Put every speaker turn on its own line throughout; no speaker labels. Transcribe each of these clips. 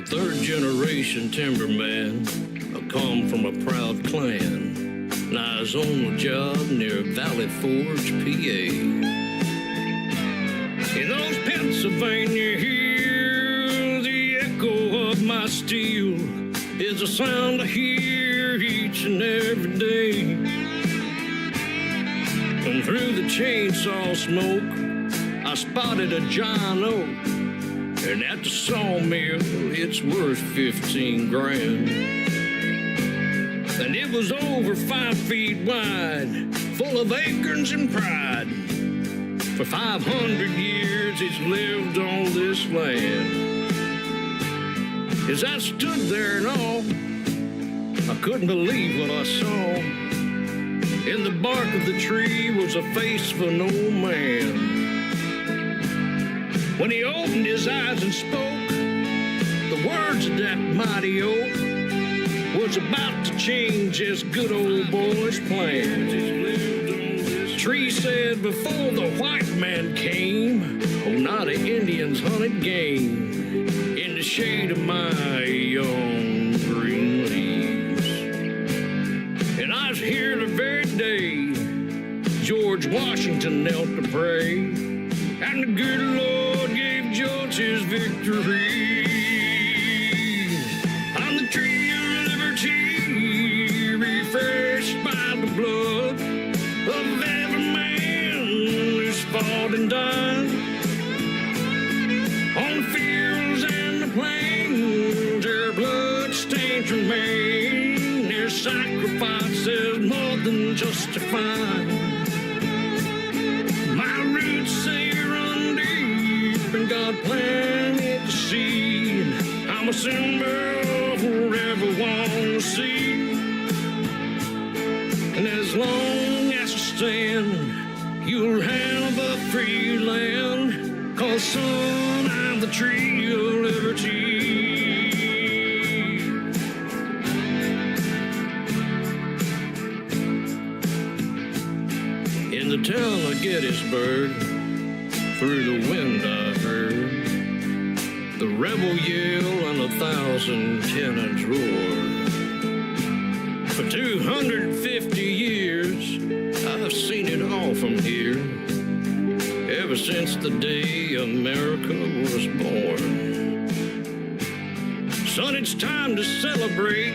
a third-generation timberman. I come from a proud clan, and I was on a job near Valley Forge, PA. In those Pennsylvania hills, the echo of my steel is a sound I hear each and every day. And through the chainsaw smoke, I spotted a giant oak, and at the sawmill, it's worth 15 grand. And it was over 5 feet wide, full of acorns and pride. For 500 years, it's lived on this land. As I stood there and all, I couldn't believe what I saw. In the bark of the tree was a face of an old man. When he opened his eyes and spoke, the words of that mighty oak was about to change this good old boy's plans. The tree said, before the white man came, Oneida Indians hunted game in the shade of my young green leaves. And I was here the very day George Washington knelt to pray, and the good Lord gave George his victory. On the tree of liberty, refreshed by the blood of every man who's fought and died. On the fields and the plains, their blood stains remain. Their sacrifice is more than justified. My roots say run deep, and God planted the seed. I'm a symbol for everyone to see. And as long as you stand, you'll have a free land. 'Cause son, I'm the tree of liberty. In the town of Gettysburg, through the wind I heard the rebel yell and 1,000 cannons roar. For 250 years, I've seen it all from here, ever since the day America was born. Son, it's time to celebrate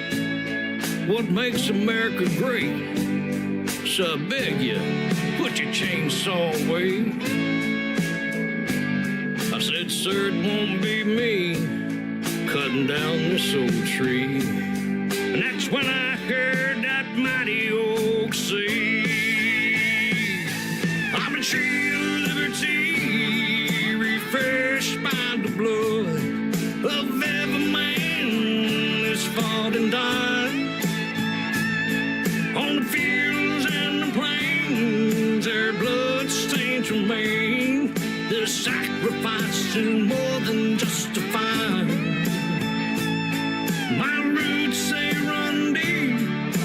what makes America great. So I beg you, put your chainsaw away. I said, sir, it won't be me cutting down this old tree. And that's when I heard that mighty oak say, I'm a tree of liberty, refreshed by the blood of every man that's fought and died. On the fields and the plains, their blood stains remain. Their sacrifice is more than justified. My roots say run deep,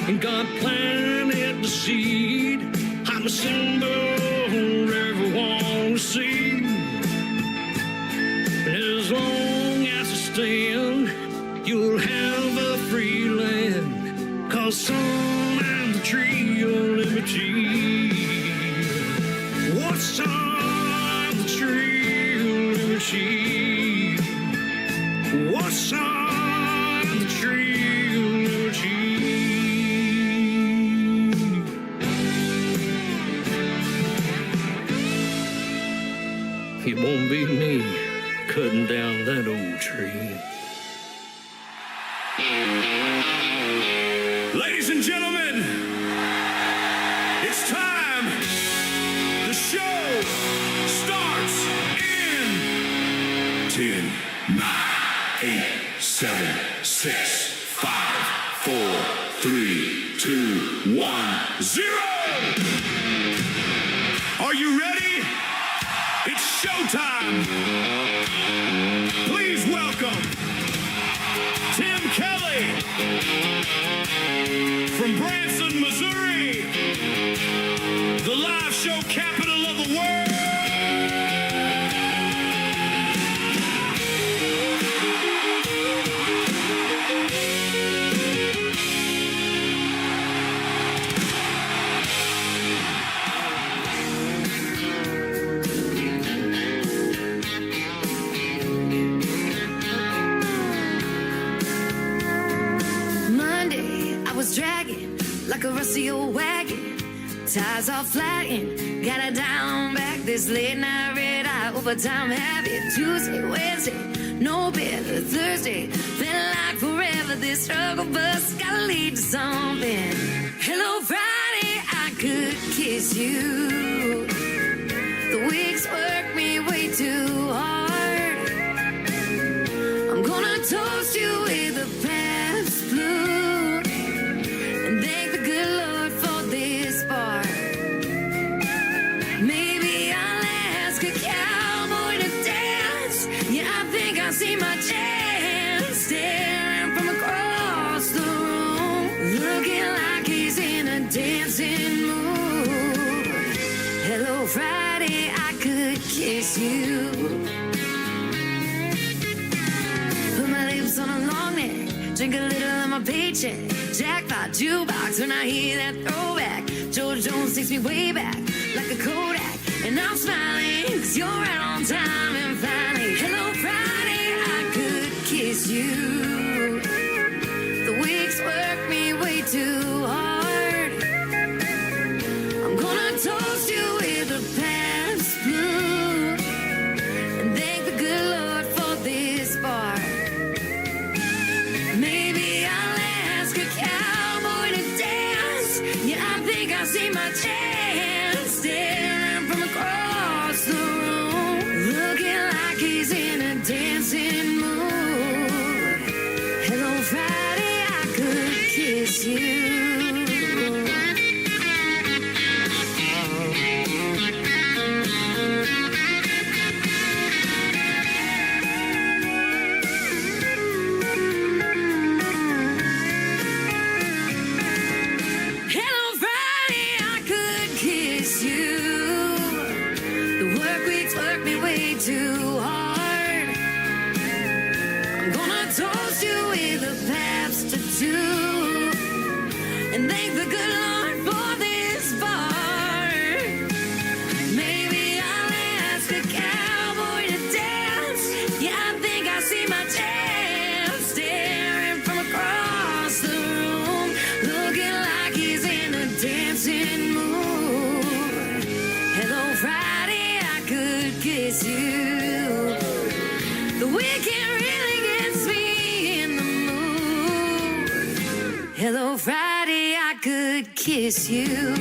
and God planted the seed. I'm a symbol for everyone to see. And as long as I stand, you'll have a free land. 'Cause son, I'm the tree of liberty. What's on the tree of liberty? What's on the tree of liberty? It won't be me cutting down that old tree.
Ladies and gentlemen, it's time. The show starts in 10, 9, 8, 7, 6, 5, 4, 3, 2, 1, 0. Are you ready? It's showtime. Please welcome Tim Kelly from Branson, Missouri, the live show capital of the world.
rusty old wagon. Tires all flattened, got it down back. This late night red eye, overtime habit. Tuesday, Wednesday, no better. Thursday, felt like forever. This struggle bus gotta lead to something. Hello, Friday, I could kiss you. The weeks work me way too hard. I'm gonna toast you with a Pabst Blue and thank the good Lord for this bar. Maybe I'll ask a cowboy to dance. Yeah, I think I see my chance. Staring from across the room, looking like he's in a dancing mood. Hello, Friday, I could kiss you. Put my lips on a long neck, drink a little of my paycheck. Jackpot jukebox when I hear that throwback. George Jones takes me way back like a Kodak. And I'm smiling cause you're right on time. And finally, hello Friday, I could kiss you. The weeks work me way too hard. I'm gonna toast you with a Pabst Blue and thank the good Lord for this bar. Maybe I'll ask a cowboy to dance. Yeah, I think I see my chance. Staring from across the room, looking like he's in a dancing mood. Hello, Friday, I could kiss you. Hello, Friday, I could kiss you. The work weeks work me way too hard. I'm gonna toast you with a Pabst or two and thank the good Lord for this bar. Maybe I'll ask a cowboy to dance. Yeah, I think I see my chance. Staring from across the room, looking like he's in a dancing mood. Hello, Friday, I could kiss you. The weekend really gets me in the mood. Hello, Friday, I could kiss you.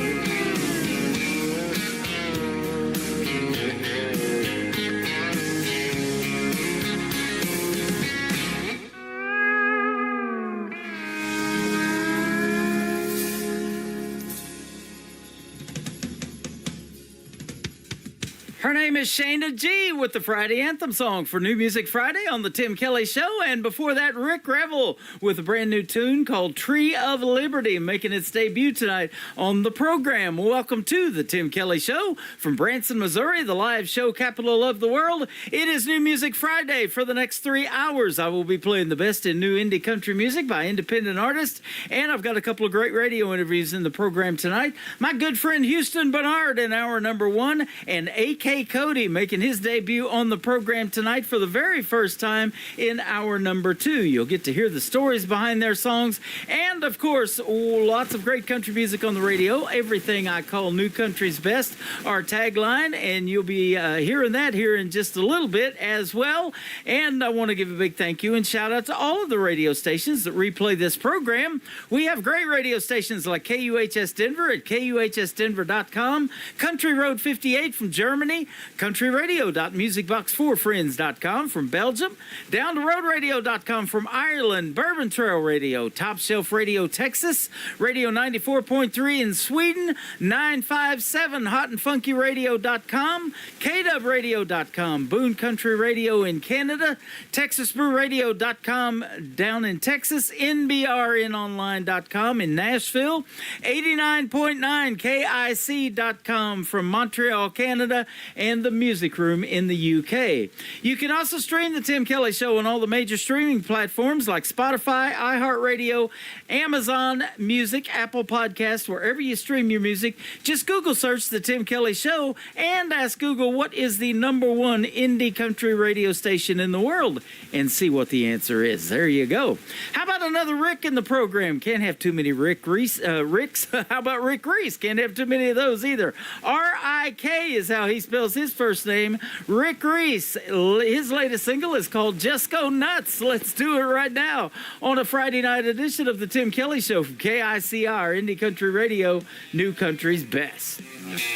Her name is Shayna G with the Friday Anthem song for New Music Friday on the Tim Kelly Show. And before that, Rick Revel with a brand new tune called Tree of Liberty, making its debut tonight on the program. Welcome to the Tim Kelly Show from Branson, Missouri, the live show capital of the world. It is New Music Friday. For the next 3 hours, I will be playing the best in new indie country music by independent artists. And I've got a couple of great radio interviews in the program tonight. My good friend Houston Bernard in hour number 1 and A.K. Cody making his debut on the program tonight for the very first time in hour number 2. You'll get to hear the stories behind their songs and, of course, lots of great country music on the radio. Everything I call new country's best, our tagline, and you'll be hearing that here in just a little bit as well. And I want to give a big thank you and shout out to all of the radio stations that replay this program. We have great radio stations like KUHS Denver at KUHSdenver.com, Country Road 58 from Germany, countryradio.musicbox4friends.com from Belgium, down to roadradio.com from Ireland, Bourbon Trail Radio, Top Shelf Radio Texas, Radio 94.3 in Sweden, 957 hotandfunkyradio.com, KWradio.com, Boone Country Radio in Canada, TexasBrewRadio.com down in Texas, NBRNonline.com in Nashville, 89.9 KIC.com from Montreal, Canada, and the Music Room in the UK. You can also stream the Tim Kelly Show on all the major streaming platforms like Spotify, iHeartRadio, Amazon Music, Apple Podcasts, wherever you stream your music. Just Google search the Tim Kelly Show and ask Google what is the #1 indie country radio station in the world and see what the answer is. There you go. How about about another Rick in the program? Can't have too many Ricks. How about Rick Reese? Can't have too many of those either. R-I-K is how he spells his first name. Rick Reese. His latest single is called Just Go Nuts. Let's do it right now on a Friday night edition of the Tim Kelly Show from KICR, Indie Country Radio, New Country's Best.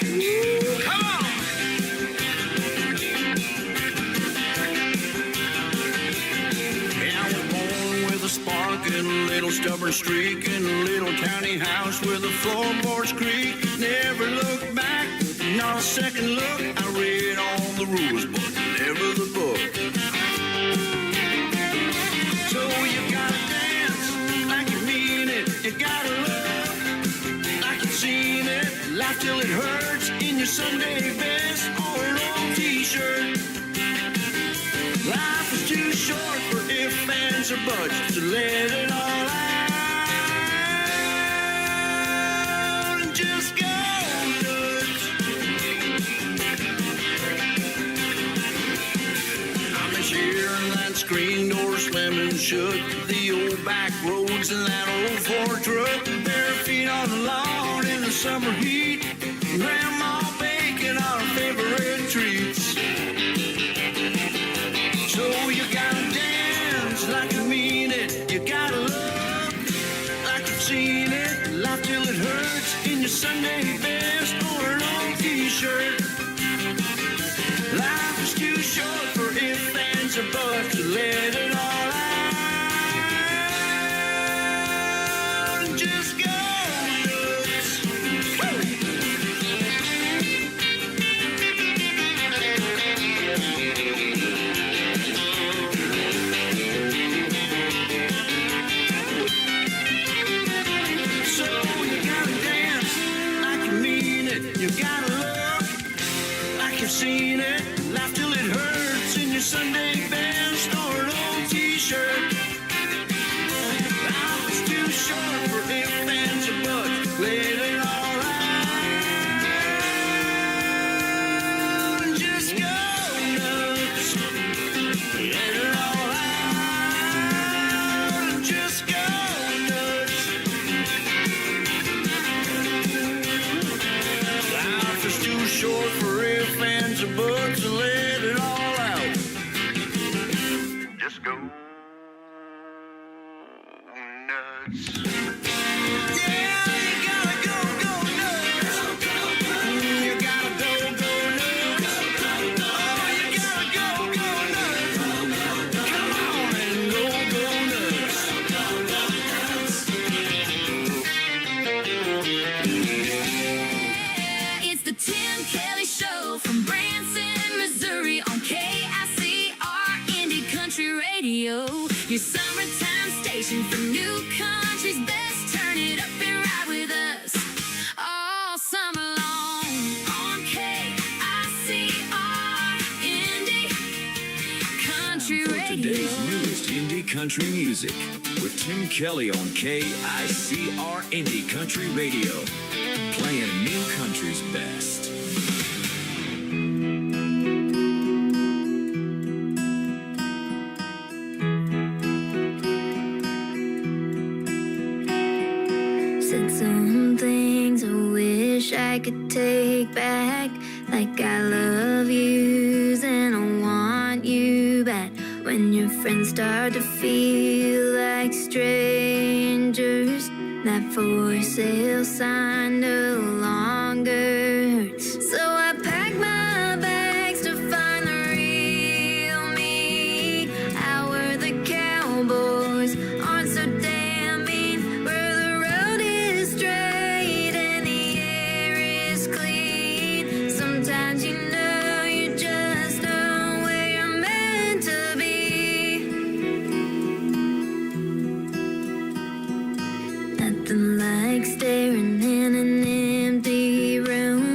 Come on! A spark and a little stubborn streak in a little tiny house where the floorboards creak. Never look back, not a second look. I read all the rules, but never the book. So you gotta dance like you mean it. You gotta love like you've seen it. Laugh till it hurts in your Sunday best or an old t-shirt. Life is too short for if, ands, or buts, so let it all out and just go nuts. I miss hearing that screen door slamming shut, the old back roads and that old Ford truck, bare feet on the lawn in the summer heat, Grandma baking our favorite treats. So you gotta dance like you mean it. You gotta love like you've seen it. Laugh till it hurts in your Sunday best or an old t-shirt. Life is too short for if, ands, or buts, so let it all out and just go nuts. You gotta look like you've seen it. Laugh till it hurts in your Sunday best or an old t-shirt. Life is too short for if, ands, or buts. Let it all out and just go nuts. Let it all out and just go nuts. Life is too short for if, ands, or buts, so let it all out. Just go nuts. Yeah, you gotta go nuts. You gotta go nuts. Oh, you gotta go nuts. Come on and go nuts.
It's the Tim Kelly Show from Branson, Missouri on KICR Indie Country Radio. Your summertime station for new country's best. Turn it up and ride with us all summer long on KICR Indie Country
For
Radio.
today's newest indie country music with Tim Kelly on KICR Indie Country Radio, playing new country's best.
Said some things I wish I could take back, like I love yous and I want you back. When your friends start to feel like strangers, that for sale sign no longer hurts. So I pack my bags to find the real me. Out where the cowboys aren't so damn mean, where the road is straight and the air is clean. Sometimes you know you just know where you're meant to be. Nothing like staring in an empty room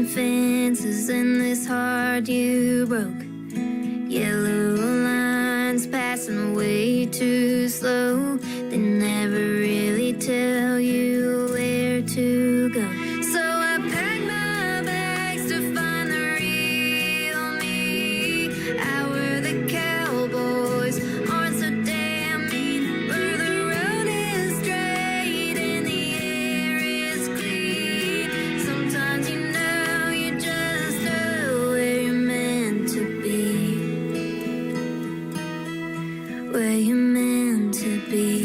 broken fences and this heart you broke. Yellow lines passing way too slow. They never really tell you where to go. So I packed my bags to find the real me. Out where the cowboys aren't so damn mean, where the road is straight and the air is clean. Sometimes you know you just know where you're meant to be. Where you're meant to be.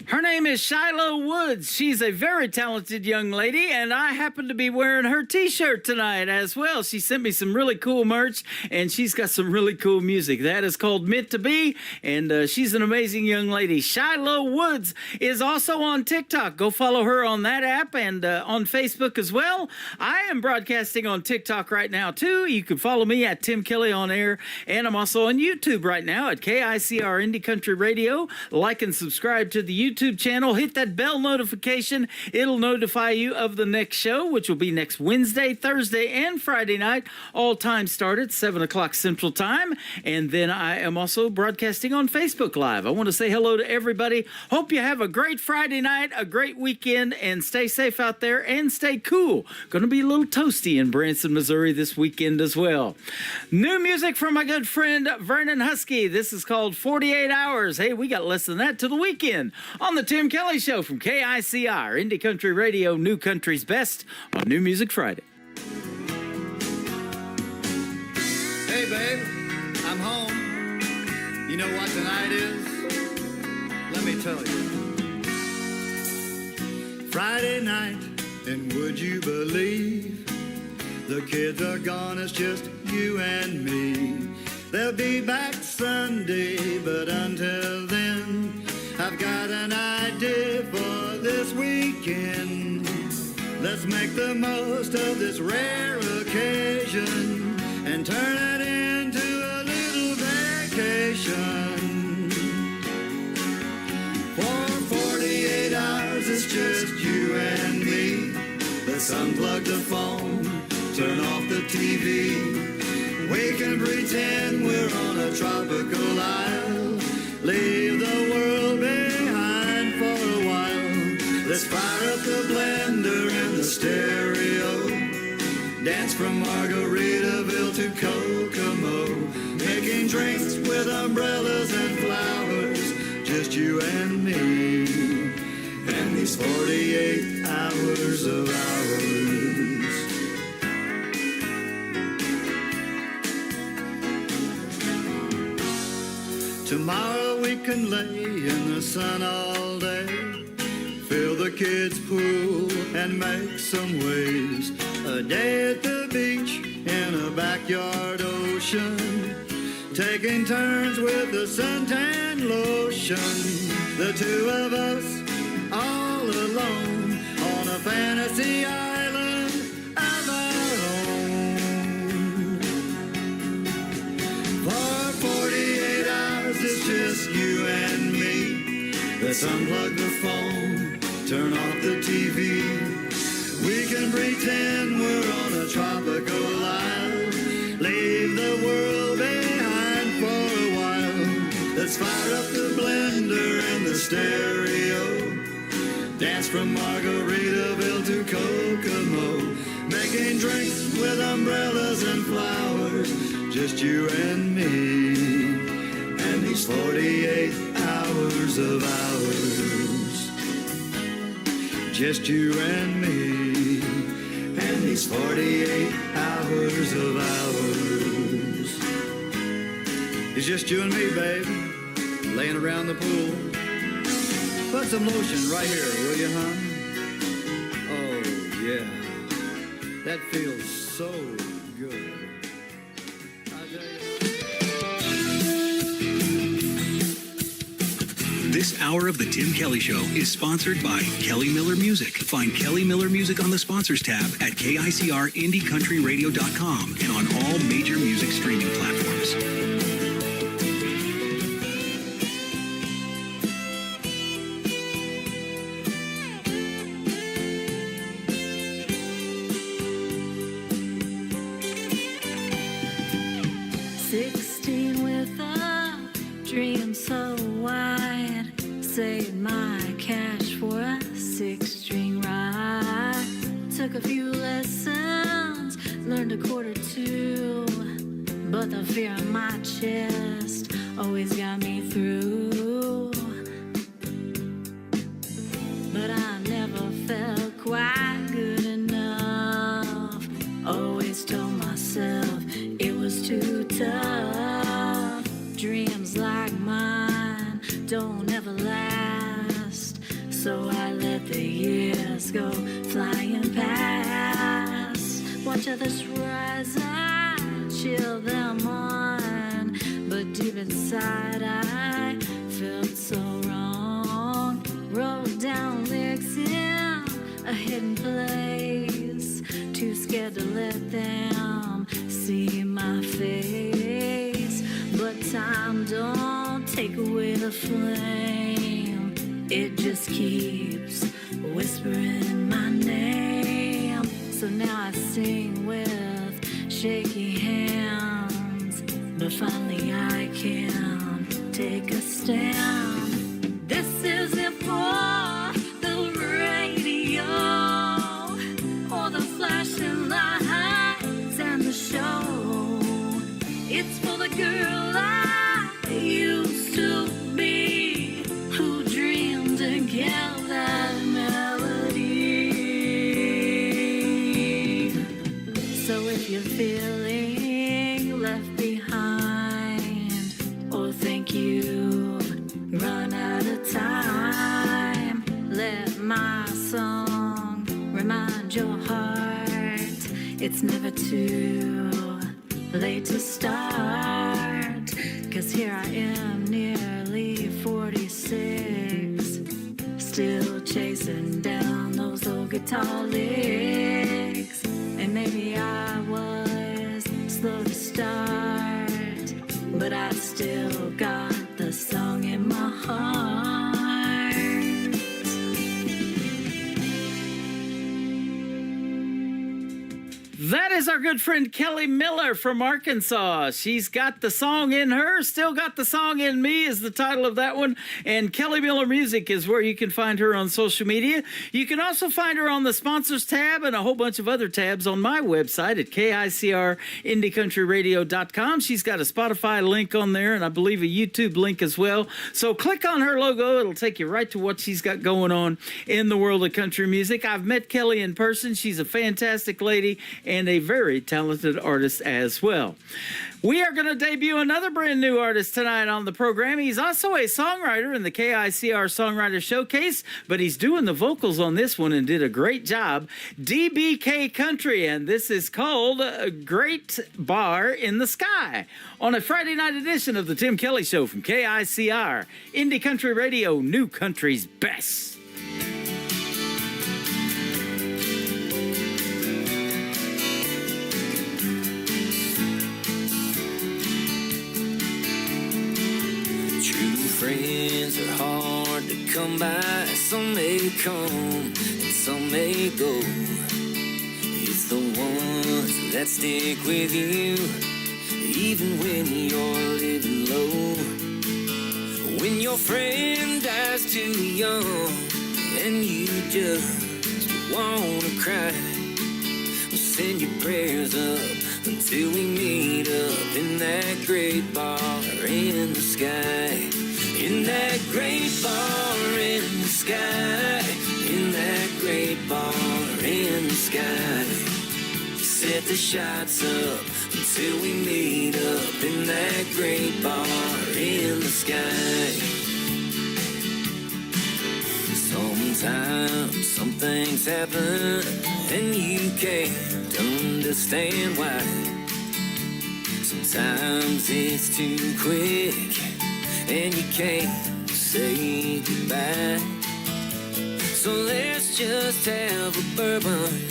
Her name is Shiloh Woods. She's a very talented young lady, and I happen to be wearing her t-shirt tonight as well. She sent me some really cool merch, and she's got some really cool music. That is called Meant to Be, and she's an amazing young lady. Shiloh Woods is also on TikTok. Go follow her on that app and on Facebook as well. I am broadcasting on TikTok right now, too. You can follow me at Tim Kelly on Air, and I'm also on YouTube right now at KICR Indie Country Radio. Like and subscribe to the YouTube channel. Hit that bell notification. It'll notify you of the next show, which will be next Wednesday, Thursday, and Friday night. All time start at 7 o'clock Central Time. And then I am also broadcasting on Facebook Live. I want to say hello to everybody. Hope you have a great Friday night, a great weekend, and stay safe out there and stay cool. Going to be a little toasty in Branson, Missouri this weekend as well. New music from my good friend Vernon Husky. This is called 48 Hours. Hey, we got less than that to the weekend on the Tim Kelly Show from KICR, Indie Country Radio, New Country's Best on New Music Friday.
Hey, babe, I'm home. You know what tonight is? Let me tell you. Friday night, and would you believe the kids are gone, it's just you and me. They'll be back Sunday, but until then, I've got an idea for this weekend. Let's make the most of this rare occasion and turn it into a little vacation. For 48 hours, it's just you and me. Let's unplug the phone, turn off the TV. We can pretend we're on a tropical isle. Leave the world behind for a while. Let's fire up the blender and the stereo. Dance from Margaritaville to Kokomo. Making drinks with umbrellas and flowers. Just you and me. And these 48 hours of ours. Tomorrow we can lay in the sun all day, fill the kids' pool and make some waves. A day at the beach in a backyard ocean, taking turns with the suntan lotion. The two of us all alone on a fantasy island of our own. For 48 hours it's just you and me. Let's unplug the phone, turn off the TV. We can pretend we're on a tropical isle. Leave the world behind for a while. Let's fire up the blender and the stereo. Dance from Margaritaville to Kokomo. Making drinks with umbrellas and flowers. Just you and me. And these 48 hours of ours. Just you and me. And these 48 hours of ours. It's just you and me, babe, laying around the pool. Put some lotion right here, will you, hon? Oh, yeah. That feels so good. I'll tell you.
This hour of the Tim Kelly Show is sponsored by Kelly Miller Music. Find Kelly Miller Music on the sponsors tab at KICRIndieCountryRadio.com and on all major music streaming platforms.
2:45, but the fear in my chest always got me through. But I never felt quite good enough. Always told myself it was too tough. Dreams like mine don't ever last, so I let the years go flying past. Watch others rise, I chill them on, but deep inside I felt so wrong. Wrote down lyrics in a hidden place, too scared to let them see my face. But time don't take away the flame, it just keeps whispering my name. So now I sing with shaky hands, but finally I can take a stand. This isn't for the radio or the flashing lights and the show. It's for the girl I used to be, who dreamed to get that melody. So if you're feeling left behind, or think you've run out of time, let my song remind your heart it's never too late to start. 'Cause here I am, nearly 46, still chasing down those old guitar licks. And maybe I was slow to start, but I still got the song in my heart.
That is our good friend Kelly Miller from Arkansas. She's got the song in her, still got the song in me is the title of that one. And Kelly Miller Music is where you can find her on social media. You can also find her on the sponsors tab and a whole bunch of other tabs on my website at KICRIndieCountryRadio.com. She's got a Spotify link on there and I believe a YouTube link as well. So click on her logo. It'll take you right to what she's got going on in the world of country music. I've met Kelly in person. She's a fantastic lady and a very talented artist as well. We are going to debut another brand new artist tonight on the program. He's also a songwriter in the KICR Songwriter Showcase, but he's doing the vocals on this one and did a great job. DBK Country, and this is called Great Bar in the Sky on a Friday night edition of the Tim Kelly Show from KICR, Indie Country Radio, New Country's Best.
Friends are hard to come by. Some may come and some may go. It's the ones that stick with you, even when you're living low. When your friend dies too young and you just wanna cry, well, send your prayers up until we meet up in that great bar in the sky. In that great bar in the sky, in that great bar in the sky. Set the shots up until we meet up in that great bar in the sky. Sometimes some things happen and you can't understand why. Sometimes it's too quick and you can't say goodbye. So let's just have a bourbon,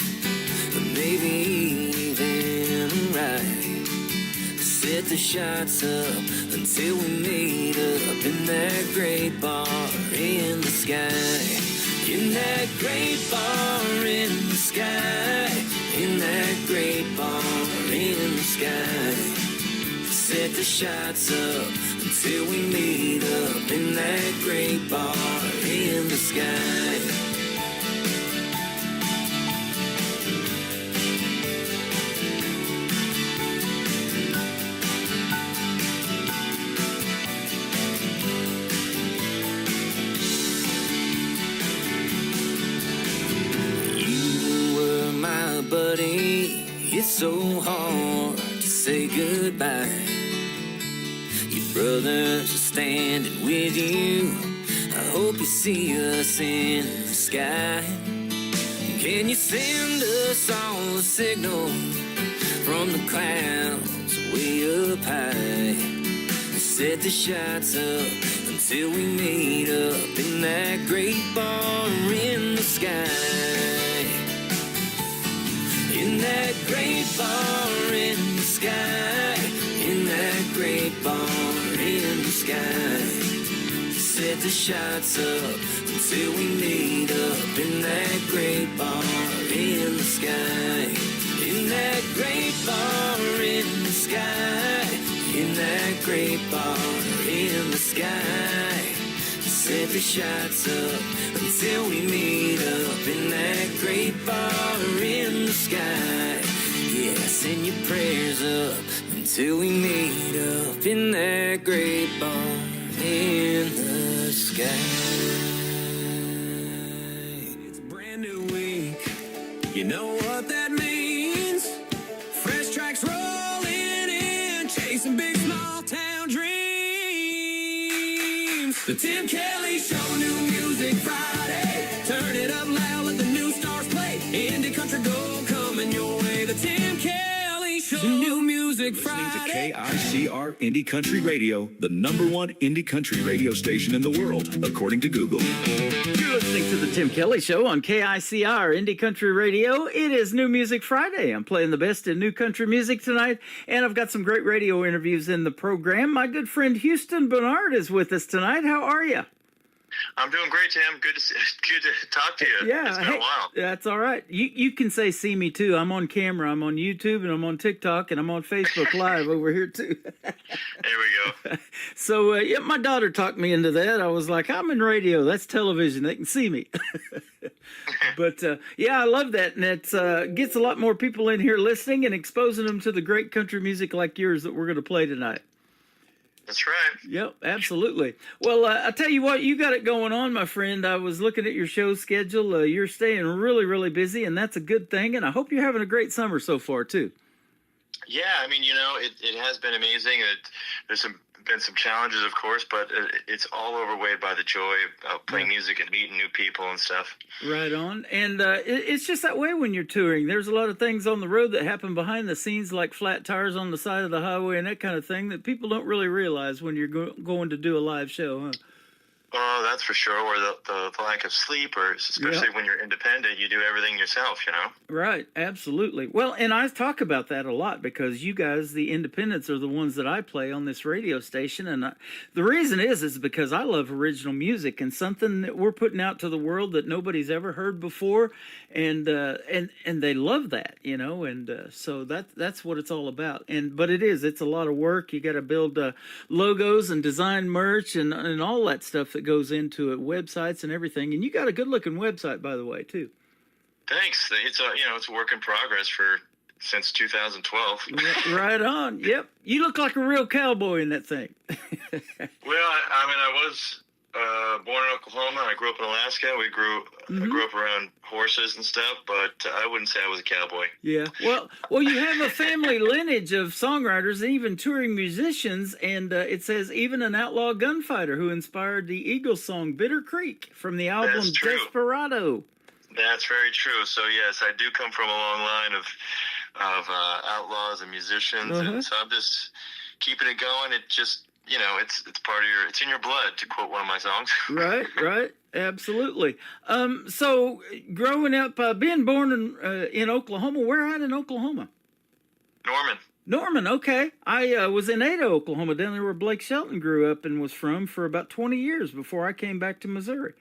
or maybe even a rye. Set the shots up until we meet up in that great bar in the sky. In that great bar in the sky. In that great bar in the sky. Set the shots up until we meet up in that great bar in the sky. buddy, it's so hard to say goodbye. Your brothers are standing with you. I hope you see us in the sky. Can you send us all a signal from the clouds way up high? Set the shots up until we meet up in that great bar in the sky. In that great bar in the sky. In that great bar in the sky. Set the shots up until we meet up in that great bar in the sky. In that great bar in the sky. In that great bar in the sky. Set the shots up until we meet up in that great bar in the sky. Yeah, send your prayers up until we meet up in that great bar in the sky.
It's a brand new week. You know what that means? Fresh tracks rolling in, chasing big small town dreams. The Tim Kelly Show, New Music Friday. Turn it up loud, let the new stars play. Indie country gold coming your way. The Tim Kelly Show, New Music
Listening to
Friday.
KICR Indie Country Radio, the #1 indie country radio station in the world, according to Google.
You're listening to the Tim Kelly Show on KICR Indie Country Radio. It is New Music Friday. I'm playing the best in new country music tonight, and I've got some great radio interviews in the program. My good friend Houston Bernard is with us tonight. How are you?
I'm doing great, Tim. Good to talk to you.
Yeah,
It's been a while.
That's all right. You can say see me too. I'm on camera. I'm on YouTube, and I'm on TikTok, and I'm on Facebook Live over here too.
There we go.
So yeah, my daughter talked me into that. I was like, I'm in radio. That's television. They can see me. But yeah, I love that, and it gets a lot more people in here listening and exposing them to the great country music like yours that we're going to play tonight.
That's right.
Yep, absolutely. Well, I tell you what, you got it going on, my friend. I was looking at your show schedule. You're staying really, really busy, and that's a good thing. And I hope you're having a great summer so far, too.
Yeah, I mean, it has been amazing. There's been some challenges, of course, but it's all overweighed by the joy of playing music and meeting new people and stuff.
Right on. And it's just that way when you're touring. There's a lot of things on the road that happen behind the scenes, like flat tires on the side of the highway and that kind of thing, that people don't really realize when you're going to do a live show, huh?
Oh, that's for sure. Or the lack of sleep, or especially when you're independent, you do everything yourself,
Right, absolutely. Well, and I talk about that a lot because you guys, the independents, are the ones that I play on this radio station. And the reason is because I love original music and something that we're putting out to the world that nobody's ever heard before. And they love that, and so that's what it's all about. But it's a lot of work. You got to build logos and design merch and all that stuff that goes into it, websites and everything. And you got a good looking website, by the way, too.
Thanks. It's a work in progress since 2012.
Right on. Yep. You look like a real cowboy in that thing.
Well, I was born in Oklahoma. I grew up in Alaska. I grew up around horses and stuff, but I wouldn't say I was a cowboy.
Yeah. Well, you have a family lineage of songwriters and even touring musicians, and it says even an outlaw gunfighter who inspired the Eagles song "Bitter Creek" from the album
That's true.
Desperado.
That's very true. So yes, I do come from a long line of outlaws and musicians, and so I'm just keeping it going. It just it's part of it's in your blood, to quote one of my songs.
Right, absolutely. So growing up, being born in Oklahoma, where at in Oklahoma?
Norman,
okay. I was in Ada, Oklahoma, down there where Blake Shelton grew up and was from for about 20 years before I came back to Missouri.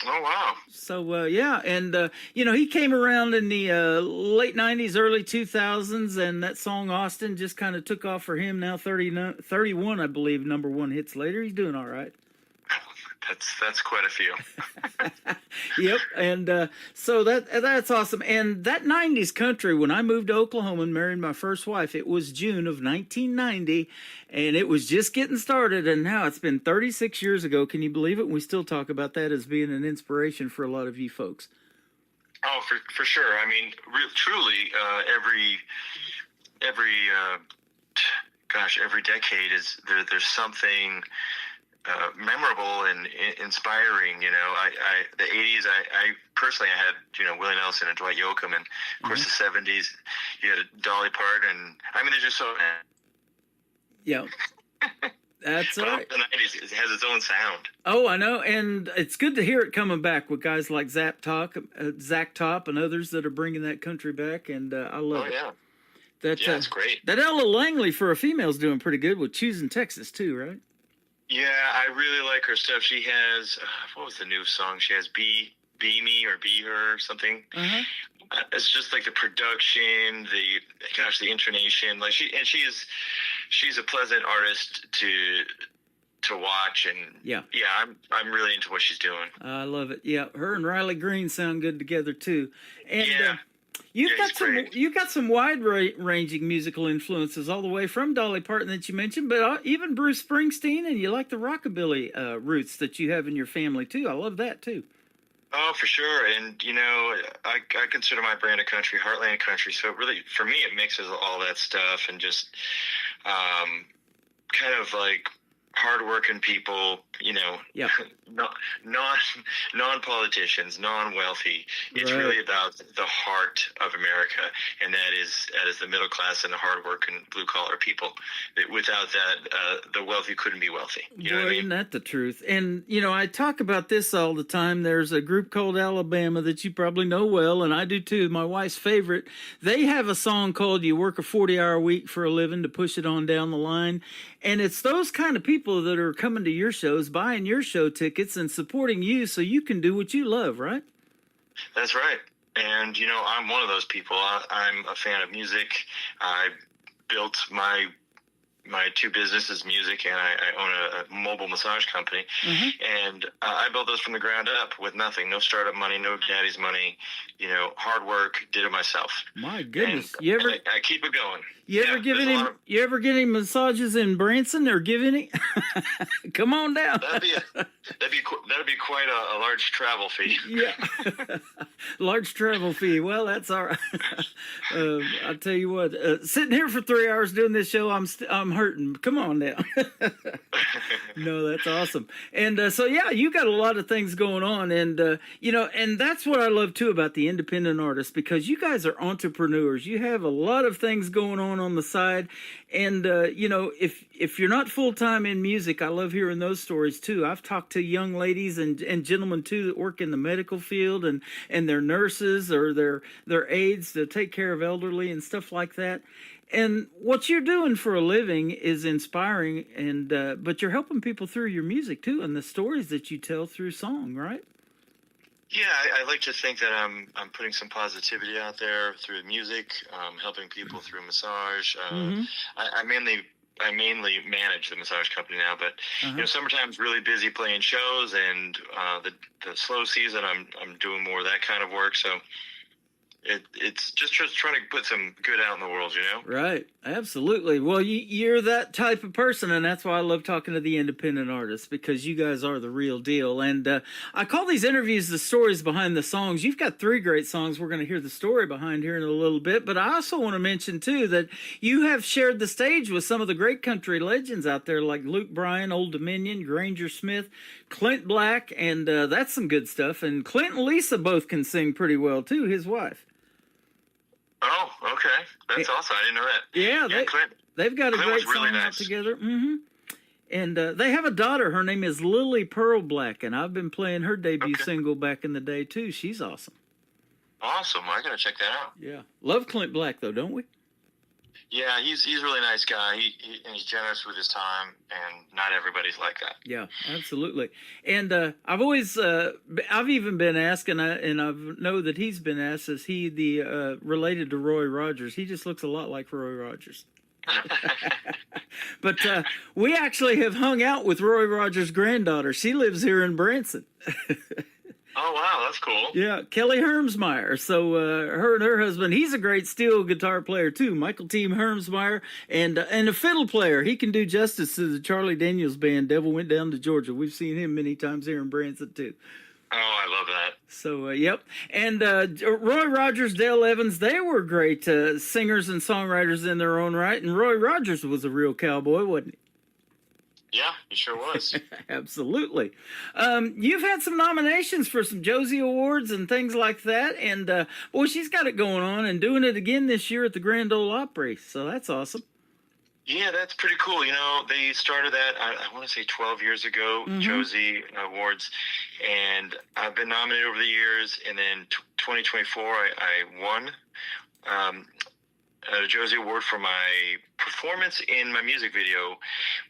Oh, wow.
So, yeah, and, he came around in the late 90s, early 2000s, and that song Austin just kind of took off for him now, 31, I believe, #1 hits later. He's doing all right.
That's quite a few.
Yep, and so that's awesome. And that 90s country, when I moved to Oklahoma and married my first wife, it was June of 1990, and it was just getting started, and now it's been 36 years ago. Can you believe it? We still talk about that as being an inspiration for a lot of you folks.
Oh, for sure. I mean, truly, every decade is there's something memorable and inspiring. You know, the '80s. I personally, I had Willie Nelson and Dwight Yoakam, and of course the '70s. You had Dolly Parton. I mean, they're just so.
Yeah. That's all right.
The '90s has its own sound.
Oh, I know, and it's good to hear it coming back with guys like Zach Top, and others that are bringing that country back, and I love it.
Yeah.
That's
great.
That Ella Langley for a female's doing pretty good with Choosing Texas too, right?
Yeah, I really like her stuff. She has what was the new song? She has "Be Me" or "Be Her" or something.
Uh-huh.
It's just like the production, the intonation. Like she's a pleasant artist to watch, and I'm really into what she's doing.
I love it. Yeah, her and Riley Green sound good together too. And you've got some wide ranging musical influences all the way from Dolly Parton that you mentioned, but even Bruce Springsteen, and you like the rockabilly roots that you have in your family too. I love that too.
Oh, for sure. And, I consider my brand of country Heartland Country. So it really, for me, it mixes all that stuff and just kind of like hardworking people, non-politicians, non-wealthy. It's really about the heart of America, and that is the middle class and the hardworking blue-collar people. Without that, the wealthy couldn't be wealthy. You know what I mean?
Isn't that the truth? And, I talk about this all the time. There's a group called Alabama that you probably know well, and I do too, my wife's favorite. They have a song called "You Work a 40-Hour Week for a Living to Push It On Down the Line." And it's those kind of people that are coming to your shows, buying your show tickets, and supporting you so you can do what you love, right?
That's right. And, I'm one of those people. I'm a fan of music. I built my two businesses, music, and I own a mobile massage company. Mm-hmm. And I built those from the ground up with nothing, no startup money, no daddy's money, hard work, did it myself.
My goodness.
And I keep it going.
You ever get any massages in Branson or give any? Come on down.
That'd be quite a large travel fee.
Yeah. Large travel fee. Well, that's all right. I'll tell you what, sitting here for 3 hours doing this show, I'm hurting. Come on down. No, that's awesome. And you got a lot of things going on, and and that's what I love too about the independent artists, because you guys are entrepreneurs. You have a lot of things going on the side, and if you're not full-time in music, I love hearing those stories too. I've talked to young ladies and gentlemen too that work in the medical field, and they're nurses or they're aides to take care of elderly and stuff like that. And what you're doing for a living is inspiring, and but you're helping people through your music too, and the stories that you tell through song, right?
Yeah, I like to think that I'm putting some positivity out there through music, helping people through massage.
Mm-hmm.
I mainly manage the massage company now, but summertime's really busy playing shows, and the slow season I'm doing more of that kind of work. So it's just trying to put some good out in the world,
Right. Absolutely. Well, you're that type of person, and that's why I love talking to the independent artists, because you guys are the real deal. And I call these interviews the stories behind the songs. You've got 3 great songs we're going to hear the story behind here in a little bit, but I also want to mention, too, that you have shared the stage with some of the great country legends out there, like Luke Bryan, Old Dominion, Granger Smith, Clint Black, and that's some good stuff. And Clint and Lisa both can sing pretty well, too, his wife.
Oh, okay. That's awesome. I didn't know that.
Yeah,
Clint.
They've got a great song out together. Mm-hmm. And they have a daughter. Her name is Lily Pearl Black, and I've been playing her debut single back in the day, too. She's awesome.
Awesome. I got to check that out.
Yeah. Love Clint Black, though, don't we?
Yeah, he's a really nice guy. And he's generous with his time, and not everybody's like that.
Yeah, absolutely. And I've even been asked, and I know that he's been asked, is he related to Roy Rogers? He just looks a lot like Roy Rogers. But we actually have hung out with Roy Rogers' granddaughter. She lives here in Branson.
Oh, wow, that's cool.
Yeah, Kelly Hermsmeyer. So her and her husband, he's a great steel guitar player, too, Michael T. Hermsmeyer, and a fiddle player. He can do justice to the Charlie Daniels Band, Devil Went Down to Georgia. We've seen him many times here in Branson, too.
Oh, I love that.
So, yep. And Roy Rogers, Dale Evans, they were great singers and songwriters in their own right. And Roy Rogers was a real cowboy, wasn't he?
Yeah, he sure was.
Absolutely. You've had some nominations for some Josie Awards and things like that. And, boy, she's got it going on and doing it again this year at the Grand Ole Opry. So that's awesome.
Yeah, that's pretty cool. You know, they started that, I want to say 12 years ago, Josie Awards, and I've been nominated over the years, and then 2024, I won a Josie Award for my performance in my music video,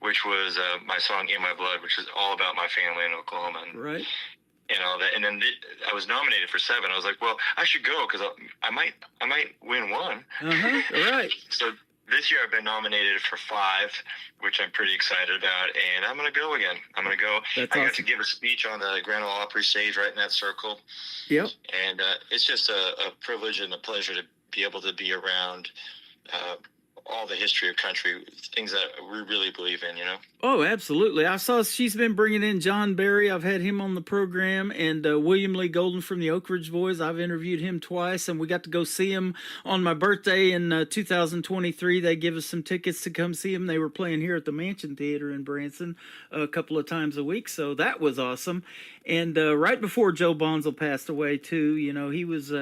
which was my song In My Blood, which is all about my family in Oklahoma.
Right.
And all that, and then I was nominated for 7. I was like, well, I should go because I might win 1.
Right.
So this year I've been nominated for 5, which I'm pretty excited about, and I'm going to go again. I'm going to go.
That's
I got
awesome.
to give a speech on the Grand Ole Opry stage right in that circle.
Yep.
And it's just a privilege and a pleasure to be able to be around all the history of country, things that we really believe in, you know?
Oh, absolutely. I saw she's been bringing in John Barry. I've had him on the program, and William Lee Golden from the Oak Ridge Boys. I've interviewed him twice, and we got to go see him on my birthday in 2023. They give us some tickets to come see him. They were playing here at the Mansion Theater in Branson a couple of times a week, so that was awesome. And right before Joe Bonzel passed away, too, you know, he was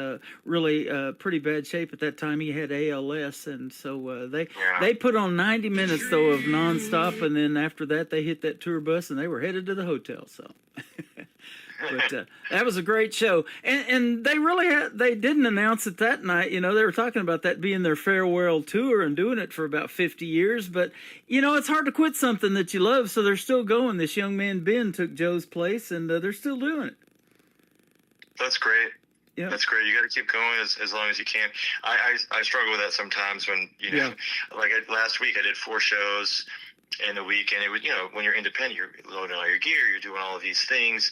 really pretty bad shape at that time. He had ALS, and so they put on 90 minutes, though, of nonstop, and then after that, they hit that tour bus, and they were headed to the hotel, so... But that was a great show, and they really they didn't announce it that night. You know, they were talking about that being their farewell tour and doing it for about 50 years. But you know, it's hard to quit something that you love, so they're still going. This young man Ben took Joe's place, and they're still doing it.
That's great.
Yeah,
that's great. You got to keep going as long as you can. I struggle with that sometimes when, you know, like last week I did 4 shows in a week, and it was, you know, when you're independent, you're loading all your gear, you're doing all of these things,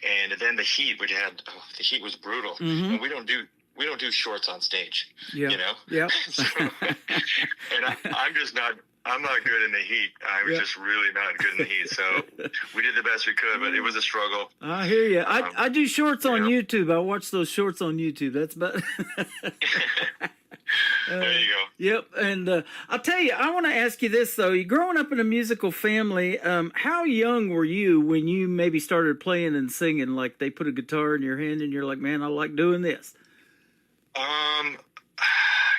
and then the heat, which had the heat was brutal. And we don't do shorts on stage, you know.
Yeah.
So, and I'm not good in the heat. I was just really not good in the heat. So we did the best we could, but it was a struggle.
I hear you. I do shorts on YouTube. I watch those shorts on YouTube. That's about.
There you go.
Yep, and I'll tell you, I want to ask you this, though. You growing up in a musical family, how young were you when you maybe started playing and singing? Like they put a guitar in your hand and you're like, man, I like doing this.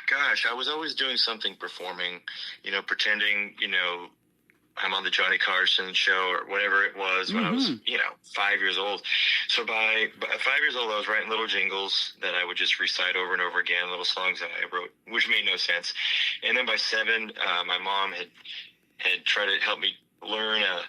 Gosh, I was always doing something, performing, you know, pretending, you know, I'm on the Johnny Carson show or whatever it was when I was, you know, 5 years old. So by 5 years old, I was writing little jingles that I would just recite over and over again, little songs that I wrote, which made no sense. And then by 7, my mom had tried to help me learn a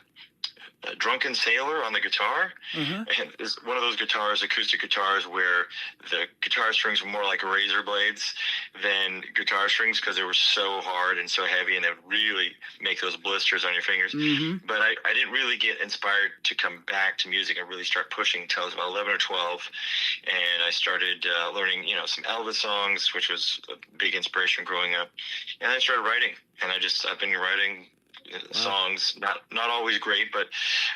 Drunken Sailor on the guitar. And it's one of those guitars, acoustic guitars, where the guitar strings were more like razor blades than guitar strings because they were so hard and so heavy, and they would really make those blisters on your fingers. But I didn't really get inspired to come back to music and really start pushing until I was about 11 or 12. And I started learning, you know, some Elvis songs, which was a big inspiration growing up. And I started writing, and I've been writing songs, not always great, but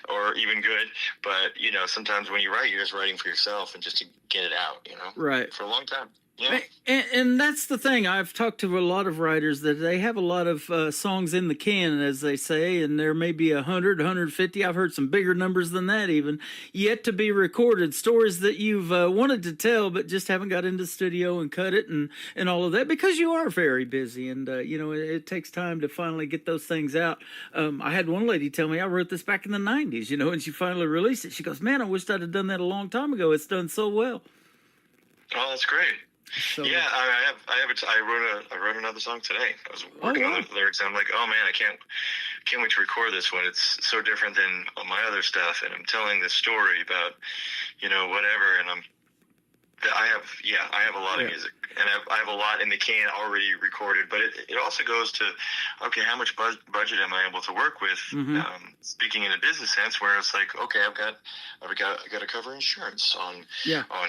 or even good, but you know, sometimes when you write, you're just writing for yourself and just to get it out, you know,
right,
for a long time. Yeah.
And that's the thing. I've talked to a lot of writers that they have a lot of songs in the can, as they say, and there may be 100, 150. I've heard some bigger numbers than that even, yet to be recorded. Stories that you've wanted to tell, but just haven't got into the studio and cut it and all of that, because you are very busy. And, you know, it takes time to finally get those things out. I had one lady tell me, I wrote this back in the 90s, you know, and she finally released it. She goes, man, I wished I'd have done that a long time ago. It's done so well.
Oh, that's great.
So,
yeah, I wrote another song today. I was working on the lyrics, and I'm like, oh man, I can't wait to record this one. It's so different than all my other stuff, and I'm telling this story about, you know, whatever, and I have a lot of music, and I have a lot in the can already recorded, but it also goes to, okay, how much budget am I able to work with? Speaking in a business sense, where it's like, okay, I've got to cover insurance on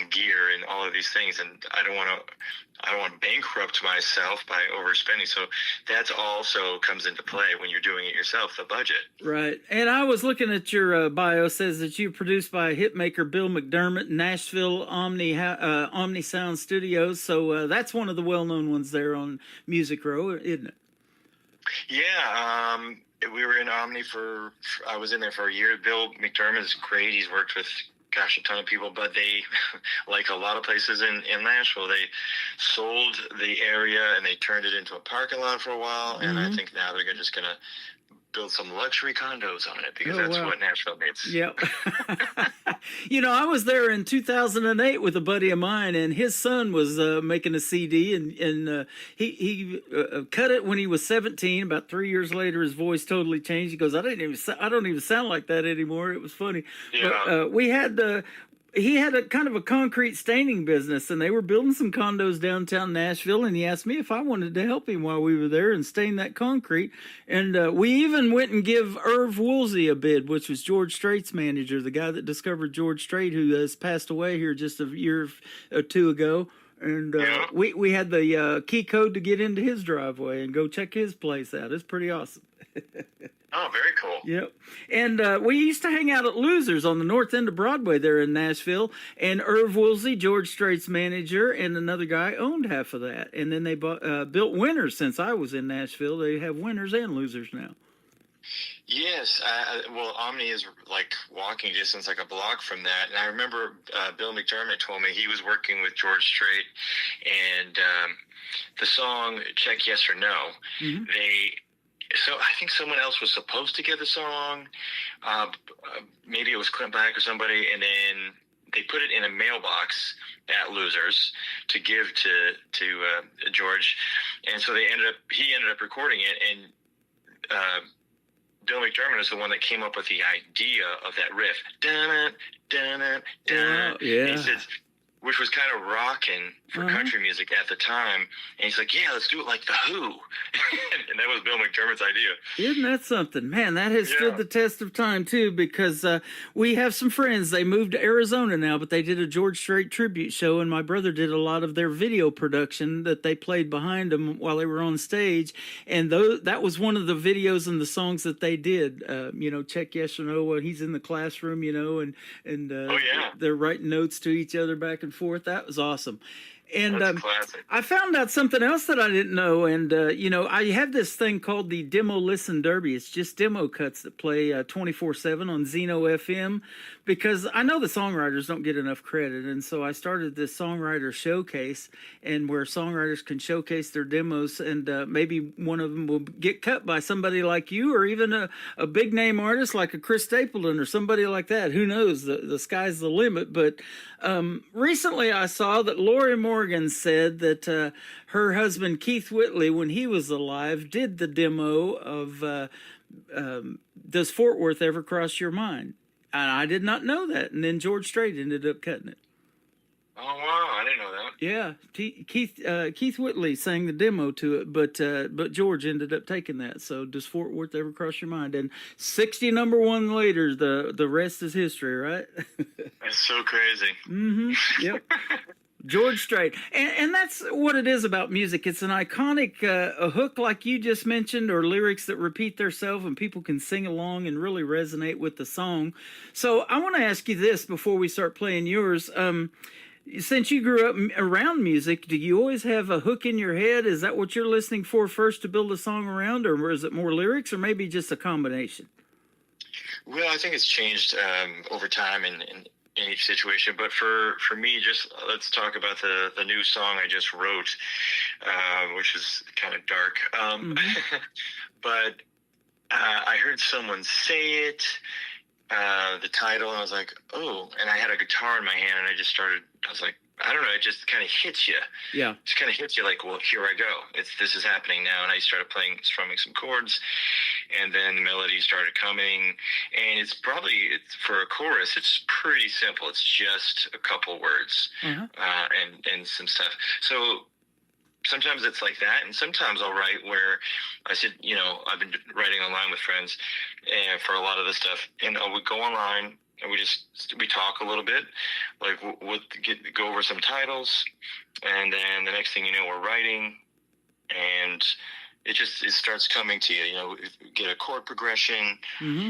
gear and all of these things, and I don't want I don't want to bankrupt myself by overspending. So that's also comes into play when you're doing it yourself, the budget.
Right. And I was looking at your bio, says that you produced by hitmaker Bill McDermott, Nashville Omni Sound Studios. So that's one of the well-known ones there on Music Row, isn't it?
Yeah. We were in Omni I was in there for a year. Bill McDermott is great. He's worked with, a ton of people, but they, like a lot of places in Nashville, they sold the area and they turned it into a parking lot for a while. And I think now they're just going to build some luxury condos on it because that's what Nashville needs.
Yep. I was there in 2008 with a buddy of mine, and his son was making a CD, and he cut it when he was 17. About 3 years later, his voice totally changed. He goes, I don't even sound like that anymore. It was funny.
Yeah.
But he had a kind of a concrete staining business, and they were building some condos downtown Nashville, and he asked me if I wanted to help him while we were there and stain that concrete. And we even went and give Irv Woolsey a bid, which was George Strait's manager, the guy that discovered George Strait, who has passed away here just a year or two ago. And we had the key code to get into his driveway and go check his place out. It's pretty awesome.
Oh, very cool.
Yep. And we used to hang out at Losers on the north end of Broadway there in Nashville. And Irv Woolsey, George Strait's manager, and another guy owned half of that. And then they built Winners since I was in Nashville. They have Winners and Losers now.
Yes. Well, Omni is like walking distance, like a block from that. And I remember Bill McDermott told me he was working with George Strait, and the song Check Yes or No, So I think someone else was supposed to get the song. Maybe it was Clint Black or somebody, and then they put it in a mailbox at Losers to give to George, and so he ended up recording it. And Bill McDermott is the one that came up with the idea of that riff, dun dun dun dun.
Yeah.
He says, which was kind of rocking for country music at the time. And he's like, yeah, let's do it like The Who. And that was Bill McDermott's idea.
Isn't that something? Man, that has stood the test of time, too, because we have some friends. They moved to Arizona now, but they did a George Strait tribute show, and my brother did a lot of their video production that they played behind them while they were on stage. And that was one of the videos and the songs that they did. Check Yes or No when he's in the classroom, and they're writing notes to each other back and forth. That was awesome. And I found out something else that I didn't know. And, I have this thing called the Demo Listen Derby. It's just demo cuts that play 24/7 on Zeno FM, because I know the songwriters don't get enough credit. And so I started this songwriter showcase, and where songwriters can showcase their demos, and maybe one of them will get cut by somebody like you, or even a big name artist like a Chris Stapleton or somebody like that. Who knows? The sky's the limit. But recently I saw that Lori Morgan said that her husband Keith Whitley, when he was alive, did the demo of Does Fort Worth Ever Cross Your Mind? And I did not know that. And then George Strait ended up cutting it.
Oh, wow. I didn't know that.
Yeah. Keith Whitley sang the demo to it, but George ended up taking that. So Does Fort Worth Ever Cross Your Mind? And 60 number one later, the rest is history, right?
That's so crazy.
Mm-hmm. Yep. George Strait. And that's what it is about music. It's an iconic a hook like you just mentioned, or lyrics that repeat themselves and people can sing along and really resonate with the song. So I want to ask you this before we start playing yours. Since you grew up around music, do you always have a hook in your head? Is that what you're listening for first to build a song around, or is it more lyrics, or maybe just a combination?
Well, I think it's changed over time in each situation. But for me, just let's talk about the new song I just wrote, which is kind of dark. But I heard someone say it, the title, and I was like, oh, and I had a guitar in my hand, and I was like, I don't know, it just kind of hits you.
Yeah.
It just kind of hits you like, well, here I go. This is happening now. And I started strumming some chords, and then the melody started coming. And it's for a chorus, it's pretty simple. It's just a couple words and some stuff. So sometimes it's like that, and sometimes I'll write where I said, I've been writing online with friends and for a lot of this stuff, and I would go online and we talk a little bit, like go over some titles, and then the next thing you know, we're writing, and it starts coming to you. You know, get a chord progression, and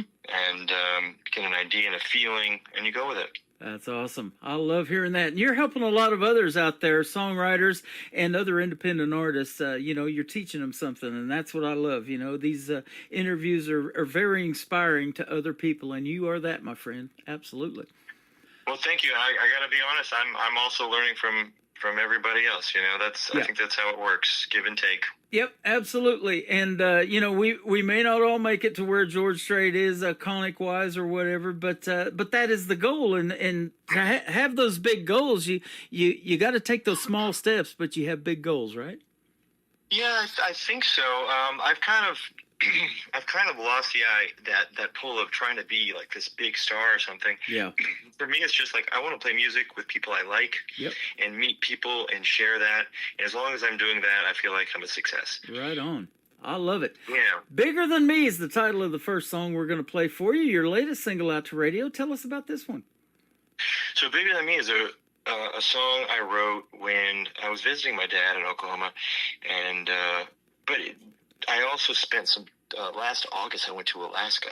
get an idea and a feeling, and you go with it.
That's awesome. I love hearing that. And you're helping a lot of others out there, songwriters and other independent artists. You know, you're teaching them something, and that's what I love. You know, these interviews are very inspiring to other people, and you are that, my friend. Absolutely.
Well, thank you. I got to be honest. I'm also learning from everybody else. You know, I think that's how it works. Give and take.
Yep, absolutely. And, you know, we may not all make it to where George Strait is, conic wise or whatever, but that is the goal. And to have those big goals, you got to take those small steps, but you have big goals, right?
Yeah, I think so. I've kind of lost that pull of trying to be like this big star or something.
Yeah.
For me, it's just like I want to play music with people I like, and meet people and share that. And as long as I'm doing that, I feel like I'm a success.
Right on. I love it.
Yeah.
Bigger Than Me is the title of the first song we're going to play for you. Your latest single out to radio. Tell us about this one.
So Bigger Than Me is a song I wrote when I was visiting my dad in Oklahoma, and but I also spent some last August I went to Alaska,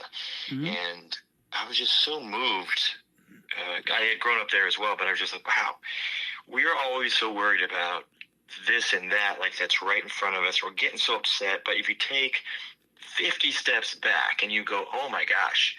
and I was just so moved. I had grown up there as well, but I was just like, wow, we are always so worried about this and that, like that's right in front of us. We're getting so upset, but if you take 50 steps back and you go, oh my gosh,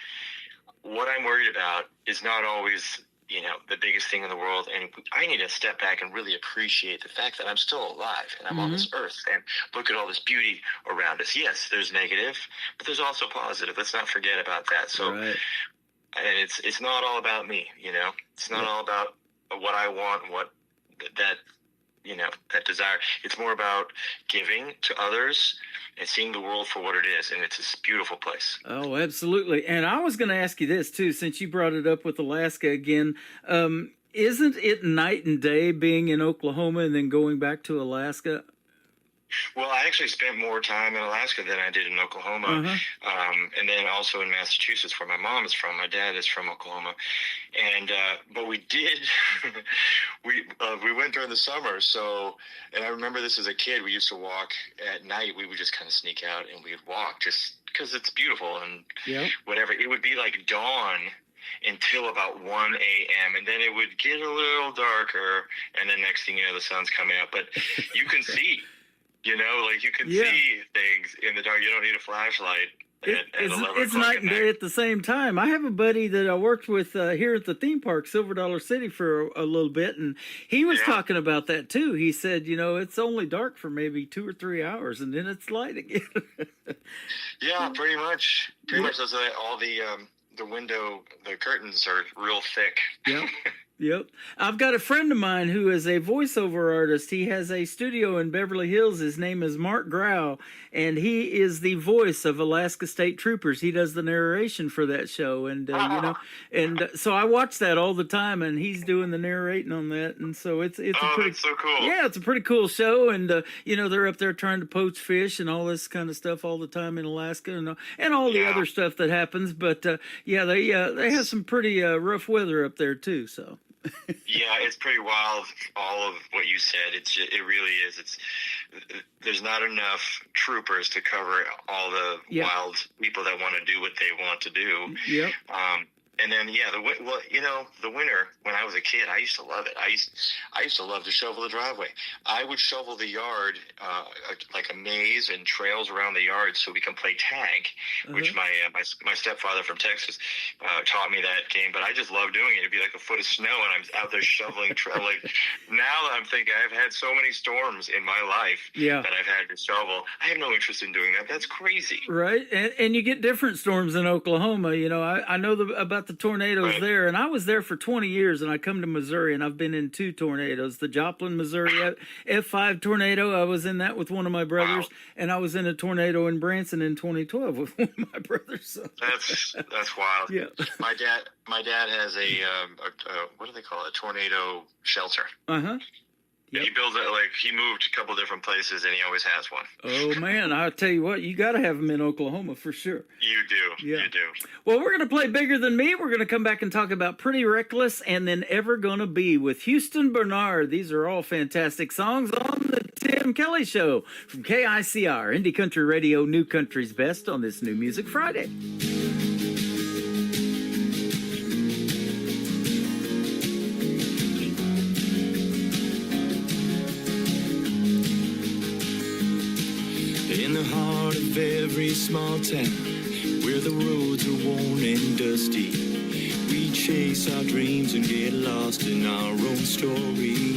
what I'm worried about is not always, you know, the biggest thing in the world, and I need to step back and really appreciate the fact that I'm still alive and I'm on this earth, and look at all this beauty around us. Yes, there's negative, but there's also positive. Let's not forget about that. So, and it's not all about me, you know. It's not all about what I want, what that, you know, that desire. It's more about giving to others and seeing the world for what it is, and it's this beautiful place.
Oh, absolutely. And I was going to ask you this, too, since you brought it up with Alaska again. Isn't it night and day being in Oklahoma and then going back to Alaska?
Well, I actually spent more time in Alaska than I did in Oklahoma, and then also in Massachusetts, where my mom is from. My dad is from Oklahoma, and but we did we went during the summer. So, and I remember this as a kid. We used to walk at night. We would just kind of sneak out and we'd walk just because it's beautiful and whatever. It would be like dawn until about 1 a.m. and then it would get a little darker, and then next thing you know, the sun's coming up. But you can see. You know, like you can see things in the dark. You don't need a flashlight.
It's night and day at the same time. I have a buddy that I worked with here at the theme park, Silver Dollar City, for a little bit, and he was talking about that too. He said, you know, it's only dark for maybe 2 or 3 hours, and then it's light again.
Yeah, pretty much. Pretty much. That's all the window, the curtains are real thick.
Yep. Yep. I've got a friend of mine who is a voiceover artist. He has a studio in Beverly Hills. His name is Mark Grau, and he is the voice of Alaska State Troopers. He does the narration for that show, and you know, and so I watch that all the time, and he's doing the narrating on that, and so it's a pretty,
that's so cool.
Yeah, it's a pretty cool show, and you know, they're up there trying to poach fish and all this kind of stuff all the time in Alaska, and all the other stuff that happens. But yeah, they have some pretty rough weather up there too. So.
Yeah, it's pretty wild. All of what you said, it really is. There's not enough troopers to cover all the wild people that want to do what they want to do.
Yep.
And then the winter when I was a kid, I used to love it. I used to love to shovel the driveway. I would shovel the yard like a maze and trails around the yard so we can play tag, which my stepfather from Texas taught me that game. But I just love doing it. It'd be like a foot of snow, and I'm out there shoveling. Like now I'm thinking I've had so many storms in my life that I've had to shovel. I have no interest in doing that. That's crazy.
Right, and you get different storms in Oklahoma. You know, I know about the tornadoes there, and I was there for 20 years, and I come to Missouri, and I've been in 2 tornadoes. The Joplin, Missouri F5 tornado, I was in that with one of my brothers, and I was in a tornado in Branson in 2012 with one of my brothers. So.
That's wild.
Yeah.
My dad has a what do they call it? A tornado shelter.
Yep.
He moved a couple different places, and he always has one.
Oh man, I'll tell you what, you got to have them in Oklahoma for sure.
You do.
Yeah.
You do.
Well, we're going to play Bigger Than Me. We're going to come back and talk about Pretty Reckless and then Ever Gonna Be with Houston Bernard. These are all fantastic songs on the Tim Kelly Show from KICR, Indie Country Radio, New Country's Best on this New Music Friday.
In the heart of every small town, where the roads are worn and dusty, we chase our dreams and get lost in our own story.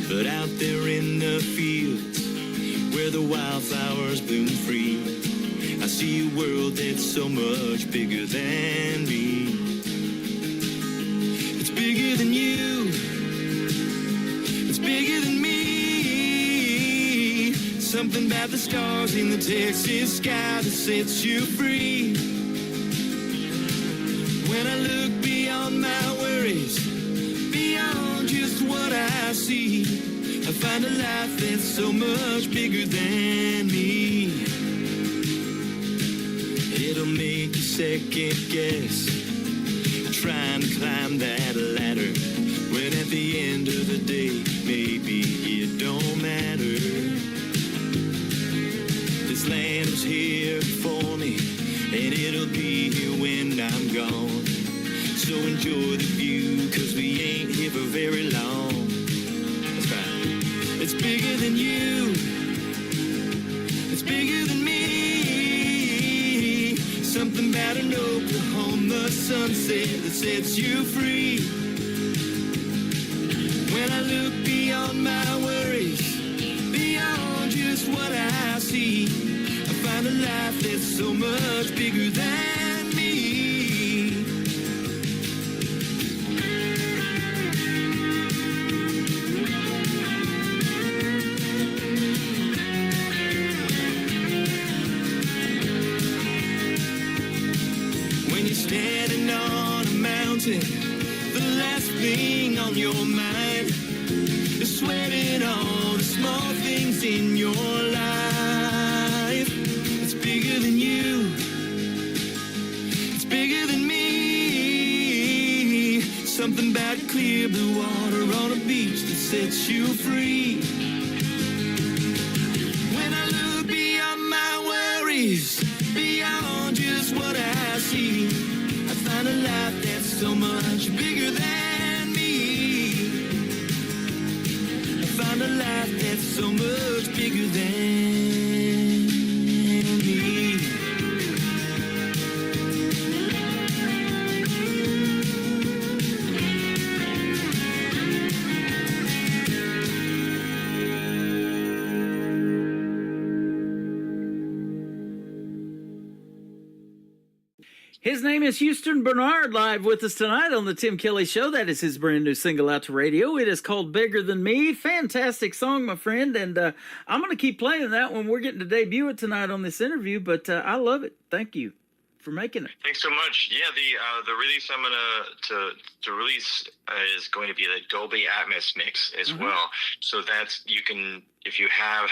But out there in the fields, where the wildflowers bloom free, I see a world that's so much bigger than me. It's bigger than you. It's bigger than me. Something about the stars in the Texas sky that sets you free. When I look beyond my worries, beyond just what I see, I find a life that's so much bigger than me. It'll make you second guess, trying to climb that ladder, when at the end of the day, maybe it don't matter. This land was here before me, and it'll be here when I'm gone. So enjoy the view, 'cause we ain't here for very long. That's right. It's bigger than you. It's bigger than me. Something about an Oklahoma sunset that sets you free. When I look beyond my worries, beyond just what I see, I find a life that's so much bigger than me. When you're standing on a mountain, the last thing on your mind is sweating all the small things in your life. It's bigger than you. It's bigger than me. Something about clear blue water on a beach that sets you free. When I look beyond my worries, beyond just what I see, I find a life that's so much bigger than me. I find a life that's so much bigger than me.
His name is Houston Bernard, live with us tonight on the Tim Kelly Show. That is his brand new single out to radio. It is called Bigger Than Me. Fantastic song, my friend, and I'm going to keep playing that when we're getting to debut it tonight on this interview, but I love it. Thank you for making it.
Thanks so much. Yeah, the release I'm gonna to release is going to be the Dolby Atmos mix as well. So that's, you can, if you have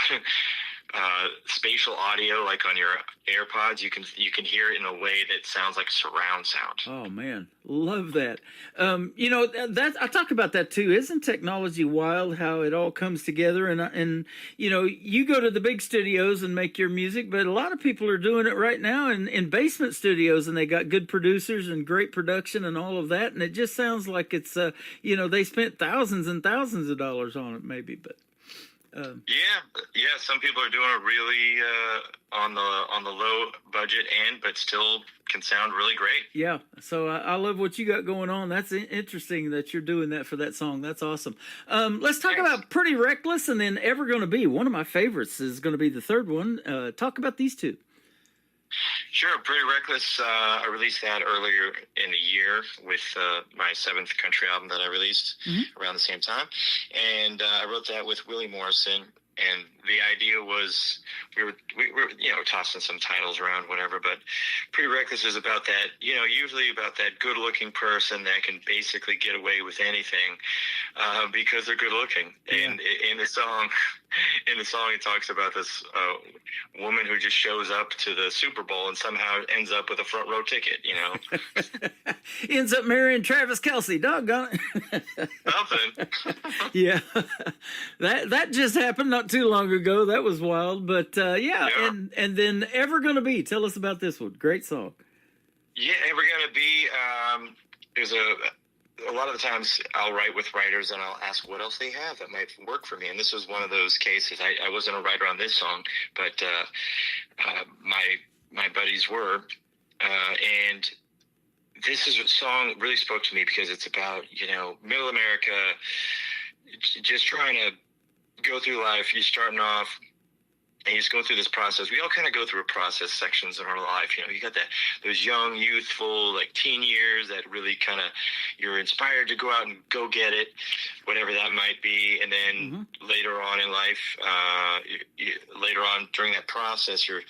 spatial audio like on your AirPods, you can hear it in a way that sounds like surround sound.
Oh man, love that. You know, that I talk about that too. Isn't technology wild how it all comes together? And you know, you go to the big studios and make your music, but a lot of people are doing it right now in basement studios, and they got good producers and great production and all of that, and it just sounds like it's you know, they spent thousands and thousands of dollars on it maybe, but
yeah. Some people are doing it really on the low budget end, but still can sound really great.
Yeah. So I love what you got going on. That's interesting that you're doing that for that song. That's awesome. Let's talk about Pretty Reckless and then Ever Gonna Be. One of my favorites is going to be the third one. Talk about these two.
Sure. Pretty Reckless, I released that earlier in the year with my 7th country album that I released around the same time. And I wrote that with Willie Morrison. And the idea was we were tossing some titles around, whatever, but Pretty Reckless is about that, usually about that good looking person that can basically get away with anything because they're good looking. Yeah. And in the song it talks about this woman who just shows up to the Super Bowl and somehow ends up with a front row ticket,
Ends up marrying Travis Kelce, doggone it.
Something.
Yeah. That just happened not too long ago. That was wild. But yeah. And then Ever Gonna Be. Tell us about this one. Great song.
Yeah, Ever Gonna Be. There's a lot of the times I'll write with writers and I'll ask what else they have that might work for me. And this was one of those cases. I wasn't a writer on this song, but my buddies were. And this is a song really spoke to me because it's about, middle America, just trying to go through life. You're starting off and you just go through this process. We all kind of go through a process sections of our life. You got those young, youthful, like teen years that really kind of, you're inspired to go out and go get it, whatever that might be. And then later on in life, later on during that process, you're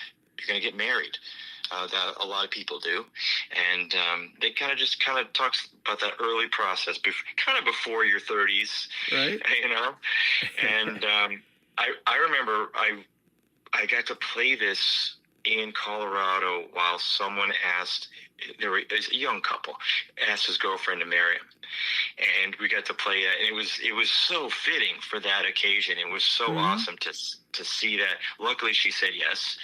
going to get married. That a lot of people do. And they kind of talks about that early process, kind of before your 30s,
right?
And I remember I got to play this in Colorado while someone asked, there was a young couple, asked his girlfriend to marry him. And we got to play that, and it was so fitting for that occasion. It was so awesome to see that. Luckily, she said yes,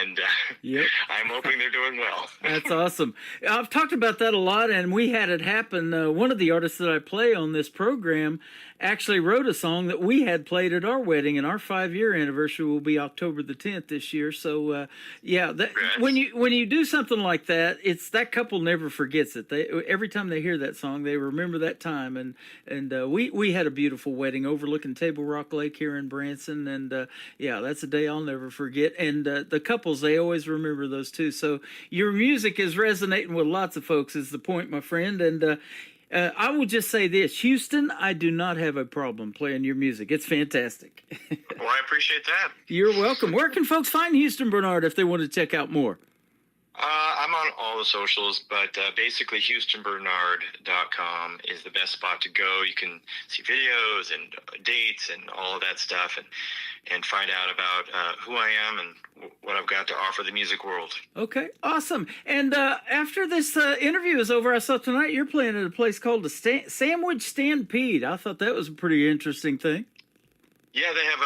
and
yep.
I'm hoping they're doing well.
That's awesome. I've talked about that a lot, and we had it happen. One of the artists that I play on this program actually wrote a song that we had played at our wedding, and our 5-year anniversary will be October the 10th this year. So, when you do something like that, it's that couple never forgets it. Every time they hear that song, they remember that time. And we had a beautiful wedding overlooking Table Rock Lake here in Branson, and that's a day I'll never forget. And the couples, they always remember those too. So your music is resonating with lots of folks, is the point, my friend. And I will just say this, Houston, I do not have a problem playing your music. It's fantastic.
Well, I appreciate that.
You're welcome. Where can folks find Houston Bernard if they want to check out more?
I'm on all the socials, but basically HoustonBernard.com is the best spot to go. You can see videos and dates and all of that stuff and find out about who I am and what I've got to offer the music world. Okay, awesome. And after this interview is over, I saw tonight you're playing at a place called the Sandwich Stampede. I thought that was a pretty interesting thing. Yeah, they have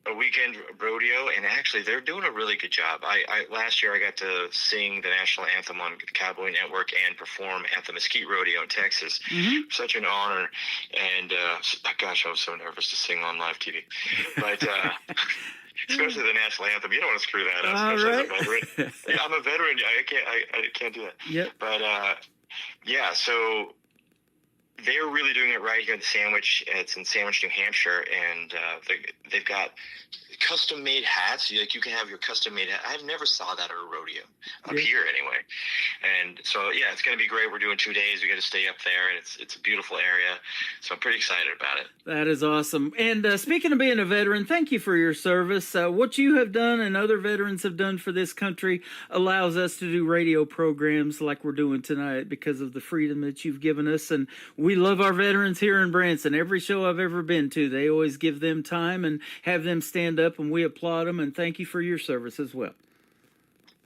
a weekend rodeo, and actually they're doing a really good job. Last year I got to sing the national anthem on the Cowboy Network and perform at the Mesquite Rodeo in Texas. Mm-hmm. Such an honor, and gosh, I was so nervous to sing on live TV. But especially the national anthem, you don't want to screw that up. Especially as a veteran. Yeah, I'm a veteran. I can't do that. Yep. But so they're really doing it right here in the Sandwich. It's in Sandwich, New Hampshire, and they've got custom-made hats. You can have your custom-made hat. I never saw that at a rodeo, up here anyway. And so, it's going to be great. We're doing 2 days. We got to stay up there, and it's a beautiful area. So I'm pretty excited about it. That is awesome. And speaking of being a veteran, thank you for your service. What you have done and other veterans have done for this country allows us to do radio programs like we're doing tonight because of the freedom that you've given us. And we love our veterans here in Branson. Every show I've ever been to, they always give them time and have them stand up, and we applaud them, and thank you for your service as well.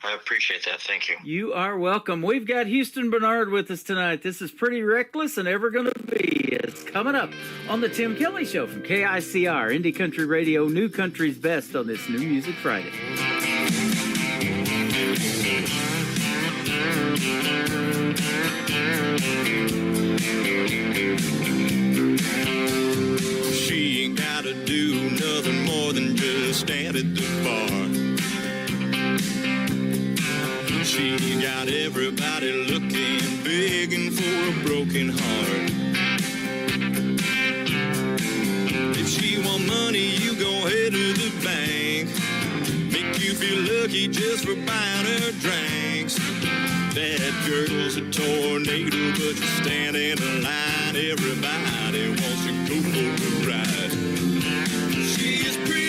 I appreciate that. Thank you. You are welcome. We've got Houston Bernard with us tonight. This is Pretty Reckless and Ever Gonna Be. It's coming up on the Tim Kelly Show from KICR, Indie Country Radio, New Country's Best on this New Music Friday.
She ain't gotta do nothing more than just stand at the bar. She got everybody looking, begging for a broken heart. If she want money, you go ahead to the bank. Make you feel lucky just for buying her drinks. That girl's a tornado, but you stand in a line. Everybody wants to go for a ride. She is pretty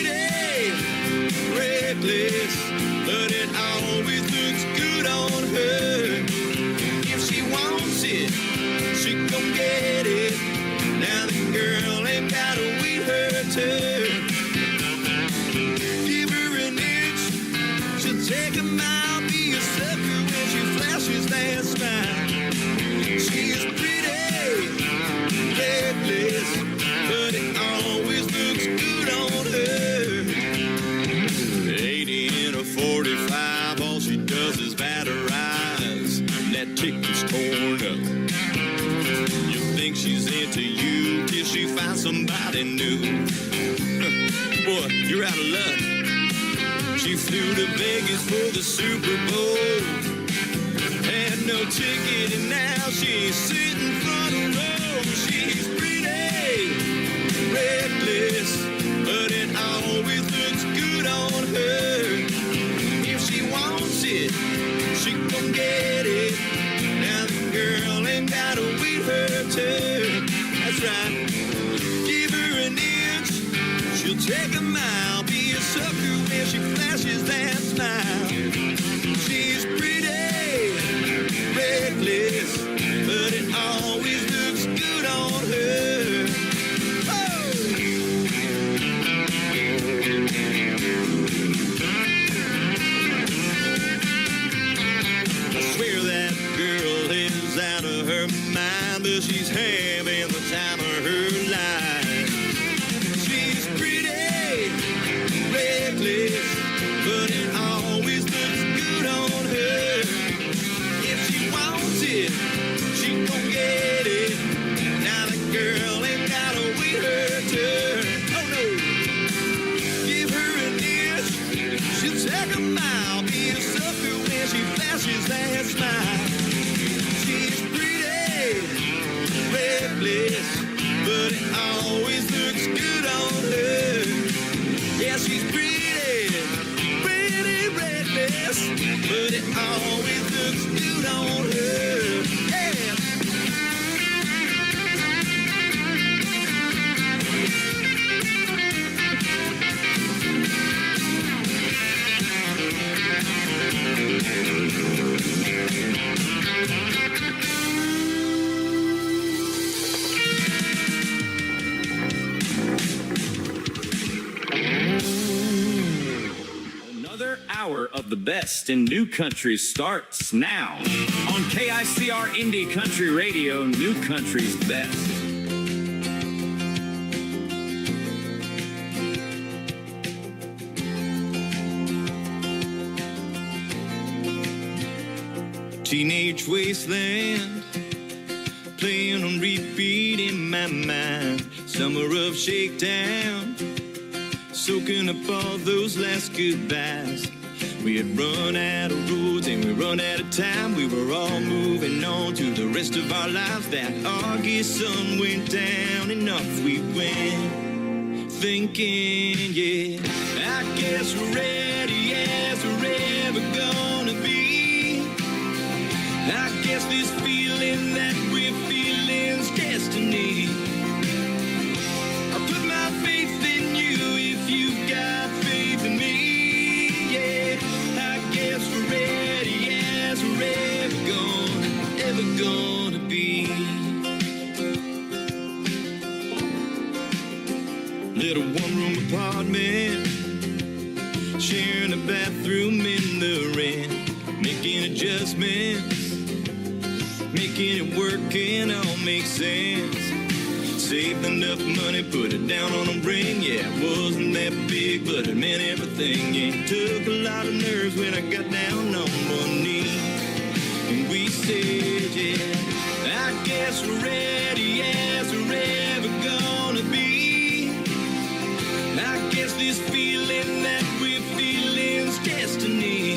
by somebody new. Boy, you're out of luck. She flew to Vegas for the Super Bowl. Had no ticket and now she's sitting front row. She's pretty, reckless, but it always looks good on her. If she wants it, she gon' get it. Now the girl ain't gotta wait her turn. That's right. Give her an inch, she'll take a mile. Be a sucker when she flashes that smile. She's pretty, reckless, but it always looks good on her. Oh! I swear that girl is out of her mind, but she's having the time of her life. She's pretty, reckless, but it always looks good on her. If she wants it, she gon' get it. Now the girl ain't gotta wait her turn. Oh no! Give her an inch, she'll take a mile. Be a sucker when she flashes that smile. She's pretty, reckless, but it always looks good on her. Yeah, she's pretty, reckless, but it always looks good on her. Yeah.
Another hour of the best in new country starts now on KICR Indie Country Radio, New Country's best.
Teenage wasteland, playing on repeat in my mind. Summer of shakedown, soaking up all those last goodbyes. We had run out of roads and we run out of time. We were all moving on to the rest of our lives. That August sun went down and off we went, thinking, yeah, I guess we're ready as we're ever gonna be. I guess this feeling that we're feeling's destiny. I put my faith in you if you've got faith in me. Yeah, I guess we're ready as we're ever gonna be. Little one-room apartment, sharing a bathroom in the rent, making adjustments, making it work and all make sense. Saved enough money, put it down on a ring. Yeah, it wasn't that big, but it meant everything. Yeah, it took a lot of nerves when I got down on one knee. And we said, yeah, I guess we're ready as we're ever gonna be. I guess this feeling that we're feeling's destiny.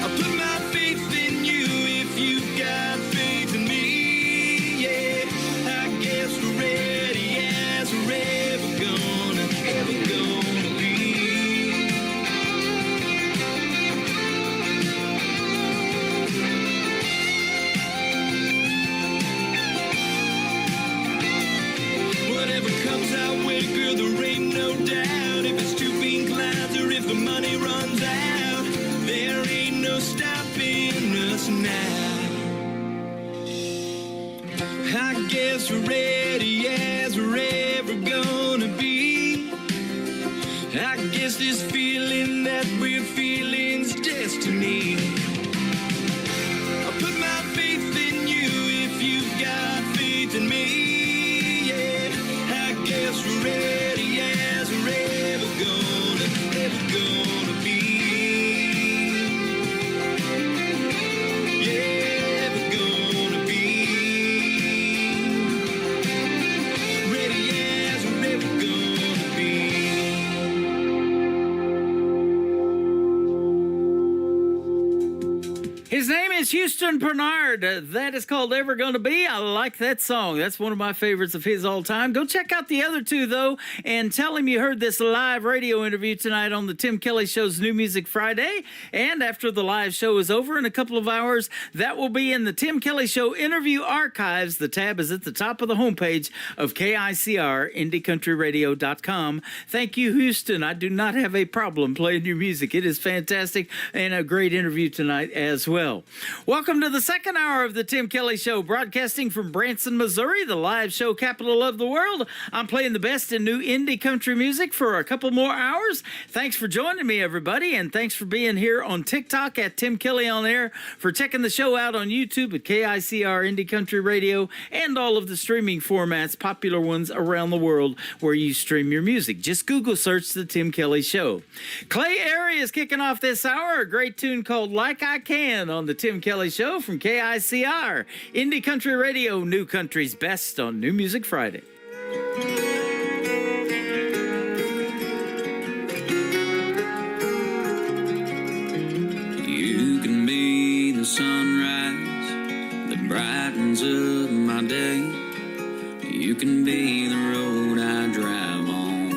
I put my faith in you if you've got faith in me. Yeah, I guess we're ready as we're ever gonna be. Whatever comes our way, girl, there ain't no doubt. If it's too pink clouds or if the money runs out, there ain't no stopping us now. I guess we're ready as we're ever gonna be. I guess this feeling that we're feeling's destiny. I put my faith in you if you've got faith in me. Yeah, I guess we're ready as we're ever gonna be. Yeah, ever gonna be.
is Houston Bernard. That is called Ever Gonna Be. I like that song. That's one of my favorites of his all time. Go check out the other two, though, and tell him you heard this live radio interview tonight on the Tim Kelly Show's New Music Friday. And after the live show is over in a couple of hours, that will be in the Tim Kelly Show Interview Archives. The tab is at the top of the homepage of KICR, IndieCountryRadio.com. Thank you, Houston. I do not have a problem playing your music. It is fantastic and a great interview tonight as well. Welcome to the second hour of the Tim Kelly Show, broadcasting from Branson, Missouri, the live show capital of the world. I'm playing the best in new indie country music for a couple more hours. Thanks for joining me, everybody, and thanks for being here on TikTok at Tim Kelly On Air, for checking the show out on YouTube at KICR Indie Country Radio, and all of the streaming formats, popular ones around the world where you stream your music. Just Google search The Tim Kelly Show. Clay Airy is kicking off this hour, a great tune called Like I Can on the Tim Kelly Show from KICR, Indie Country Radio, New Country's best on New Music Friday.
You can be the sunrise that brightens up my day. You can be the road I drive on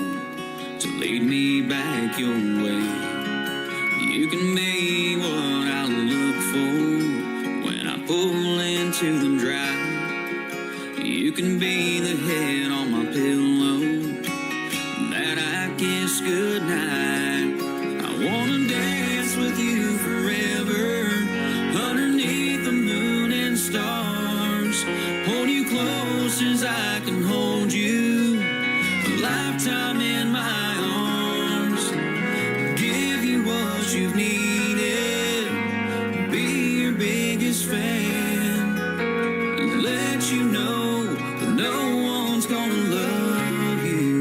to lead me back your way. You can be what I look for when I pull into the drive. You can be the head on my pillow that I kiss goodnight. I wanna dance with you forever underneath the moon and stars. Hold you close as I can hold you, a lifetime in my arms. Give you what you've needed, be your biggest fan, and let you know that no one's gonna love you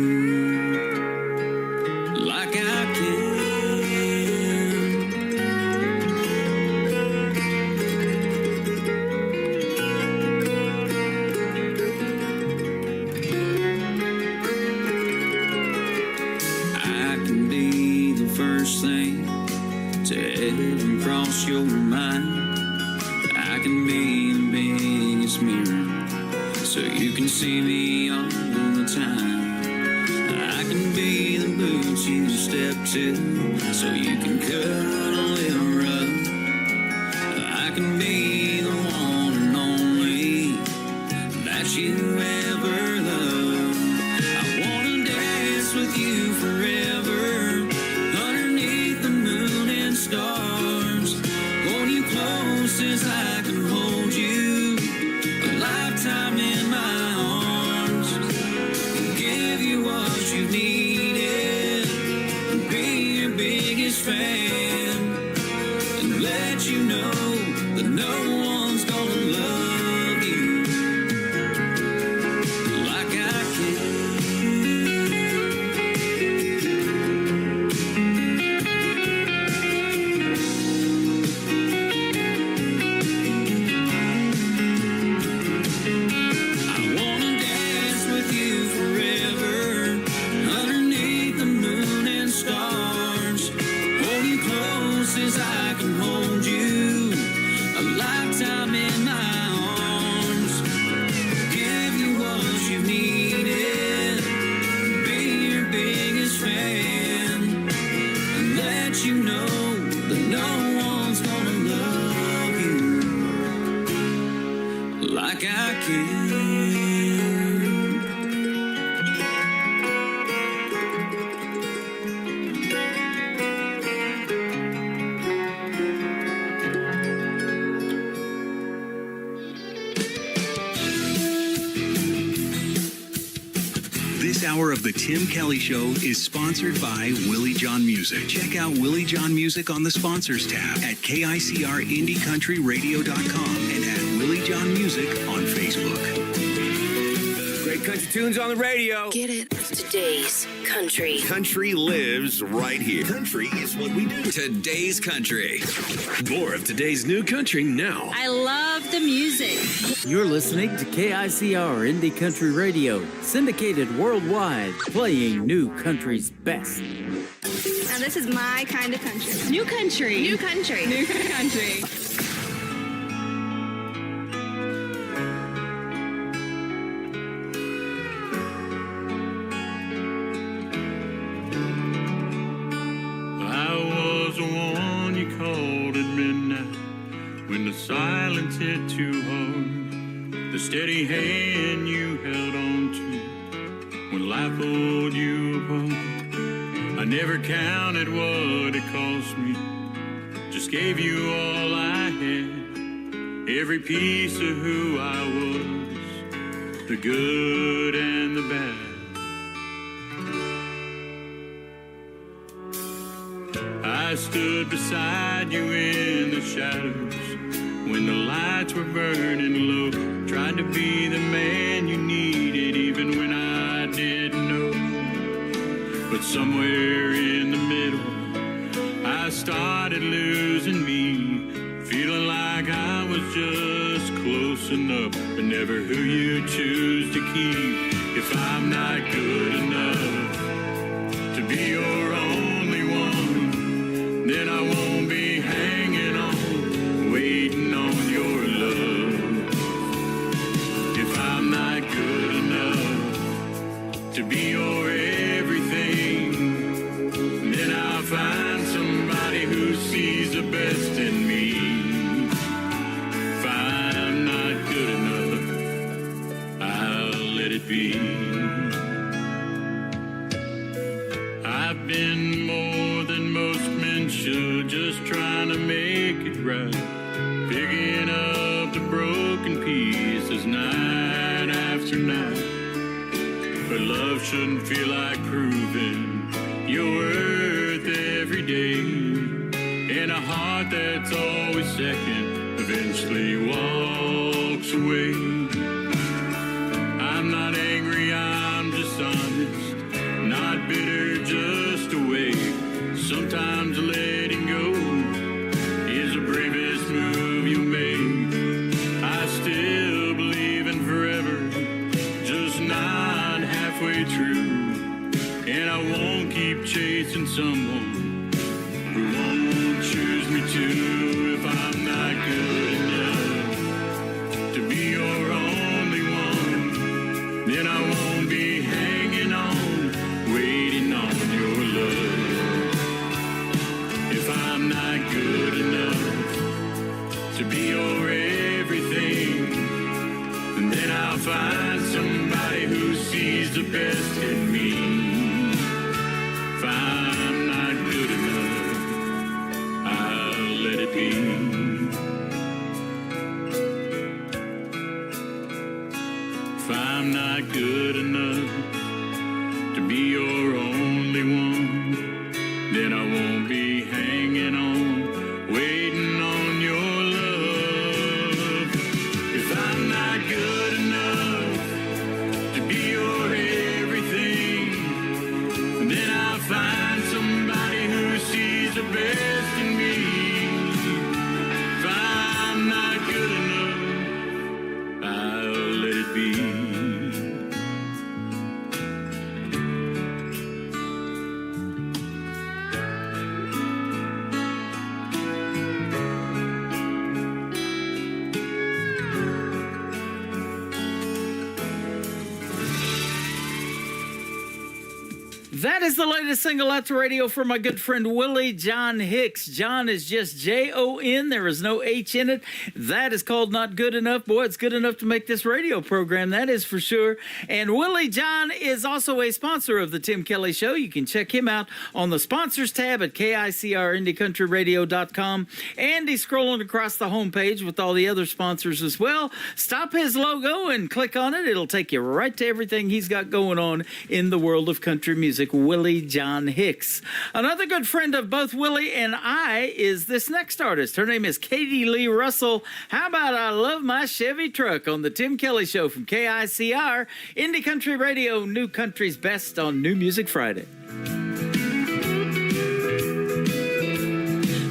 like I can. I can be the first thing to ever cross your mind. I can be the biggest mirror so you can see me all the time. I can be the boots you step to so you can cuddle it up. I can be the one and only that you ever loved. I wanna dance with you forever underneath the moon and stars. Hold you close as I can hold you, a lifetime in my arms. Give you what you needed, be your biggest fan, and let you know that no one's gonna love you like I can. I wanna dance with you forever underneath the moon and stars. Hold you close as I can hold you, a lifetime in my arms. Give you what you needed, be your biggest fan, and let you know that no one's gonna love you like I can.
This hour of the Tim Kelly Show is sponsored by Willie John Music. Check out Willie John Music on the sponsors tab at KICRIndieCountryRadio.com and at Willie John Music on Facebook.
Great country tunes on the radio.
Get it? Today's country.
Country lives right here.
Country is what we do.
Today's country.
More of today's new country now.
I love the music.
You're listening to KICR Indie Country Radio, syndicated worldwide, playing new country's best.
Now this is my kind of country. New country. New country. New country.
too hard. The steady hand you held on to when life pulled you apart. I never counted what it cost me, just gave you all I had. Every piece of who I was, the good and the bad. I stood beside you in the shadows when the lights were burning low. Tried to be the man you needed even when I didn't know. But somewhere in the middle, I started losing me, feeling like I was just close enough, but never who you choose to keep. If I'm not good enough to be your only one, then I won't be hanging on, waiting on your love. If I'm not good enough to be your everything, then I'll find somebody who sees the best in me. If I'm not good enough, I'll let it be. I've been more than most men should, just trying to make it right, picking up the broken pieces night after night. But love shouldn't feel like proving your worth every day, and a heart that's always second eventually walks away. I'm not angry, I'm just honest, not bitter, just awake. Sometimes letting go is the bravest move you make. I still believe in forever, just not halfway true. And I won't keep chasing someone who won't choose me too. If I'm not good enough to be your only one, then I won't be hanging on, waiting on your love. If I'm not good enough to be your everything, then I'll find somebody who sees the best in me. If I'm not good enough, I'll let it be. If I'm not good enough to be your only one, then I won't be hanging on, waiting on your love. If I'm not good enough to be your everything, then I'll find somebody who sees the best in me. If I'm not good enough, I'll let it be.
That is the latest single out to radio from my good friend Willie John Hicks. John is just Jon. There is no H in it. That is called Not Good Enough. Boy, it's good enough to make this radio program, that is for sure. And Willie John is also a sponsor of the Tim Kelly Show. You can check him out on the sponsors tab at KICRIndieCountryRadio.com. And he's scrolling across the homepage with all the other sponsors as well. Stop his logo and click on it. It'll take you right to everything he's got going on in the world of country music. Willie John Hicks. Another good friend of both Willie and I is this next artist. Her name is Katie Lee Russell. How about I Love My Chevy Truck on the Tim Kelly Show from KICR, Indie Country Radio, New Country's Best on New Music Friday.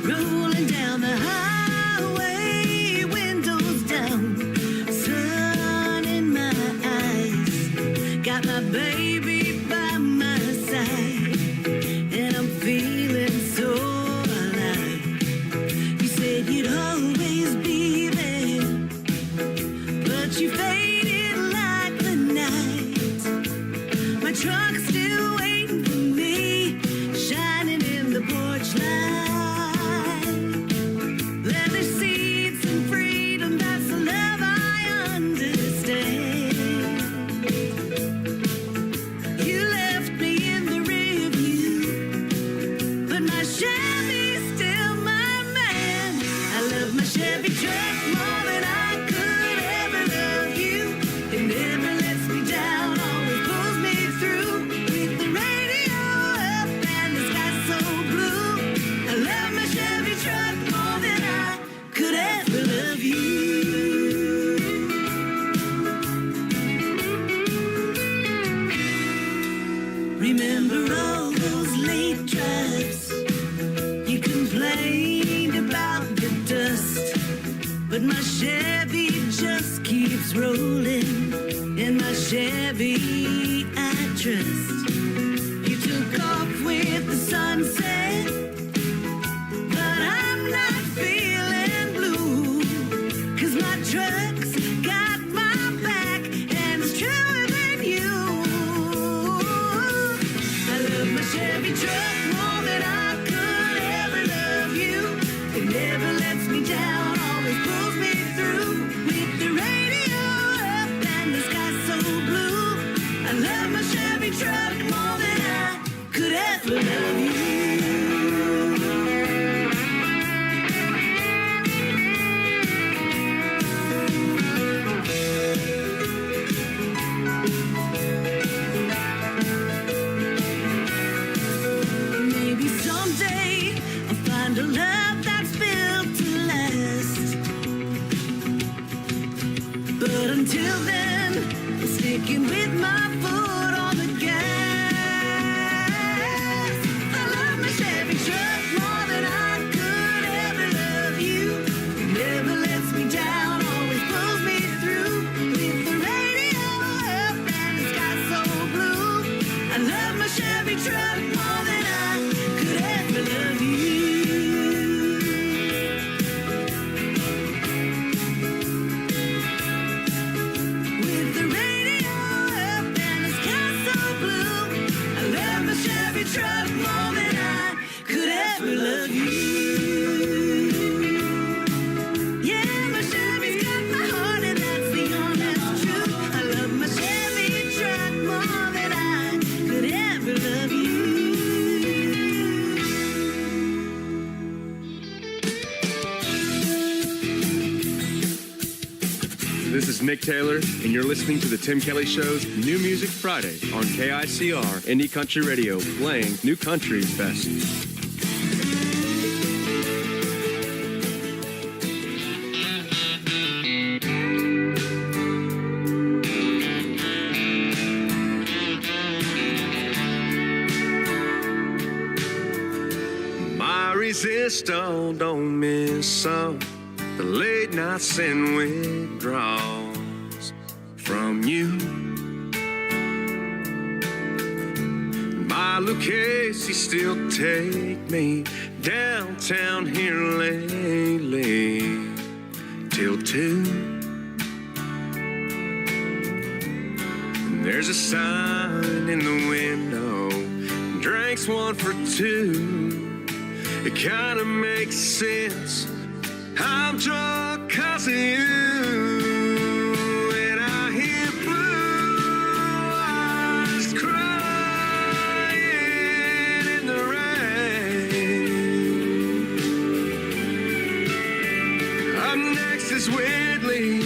Rolling down the highway, windows down, sun in my eyes, got my baby by my side, and I'm feeling so alive. You said you'd always be there, but you faded like the night. My truck's still waiting for me, shining in the porch light. Leather seats and freedom, that's the love. Remember all those late drives? You complained about the dust, but my Chevy just keeps rolling. In my Chevy I trust. You took off with the sunset, but I'm not feeling blue, 'cause my truck's got my back and it's truer than you. I love my Chevy truck more than I could ever love you. It never lets me down, always pulls me through. With the radio up and the sky so blue, I love my Chevy truck more than I could ever love you. Maybe someday I'll find a love that's built to last. But until then, I'm sticking with my foot on the gas. I love my Chevy truck more than I could ever love you. It never lets me down, always pulls me through. With the radio up and the sky so blue, I love my Chevy truck more than I could ever love you. With the radio up and the sky so blue, I love my Chevy truck more than I could ever love you. Yeah, my Chevy's got my heart and that's the honest truth. I love my Chevy truck more than I could ever love you.
This is Nick Taylor, and you're listening to The Tim Kelly Show's New Music Friday on KICR Indie Country Radio, playing New Country's best.
My resistor don't miss some the late nights and withdrawals from you. My Lucchese still take me downtown here lately till 2. And there's a sign in the window, drinks 1 for 2. It kinda makes sense. I'm drunk 'cause of you. And I hear blue eyes crying in the rain. Up next is Whitley.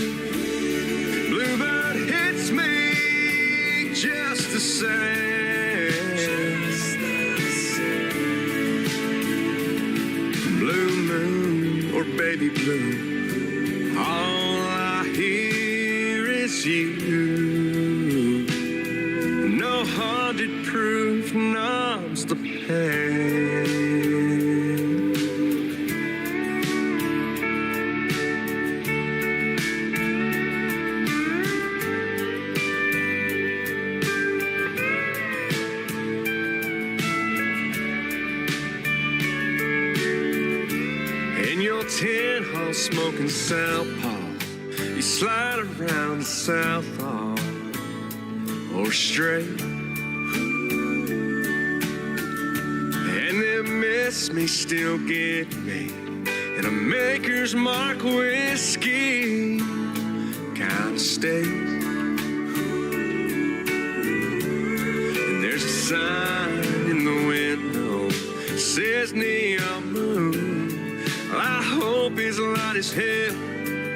Bluebird hits me just the same. Blue moon or baby blue, all I hear is you. No 100 proof numbs the pain. In your tin hall smoking Southpaw, you slide around Southpaw or straight. And then miss me, still get me in a Maker's Mark whiskey kind of state. And there's a sign in the window, says neon moon. I hope his light is hell,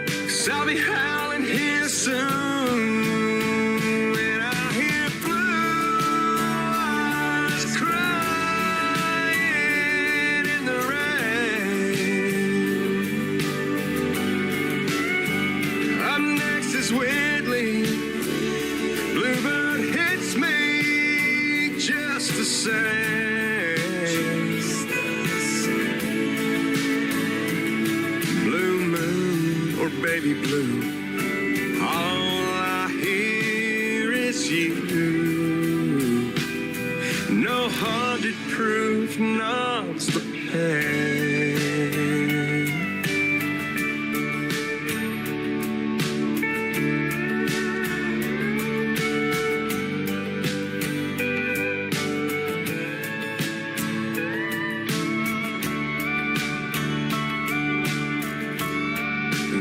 'cause I'll be howling here soon. And I hear blue eyes crying in the rain. Up next is Whitley. Bluebird hits me just
Blue moon or baby blue, all I hear is you. No 100 proof numbs the pain.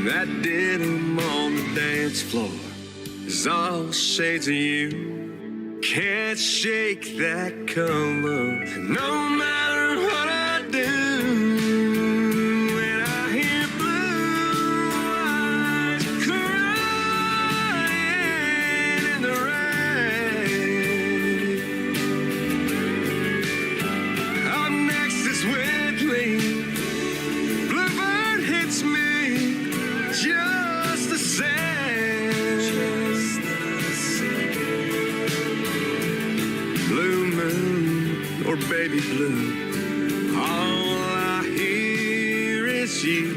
That denim on the dance floor is all shades of you. Can't shake that color, no matter what I do. When I hear blue eyes crying in the rain, up next is Whitley. Bluebird hits me just the same. Blue moon or baby blue, all I hear is you.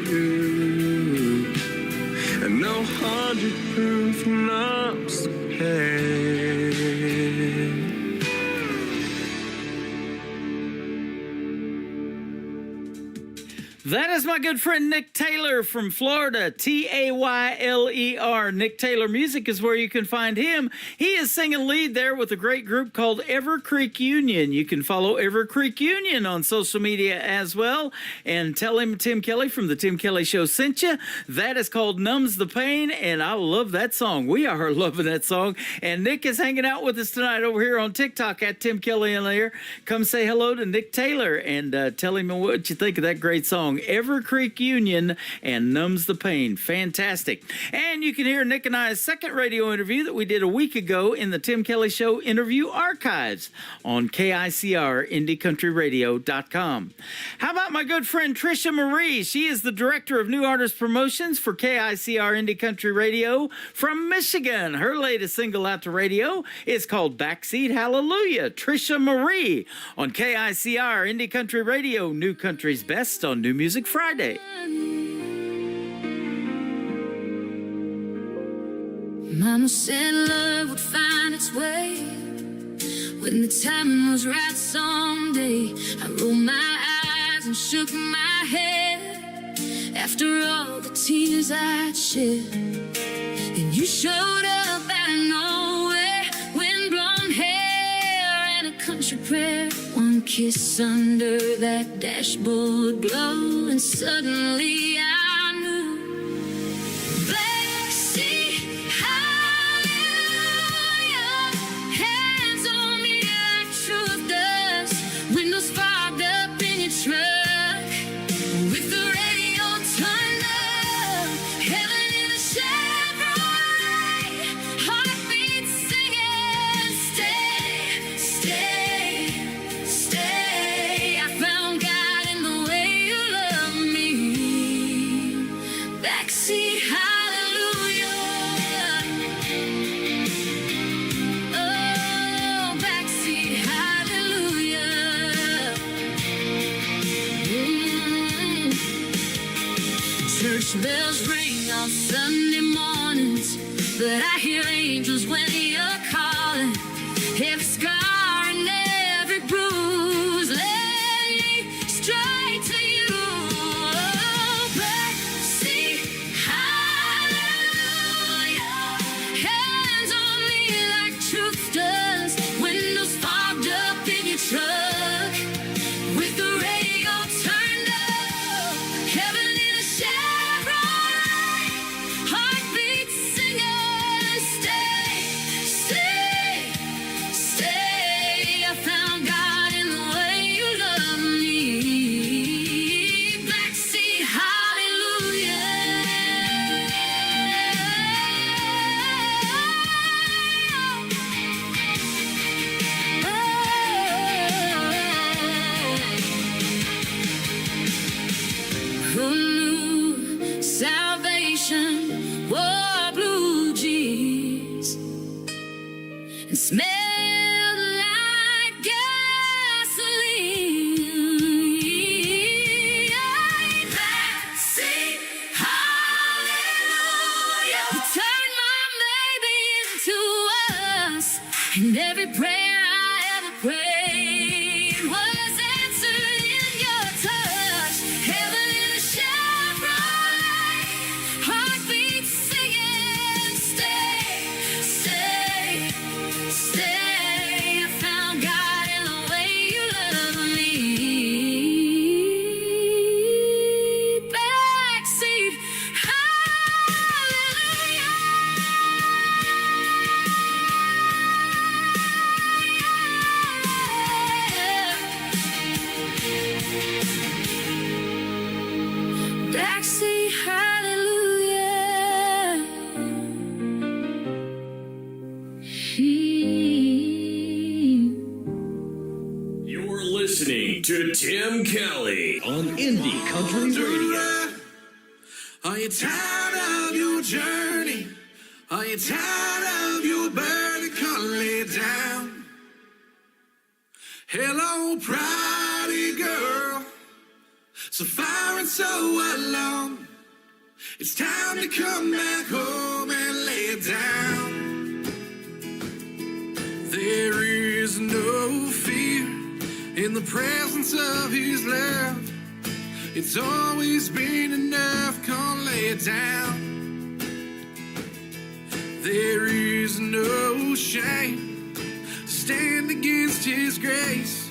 And no 100 proof numbs the pain.
That is my good friend Nick Taylor from Florida, Tayler. Nick Taylor Music is where you can find him. He is singing lead there with a great group called Ever Creek Union. You can follow Ever Creek Union on social media as well. And tell him Tim Kelly from the Tim Kelly Show sent you. That is called Numbs the Pain, and I love that song. We are loving that song. And Nick is hanging out with us tonight over here on TikTok at Tim Kelly in there. Come say hello to Nick Taylor and tell him what you think of that great song. Ever Creek Union and Numbs the Pain. Fantastic. And you can hear Nick and I's second radio interview that we did a week ago in the Tim Kelly Show interview archives on KICR IndieCountryRadio.com. How about my good friend Trisha Marie? She is the Director of New Artist Promotions for KICR Indie Country Radio from Michigan. Her latest single out to radio is called Backseat Hallelujah. Trisha Marie on KICR Indie Country Radio, New Country's Best on New Music Friday.
Mama said love would find its way when the time was right someday. I rolled my eyes and shook my head after all the tears I'd shed. And you showed up out of nowhere, wind blown hair and a country prayer. One kiss under that dashboard glow, and suddenly I knew. Backseat hallelujah, hands on me like truth does. Windows fogged up in your truck, with the radio turned up. Heaven in a Chevrolet, heartbeat singing, stay, stay, stay. I found God in the way you love me. Backseat hallelujah. Oh, backseat hallelujah. Church bells ring on Sunday mornings, but I hear angels when you're calling. Every scar and every bruise led me straight to you. Oh, backseat hallelujah, hands on me like truth does. Windows fogged up in your truck, with the radio turned up. Heaven in a Chevrolet, heartbeat singing, stay,
listening to Tim Kelly on Indie Country Radio.
Are you tired of your journey? Are you tired of your burden? Come lay down. Hello, pretty girl. So far and so alone. It's time to come back home and lay down. There is no fear in the presence of his love. It's always been enough, come lay it down. There is no shame to stand against his grace.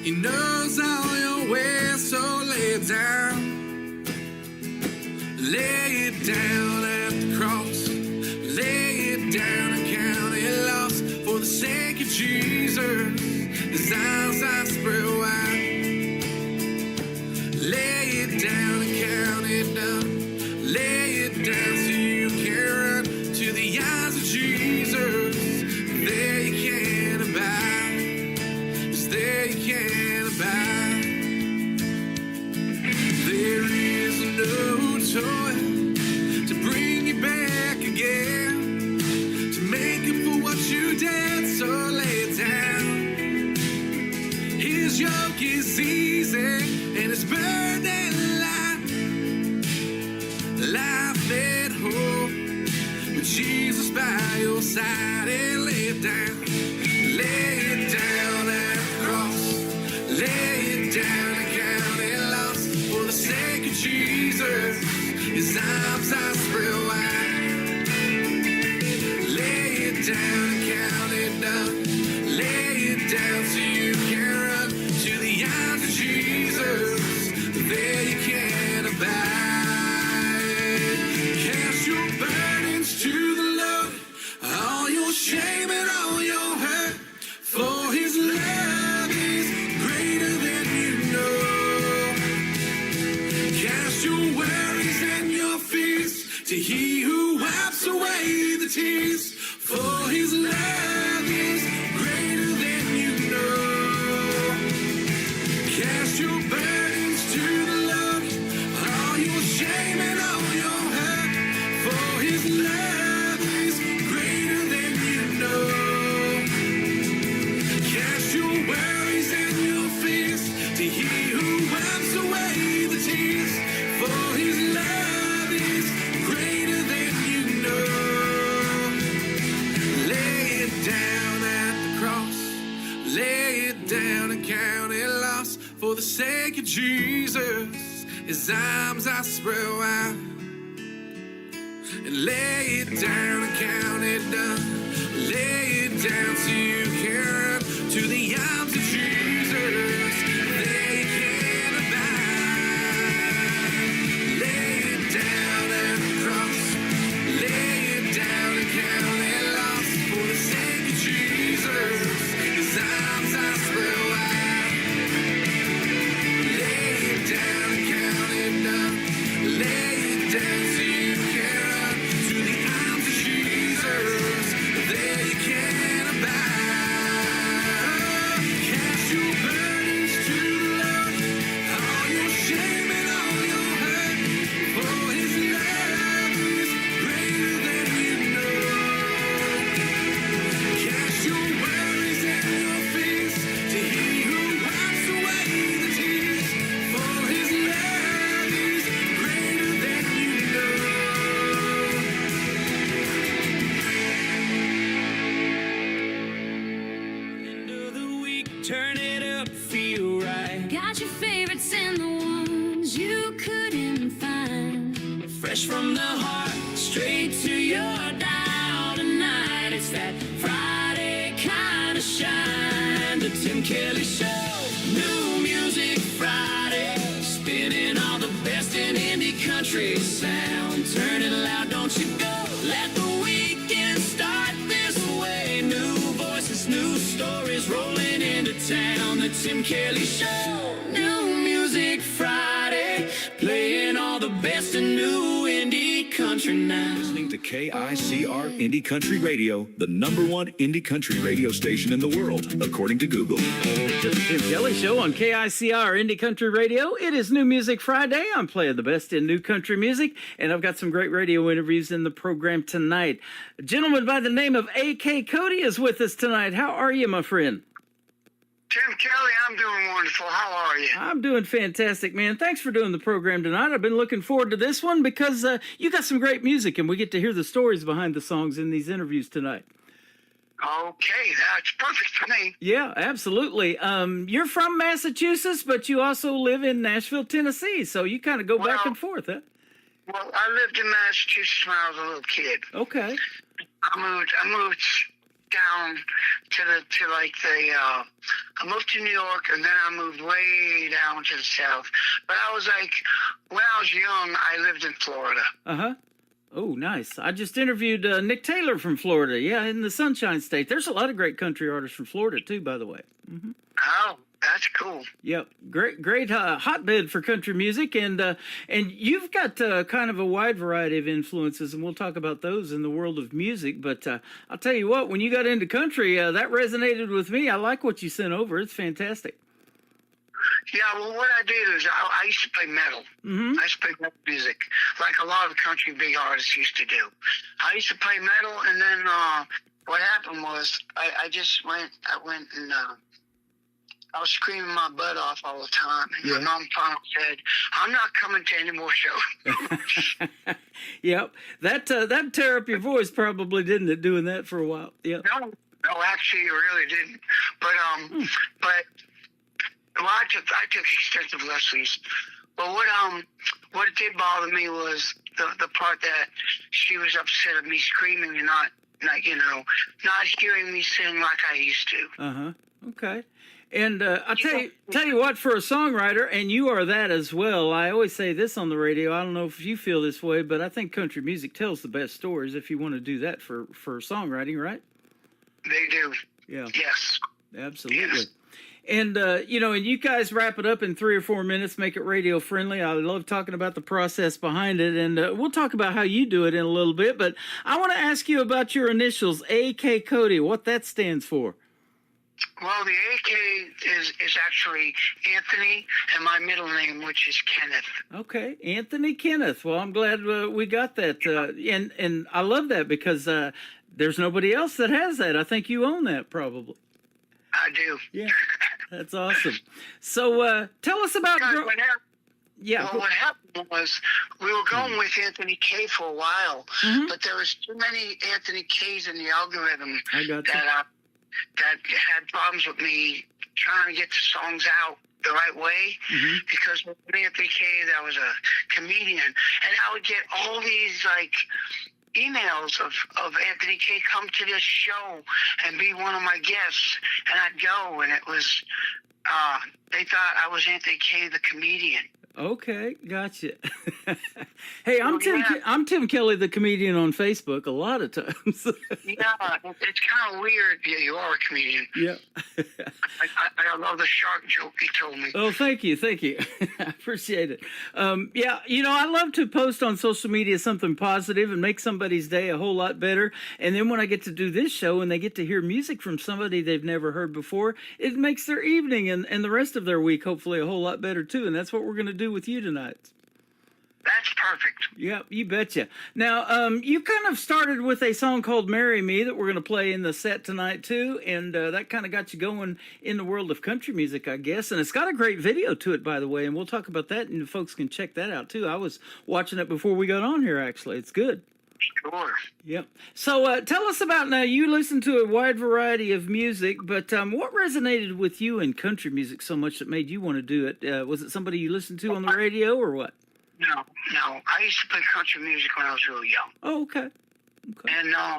He knows all your ways, so lay it down. Lay it down at the cross. Lay it down and count it lost. For the sake of Jesus, his eyes are spread wide. Lay it down and count it down. Lay it down so you can run to the eyes of Jesus. There you can abide. Yes, there you can abide. There is no toil to bring you back again, to make up for what you did, so lay it down. His yoke is easy and his burden light. Life at home with Jesus by your side, and lay it down. Lay it down at the cross. Lay it down and count it lost. For the sake of Jesus, his arms are spread wide. Lay it down and count it down. Lay it down so you can run to the arms of Jesus. There you can abide. Cast your burdens to the Lord, all your shame and all your hurt. For his love is greater than you know. Cast your worries and your fears to he who wipes away the tears. For his love is greater than you know. Cast your burdens to the Lord, all your shame and all your hurt. For his love is greater than you know. Cast your worries and your fears to he who wipes away the tears. For his love is greater than you know. Lay it down at the cross. Lay it down and count it lost. For the sake of Jesus, his arms are spread wide. And lay it down and count it down. Lay it down so you can run to the arms of Jesus. There you can abide. Lay it down at the cross. Lay it down and count it lost. For the sake of Jesus, his arms are spread wide. Lay it down and count it down. Lay it down so you can run to the arms of Jesus. There you can abide. Cast your burdens to the Lord, all your shame and all your hurt. For his love is greater than you know. Cast your worries and your fears to he who wipes away the tears. For his love is greater than you know.
End of the week, turn it up, feel right.
Got your favorites and the ones you couldn't find.
Fresh from the heart, straight to your dial tonight. It's that Friday kind of shine. The Tim Kelly Show, New Music Friday. Spinning all the best in indie country sound. Turn it loud, don't you go. Let the weekend start this way. New voices, new stories rolling into town. The Tim Kelly Show, New Music Friday. Playing all the best in new indie country now.
Listening to KICR Indie Country Radio, the #1 indie country radio station in the world, according to Google.
To the Tim Kelly Show on KICR Indie Country Radio. It is New Music Friday. I'm playing the best in new country music, and I've got some great radio interviews in the program tonight. A gentleman by the name of A.K. Cody is with us tonight. How are you, my friend?
Tim Kelly, I'm doing wonderful. How are you?
I'm doing fantastic, man. Thanks for doing the program tonight. I've been looking forward to this one because you got some great music, and we get to hear the stories behind the songs in these interviews tonight.
Okay, that's perfect for me.
Yeah, absolutely. You're from Massachusetts, but you also live in Nashville, Tennessee, so you kind of go back and forth, huh?
Well, I lived in Massachusetts when I was a little kid.
Okay.
I moved down I moved to New York, and then I moved way down to the south. But I was like, when I was young, I lived in Florida.
Uh-huh. Oh, nice. I just interviewed Nick Taylor from Florida. Yeah, in the Sunshine State. There's a lot of great country artists from Florida, too, by the way. Mm-hmm.
Oh, that's cool.
Yep. Great hotbed for country music. And you've got kind of a wide variety of influences, and we'll talk about those in the world of music. But I'll tell you what, when you got into country, that resonated with me. I like what you sent over. It's fantastic.
Yeah, well, what I did is I used to play metal.
Mm-hmm.
I used to play metal music, like a lot of country big artists used to do. I used to play metal, and then what happened was I went and I was screaming my butt off all the time. And my mom finally said, "I'm not coming to any more shows."
Yep. That tear up your voice probably, didn't it, doing that for a while? Yep.
No, actually, it really didn't. But well, I took extensive lessons. But what it did bother me was the part that she was upset at me screaming and not hearing me sing like I used to.
Uh-huh. Okay. And I'll tell you what, for a songwriter, and you are that as well, I always say this on the radio, I don't know if you feel this way, but I think country music tells the best stories if you want to do that for songwriting, right?
They do.
Yeah.
Yes.
Absolutely.
Yes.
And, and you guys wrap it up in 3 or 4 minutes, make it radio friendly. I love talking about the process behind it, and we'll talk about how you do it in a little bit. But I want to ask you about your initials, A.K. Cody, what that stands for.
Well, the AK is actually Anthony, and my middle name, which is Kenneth.
Okay, Anthony Kenneth. Well, I'm glad we got that, and I love that because there's nobody else that has that. I think you own that, probably.
I do.
Yeah, that's awesome. So tell us about...
What happened was we were going with Anthony K for a while, but there was too many Anthony K's in the algorithm that had problems with me trying to get the songs out the right way, because with Anthony K, that was a comedian, and I would get all these emails of Anthony K come to this show and be one of my guests, and I'd go, and it was they thought I was Anthony K, the comedian.
Okay, gotcha. Hey, I'm Tim Kelly, the comedian, on Facebook a lot of times.
Yeah, it's kind of weird. Yeah, you are a comedian.
Yeah.
I love the shark joke he told me.
Oh, thank you. I appreciate it. Yeah, I love to post on social media something positive and make somebody's day a whole lot better. And then when I get to do this show and they get to hear music from somebody they've never heard before, it makes their evening and the rest of their week hopefully a whole lot better too. And that's what we're going to do with you tonight.
That's perfect.
Yep, you betcha. Now, you kind of started with a song called Marry Me that we're going to play in the set tonight, too, and that kind of got you going in the world of country music, I guess, and it's got a great video to it, by the way, and we'll talk about that, and folks can check that out, too. I was watching it before we got on here, actually. It's good.
Sure.
Yep. So tell us about, now, you listen to a wide variety of music, but what resonated with you in country music so much that made you want to do it? Was it somebody you listened to on the radio, or what?
No. I used to play country music when I was really young.
Oh, okay.
And I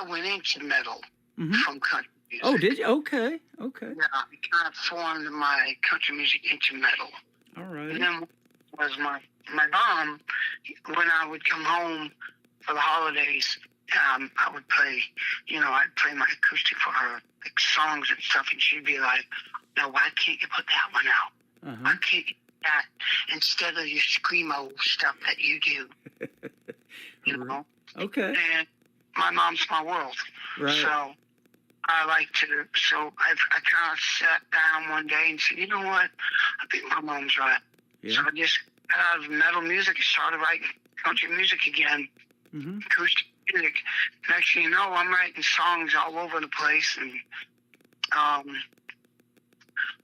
went into metal from country music.
Oh, did you? Okay.
Yeah, I kind of formed my country music into metal.
All right.
And then was my mom, when I would come home for the holidays, I would play, I'd play my acoustic for her, like songs and stuff, and she'd be like, "No, why can't you put that one out? Why can't you put that instead of your screamo stuff that you do. You know?
Okay.
And my mom's my world.
Right.
So I like to, so I kind of sat down one day and said, you know what? I think my mom's right.
Yeah.
So I just got out of metal music and started writing country music again, acoustic music. Next thing you know, I'm writing songs all over the place. And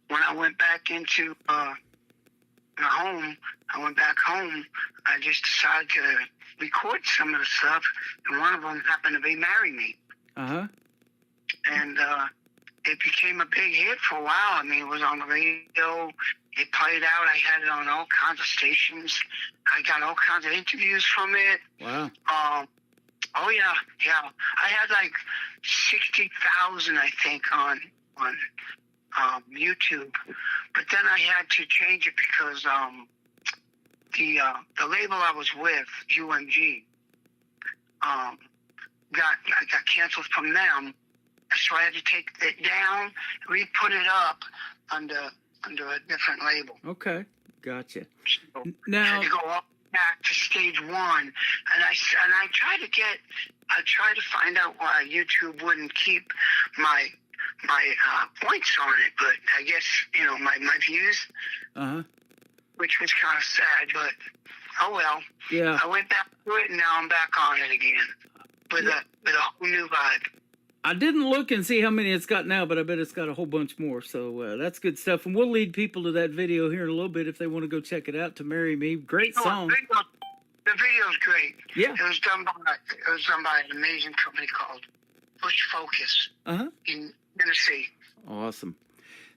when I went back into my home, I just decided to record some of the stuff, and one of them happened to be Marry Me.
Uh-huh.
And it became a big hit for a while. I mean, it was on the radio. It played out. I had it on all kinds of stations. I got all kinds of interviews from it.
Wow.
Oh, yeah. I had like 60,000, I think, on YouTube. But then I had to change it because the label I was with, UMG, got canceled from them. So I had to take it down, re-put it up under a different label.
Okay, gotcha.
So
Now,
I had to go all back to stage one, and I tried to find out why YouTube wouldn't keep my points on it, but I guess my views, which was kind of sad, but oh well.
Yeah.
I went back to it, and now I'm back on it again with a whole new vibe.
I didn't look and see how many it's got now, but I bet it's got a whole bunch more. So that's good stuff. And we'll lead people to that video here in a little bit if they want to go check it out. To Marry Me, great song.
The video's great.
Yeah.
It was done by an amazing company called Push Focus in Tennessee.
Awesome.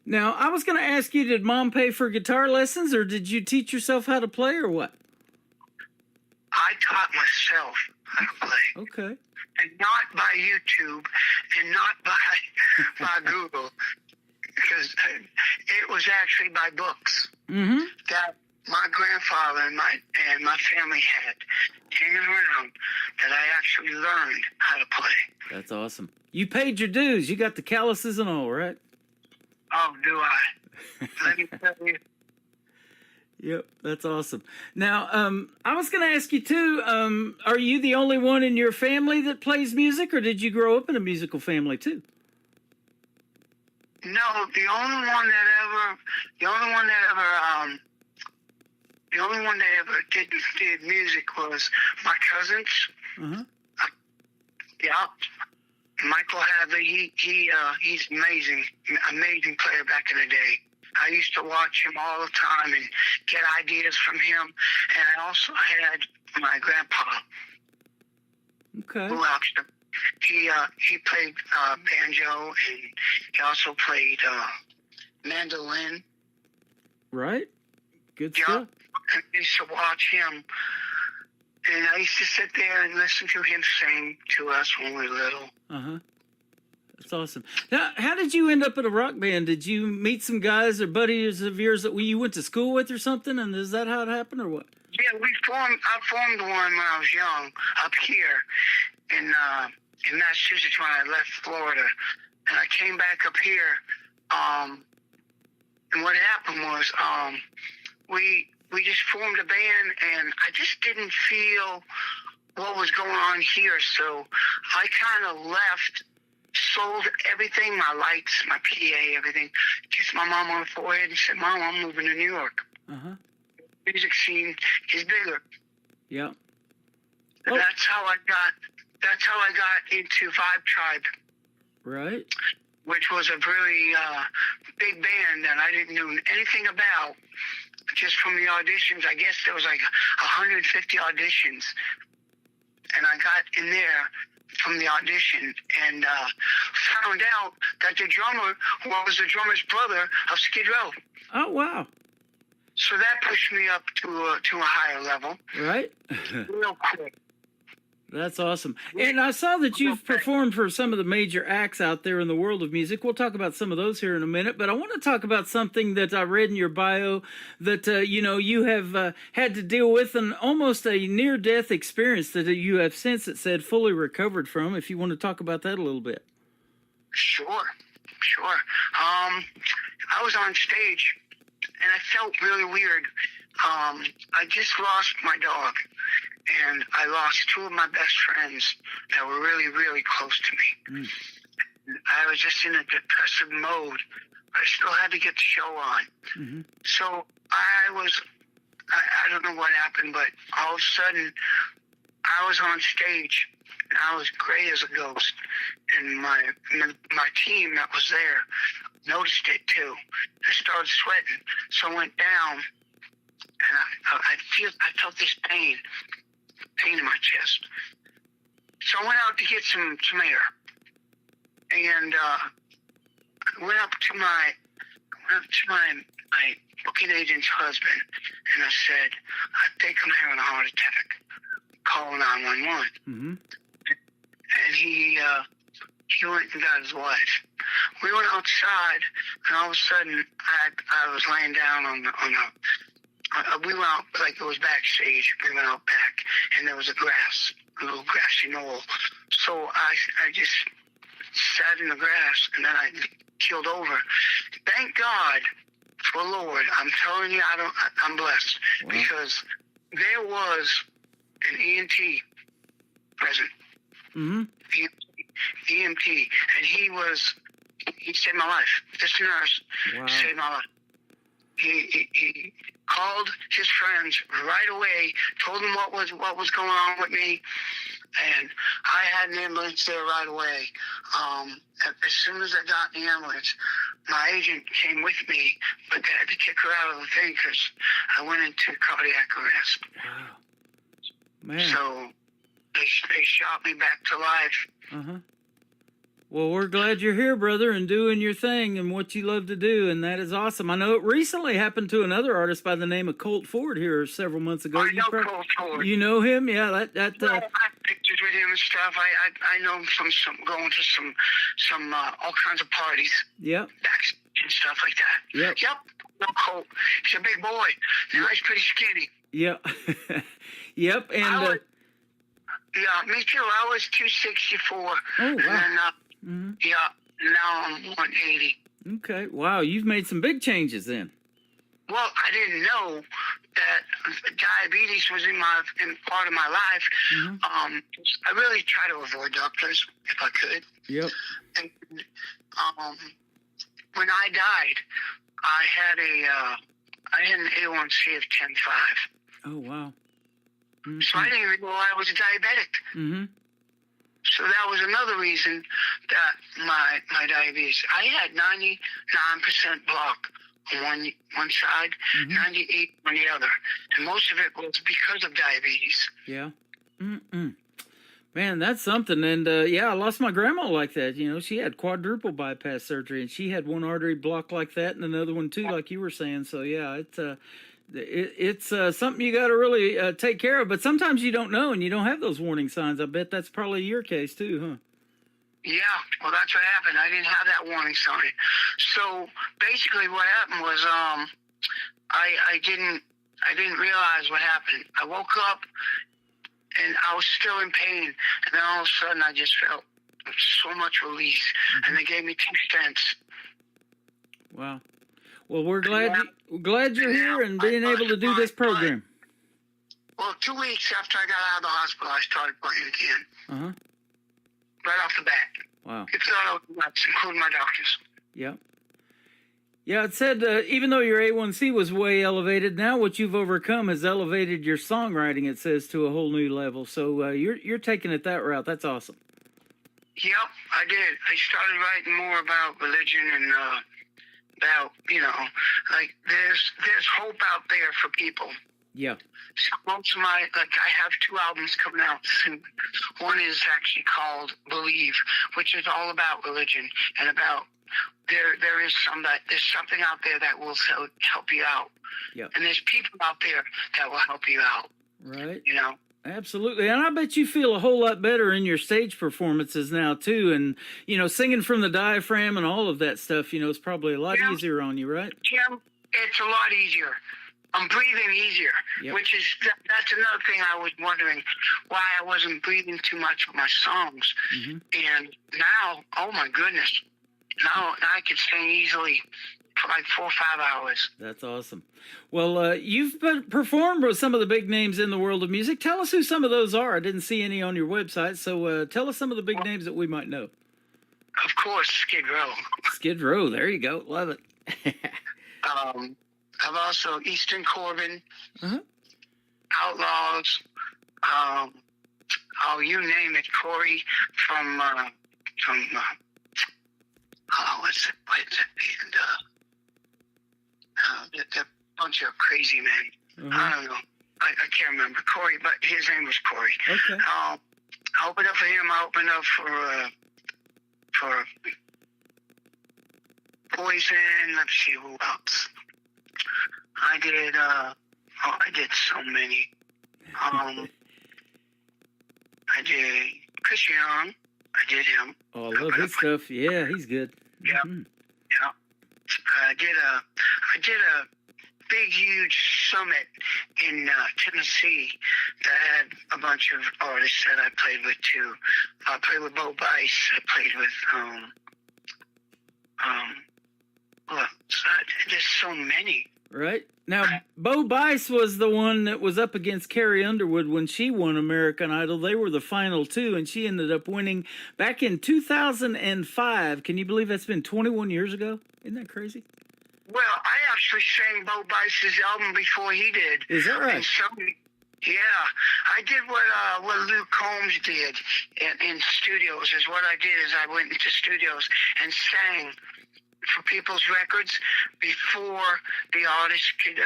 Now, I was going to ask you, did Mom pay for guitar lessons, or did you teach yourself how to play, or what?
I taught myself how to play.
Okay.
And not by YouTube and not by Google, because it was actually by books that my grandfather and my family had hanging around that I actually learned how to play.
That's awesome. You paid your dues. You got the calluses and all, right?
Oh, do I? Let me tell you.
Yep, that's awesome. Now, I was going to ask you too, are you the only one in your family that plays music, or did you grow up in a musical family too?
No, the only one that ever did music was my cousins. Yeah. Michael Hadley, he's amazing player back in the day. I used to watch him all the time and get ideas from him. And I also had my grandpa.
Okay.
Who actually, he played banjo, and he also played mandolin.
Right. Good
Yeah.
stuff.
And I used to watch him. And I used to sit there and listen to him sing to us when we were little.
That's awesome. Now, how did you end up in a rock band? Did you meet some guys or buddies of yours that you went to school with or something? And is that how it happened, or what?
Yeah, I formed one when I was young up here in Massachusetts when I left Florida. And I came back up here. And what happened was we just formed a band, and I just didn't feel what was going on here. So I kind of left, sold everything, my lights, my PA, everything, kissed my mom on the forehead and said, Mom, I'm moving to New York. Music scene is bigger.
Yeah.
And that's how I got into Vibe Tribe.
Right.
Which was a really big band that I didn't know anything about. Just from the auditions, I guess there was like 150 auditions. And I got in there from the audition and found out that the drummer was the drummer's brother of Skid Row.
Oh, wow.
So that pushed me up to a higher level.
Right.
Real quick.
That's awesome. And I saw that you've performed for some of the major acts out there in the world of music. We'll talk about some of those here in a minute, but I want to talk about something that I read in your bio that, you have had to deal with, and almost a near-death experience that you have since, it said, fully recovered from, if you want to talk about that a little bit.
Sure. I was on stage and I felt really weird. I just lost my dog, and I lost two of my best friends that were really, really close to me. I was just in a depressive mode. I still had to get the show on. So I don't know what happened, but all of a sudden, I was on stage, and I was gray as a ghost. And my team that was there noticed it too. I started sweating, so I went down, and I felt this pain in my chest. So I went out to get some air, and I went up to my booking agent's husband, and I said, "I think I'm having a heart attack. Call 911." And he went and got his wife. We went outside, and all of a sudden, I was laying down on the we went out, like it was backstage. We went out back, and there was a little grassy knoll. So I just sat in the grass, and then I keeled over. Thank God for Lord. I'm telling you, I'm blessed. Wow. Because there was an EMT present. EMT, and he saved my life. This nurse saved my life. He called his friends right away, told them what was going on with me, and I had an ambulance there right away. As soon as I got in the ambulance, my agent came with me, but they had to kick her out of the thing because I went into cardiac arrest.
Wow. Man.
So they shot me back to life.
Well, we're glad you're here, brother, and doing your thing and what you love to do, and that is awesome. I know it recently happened to another artist by the name of Colt Ford here several months ago.
I know Colt Ford.
You know him? Yeah,
I have pictures with him and stuff. I know him from going to some all kinds of parties.
Yep.
Backstage and stuff like that.
Yep.
No Colt. He's a big boy. Now he's pretty skinny.
Yep. Yep. And
yeah, me too. I was 264.
Oh, wow.
And then, yeah, now I'm 180.
Okay. Wow, you've made some big changes then.
Well, I didn't know that diabetes was in part of my life. I really try to avoid doctors if I could.
Yep.
And when I died, I had an A1C of 10.5.
Oh, wow.
So I didn't even know I was a diabetic. So that was another reason that my diabetes. I had 99% block on one side, 98 on the other, and most of it was because of diabetes.
Yeah. Man, that's something. And yeah, I lost my grandma like that. You know, she had quadruple bypass surgery, and she had one artery blocked like that, and another one too, like you were saying. So yeah, it's something you got to really take care of, but sometimes you don't know and you don't have those warning signs. I bet that's probably your case too, huh?
Yeah, well, that's what happened. I didn't have that warning sign. So basically what happened was I didn't realize what happened. I woke up and I was still in pain, and then all of a sudden I just felt so much release, and they gave me 2 stents.
Wow. Well, we're glad you're here and being able to do this program.
Well, 2 weeks after I got out of the hospital, I started playing again. Right off the bat.
Wow.
It's not nuts, including my doctors.
Yep. Yeah, it said even though your A1C was way elevated, now what you've overcome has elevated your songwriting, it says, to a whole new level. So you're taking it that route. That's awesome.
Yep, I did. I started writing more about religion and about, like there's hope out there for people.
Yeah.
So most of I have 2 albums coming out soon. One is actually called Believe, which is all about religion and about there's something out there that will help you out.
Yep.
And there's people out there that will help you out.
Right.
Absolutely.
And I bet you feel a whole lot better in your stage performances now, too. And, singing from the diaphragm and all of that stuff, is probably a lot easier on you, right?
Jim, it's a lot easier. I'm breathing easier, which is, that's another thing I was wondering, why I wasn't breathing too much with my songs. And now, oh my goodness, now I could sing easily for like 4 or 5 hours.
That's awesome. Well, you've performed with some of the big names in the world of music. Tell us who some of those are. I didn't see any on your website, so tell us some of the big names that we might know.
Of course, Skid Row.
Skid Row, there you go. Love it.
I've also Eastern Corbin, Outlaws, oh, you name it, Corey from what's it band? The bunch of crazy men. I don't know. I can't remember Corey, but his name was Corey.
Okay.
I opened up for him. I opened up for Poison. Let's see who else. I did so many. I did Chris Young. I did him.
Oh, I love his stuff. Yeah, he's good.
Yeah. Yeah. I did a big, huge summit in Tennessee that had a bunch of artists that I played with too. I played with Bo Bice. I played with just so many.
Right. Now, Bo Bice was the one that was up against Carrie Underwood when she won American Idol. They were the final two, and she ended up winning back in 2005. Can you believe that's been 21 years ago? Isn't that crazy?
Well, I actually sang Bo Bice's album before he did.
Is that right?
Yeah, I did what Luke Combs did in studios. Is what I did is I went into studios and sang for people's records before the artists could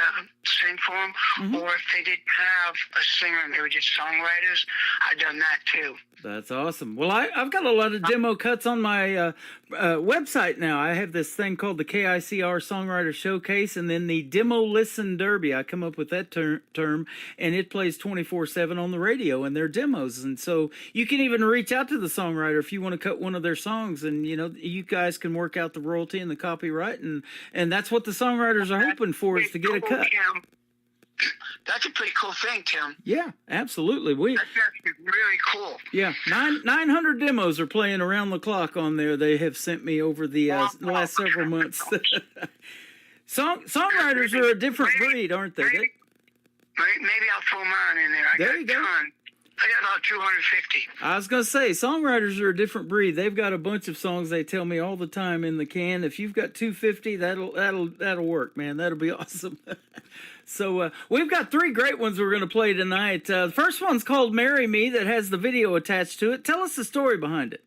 sing for them, or if they didn't have a singer and they were just songwriters, I'd done that too.
That's awesome. Well, I've got a lot of demo cuts on my website now. I have this thing called the KICR Songwriter Showcase, and then the Demo Listen Derby. I come up with that term, and it plays 24/7 on the radio and their demos. And so you can even reach out to the songwriter if you want to cut one of their songs, and you guys can work out the royalty and the copyright, and that's what the songwriters are hoping for, is to get a cut.
That's a pretty cool thing, Tim.
Yeah, absolutely.
That's actually really cool.
Yeah, 900 demos are playing around the clock on there. They have sent me over the last several months. Songwriters are a different breed, aren't they?
Maybe I'll throw mine in there.
There you go.
I got about 250.
I was gonna say, songwriters are a different breed. They've got a bunch of songs they tell me all the time in the can. If you've got 250, that'll work, man. That'll be awesome. So we've got 3 great ones we're gonna play tonight. The first one's called "Marry Me," that has the video attached to it. Tell us the story behind it.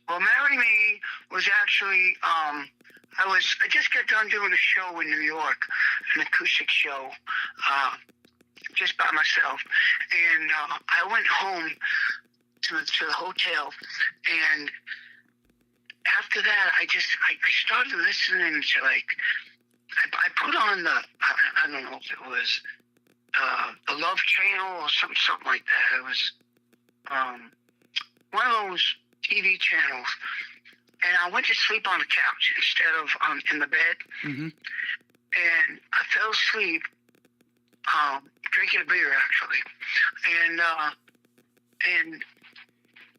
Well, "Marry Me" was actually I just got done doing a show in New York, an acoustic show. Just by myself, and I went home to the hotel, and after that, I started listening to, like, I put on I don't know if it was the Love Channel or something like that. It was one of those TV channels, and I went to sleep on the couch instead of in the bed, and I fell asleep. Drinking a beer, actually, and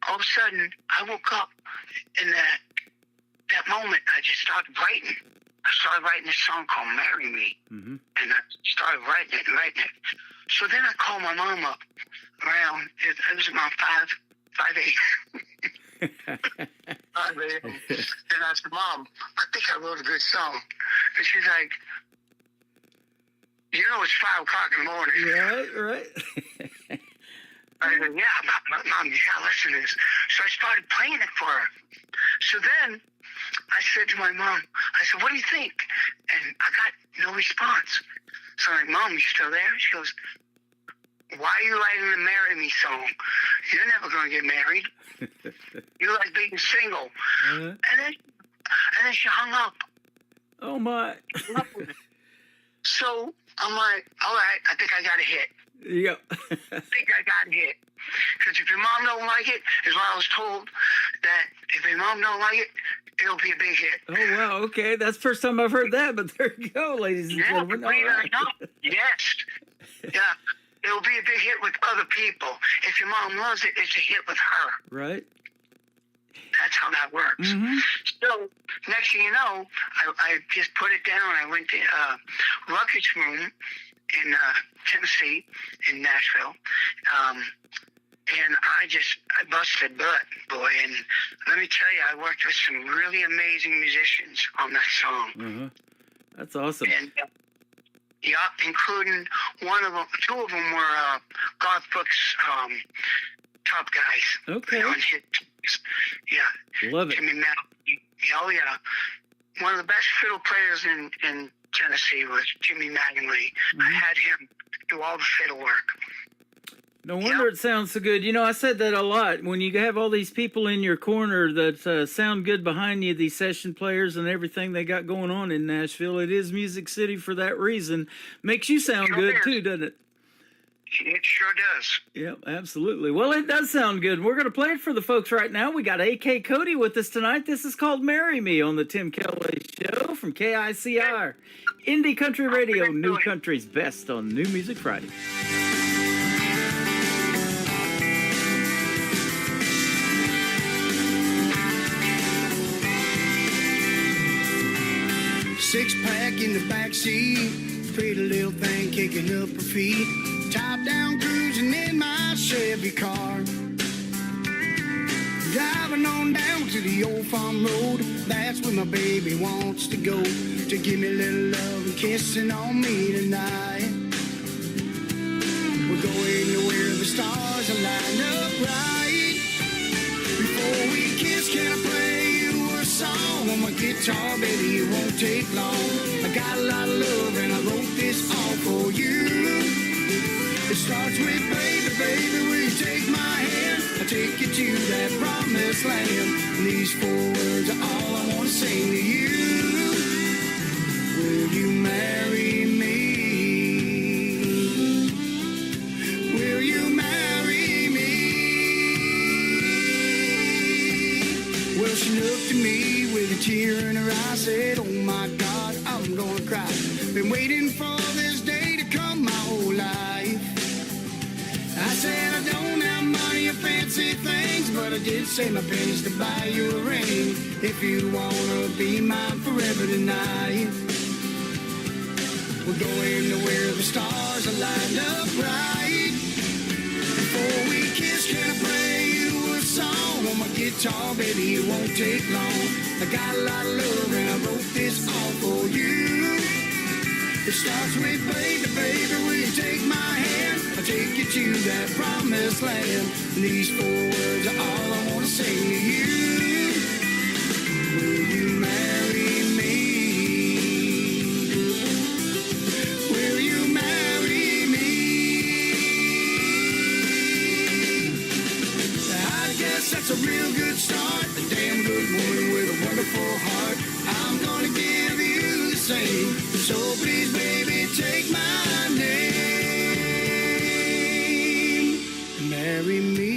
all of a sudden I woke up. In that moment, I just started writing. I started writing this song called "Marry Me," and I started writing it. So then I called my mom up around. It was around 5 a.m. 5 a.m. And I said, "Mom, I think I wrote a good song," and she's like, "You know, it's 5 o'clock in the morning."
Right.
I said, "Yeah, Mom, you gotta listen to this." So I started playing it for her. So then I said to my mom, I said, "What do you think?" And I got no response. So I'm like, "Mom, you still there?" She goes, "Why are you writing the "Marry Me" song? You're never gonna get married. You like being single." And then she hung up.
Oh my.
So I'm like, all right, I think I got a hit.
Yep.
I think I got a hit. Because if your mom don't like it, is what I was told, that if your mom don't like it, it'll be a big hit.
Oh, wow, okay. That's the first time I've heard that, but there you go, ladies and gentlemen.
Believe it or not, yes. Yeah, it'll be a big hit with other people. If your mom loves it, it's a hit with her.
Right.
That's how that works. So next thing you know, I just put it down. I went to Ruckus Room in Tennessee, in Nashville. And I busted butt, boy. And let me tell you, I worked with some really amazing musicians on that song.
That's awesome.
And yeah, including two of them were Garth Brooks' top guys.
Okay.
On hit. Yeah.
Love it.
Jimmy Mattingly. Oh yeah. One of the best fiddle players in Tennessee was Jimmy Mattingly. I had him do all the fiddle work.
No wonder it sounds so good. You know, I said that a lot. When you have all these people in your corner that sound good behind you, these session players and everything they got going on in Nashville, it is Music City for that reason. Makes you sound good too, doesn't it?
It sure does.
Yep, absolutely. Well, it does sound good. We're going to play it for the folks right now. We got A.K. Cody with us tonight. This is called Marry Me on the Tim Kelly Show from KICR. Indie Country Radio, New Country's best on New Music Friday.
Six-pack in the backseat, pretty little thing kicking up her feet. Top down cruising in my Chevy car. Driving on down to the old farm road, that's where my baby wants to go. To give me a little love and kissing on me tonight. We're going to where the stars are lined up right. Before we kiss, can I play you a song on my guitar? Baby, it won't take long. I got a lot of love and I wrote this all for you. It starts with baby, baby, will you take my hand? I'll take you to that promised land. And these 4 words are all I want to sing to you. Will you marry me? Will you marry me? Well, she looked at me with a tear in her eye, said, oh my God, I'm gonna cry. Been waiting for this day to come my whole life. I said I don't have money or fancy things, but I did save my pennies to buy you a ring. If you wanna be mine forever tonight. We're going to where the stars are lined up right. Before we kiss, can I play you a song on my guitar? Baby, it won't take long. I got a lot of love and I wrote this all for you. It starts with baby, baby, will you take my hand? I'll take you to that promised land. And these 4 words are all I want to say to you. Will you marry me? Will you marry me? I guess that's a real good start. A damn good woman with a wonderful heart. I'm gonna give you the same. So please, baby, take my name. Marry me.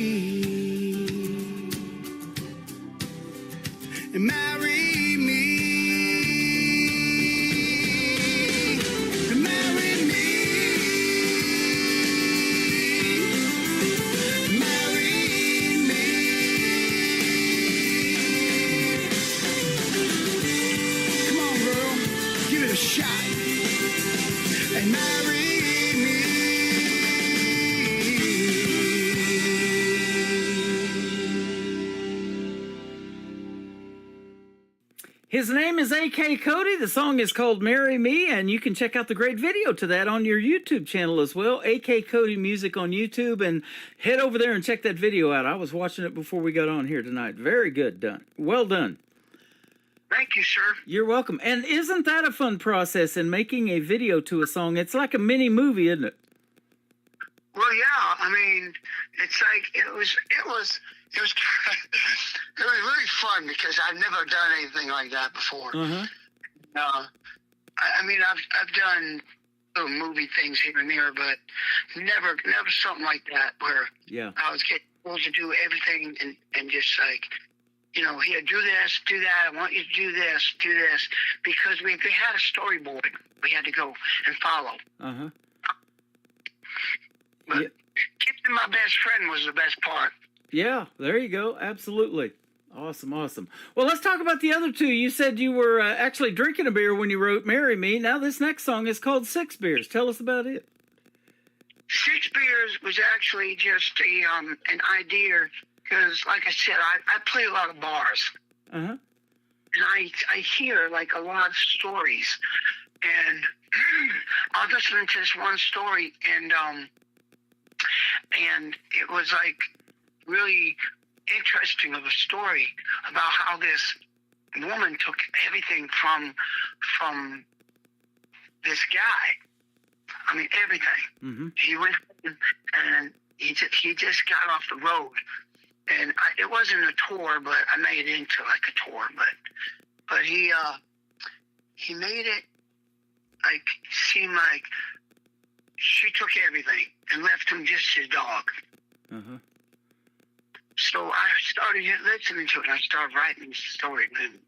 Marry me. Marry me. Marry me. Come on, girl. Give it a shot. And marry me.
His name is A.K. Cody. The song is called Marry Me, and you can check out the great video to that on your YouTube channel as well, A.K. Cody Music on YouTube, and head over there and check that video out. I was watching it before we got on here tonight. Very good done. Well done.
Thank you, sir.
You're welcome. And isn't that a fun process in making a video to a song? It's like a mini movie, isn't it?
Well, yeah. I mean, it's like it was really fun because I've never done anything like that before. I mean, I've done little movie things here and there, but never something like that where I was getting told to do everything and just like, you know, here, do this, do that. I want you to do this, because they had a storyboard we had to go and follow. But kissing my best friend was the best part.
Yeah, there you go. Absolutely. Awesome. Well, let's talk about the other two. You said you were actually drinking a beer when you wrote "Marry Me." Now this next song is called "Six Beers." Tell us about it.
Six Beers was actually just an idea because, like I said, I play a lot of bars.
Uh-huh.
And I hear like a lot of stories, and I was listening to this one story, and it was like really interesting of a story about how this woman took everything from this guy. I mean, everything.
Mm-hmm.
He went and he just got off the road, and it wasn't a tour, but I made it into like a tour. But he made it like seem like she took everything and left him just his dog.
Uh-huh.
So I started listening to it, and I started writing this story. And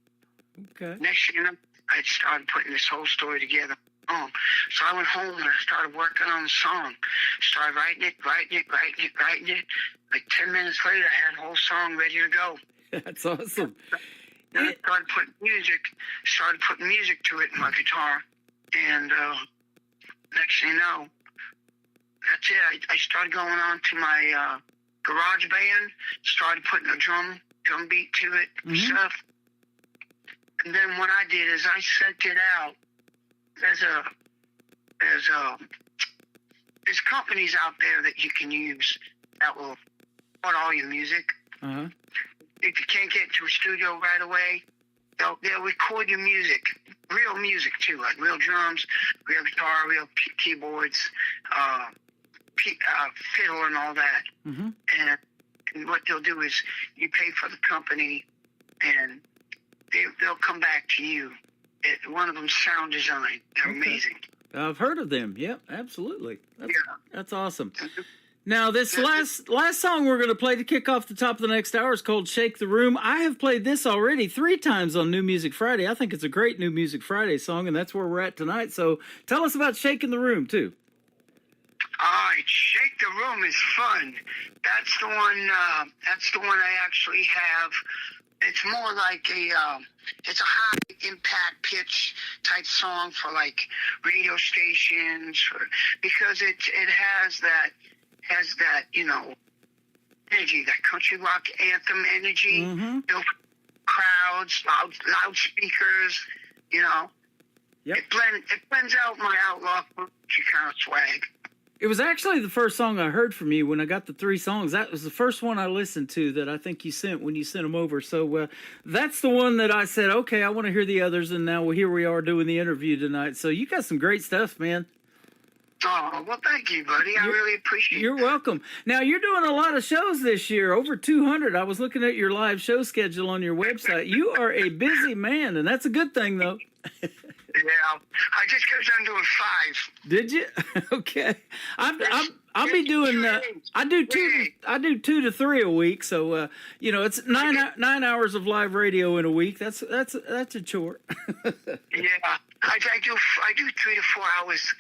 okay.
Next thing you know, I started putting this whole story together. So I went home and I started working on the song. Started writing it. Like 10 minutes later, I had the whole song ready to go.
That's awesome.
And I started putting music to it in my guitar. And next thing you know, that's it. I started going on to my garage band, started putting a drum beat to it and stuff. And then what I did is I sent it out. There's companies out there that you can use that will put all your music.
Uh-huh.
If you can't get to a studio right away, they'll record your music, real music too, like real drums, real guitar, real keyboards, fiddle and all that.
Mm-hmm.
And what they'll do is you pay for the company, and they'll come back to you. One of them, Sound Design. They're amazing.
I've heard of them. Yep, absolutely. That's awesome. Now, this last song we're going to play to kick off the top of the next hour is called Shake the Room. I have played this already 3 times on New Music Friday. I think it's a great New Music Friday song, and that's where we're at tonight. So tell us about Shaking the Room, too.
All right, Shake the Room is fun. That's the one I actually have. It's more like it's a high impact pitch type song for like radio stations, because it has that energy, that country rock anthem energy.
Mm-hmm.
Crowds, loudspeakers, Yep. It blends out my outlaw kind of swag.
It was actually the first song I heard from you when I got the 3 songs. That was the first one I listened to that I think you sent when you sent them over. So that's the one that I said, okay, I want to hear the others. And now here we are doing the interview tonight. So you got some great stuff, man.
Oh, well, thank you, buddy. I really appreciate it.
You're welcome. Now, you're doing a lot of shows this year, over 200. I was looking at your live show schedule on your website. You are a busy man, and that's a good thing, though.
Yeah, I just got done doing 5.
Did you? Okay. I'll be doing. I do 2 to 3 a week. So it's 9 hours of live radio in a week. That's a chore.
Yeah, I do 3 to 4 hours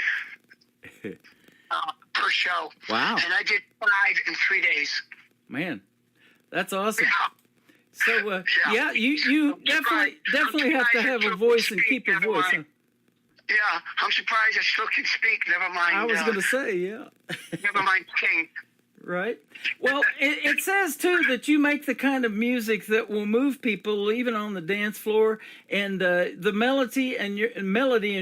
per show.
Wow.
And I did 5 in 3 days.
Man, that's awesome.
Yeah.
So you definitely have to have a voice and keep a voice. Huh?
Yeah, I'm surprised I still can speak. Never mind.
I was going to say, yeah.
Never mind King.
Right. Well, it says, too, that you make the kind of music that will move people even on the dance floor, and the melody and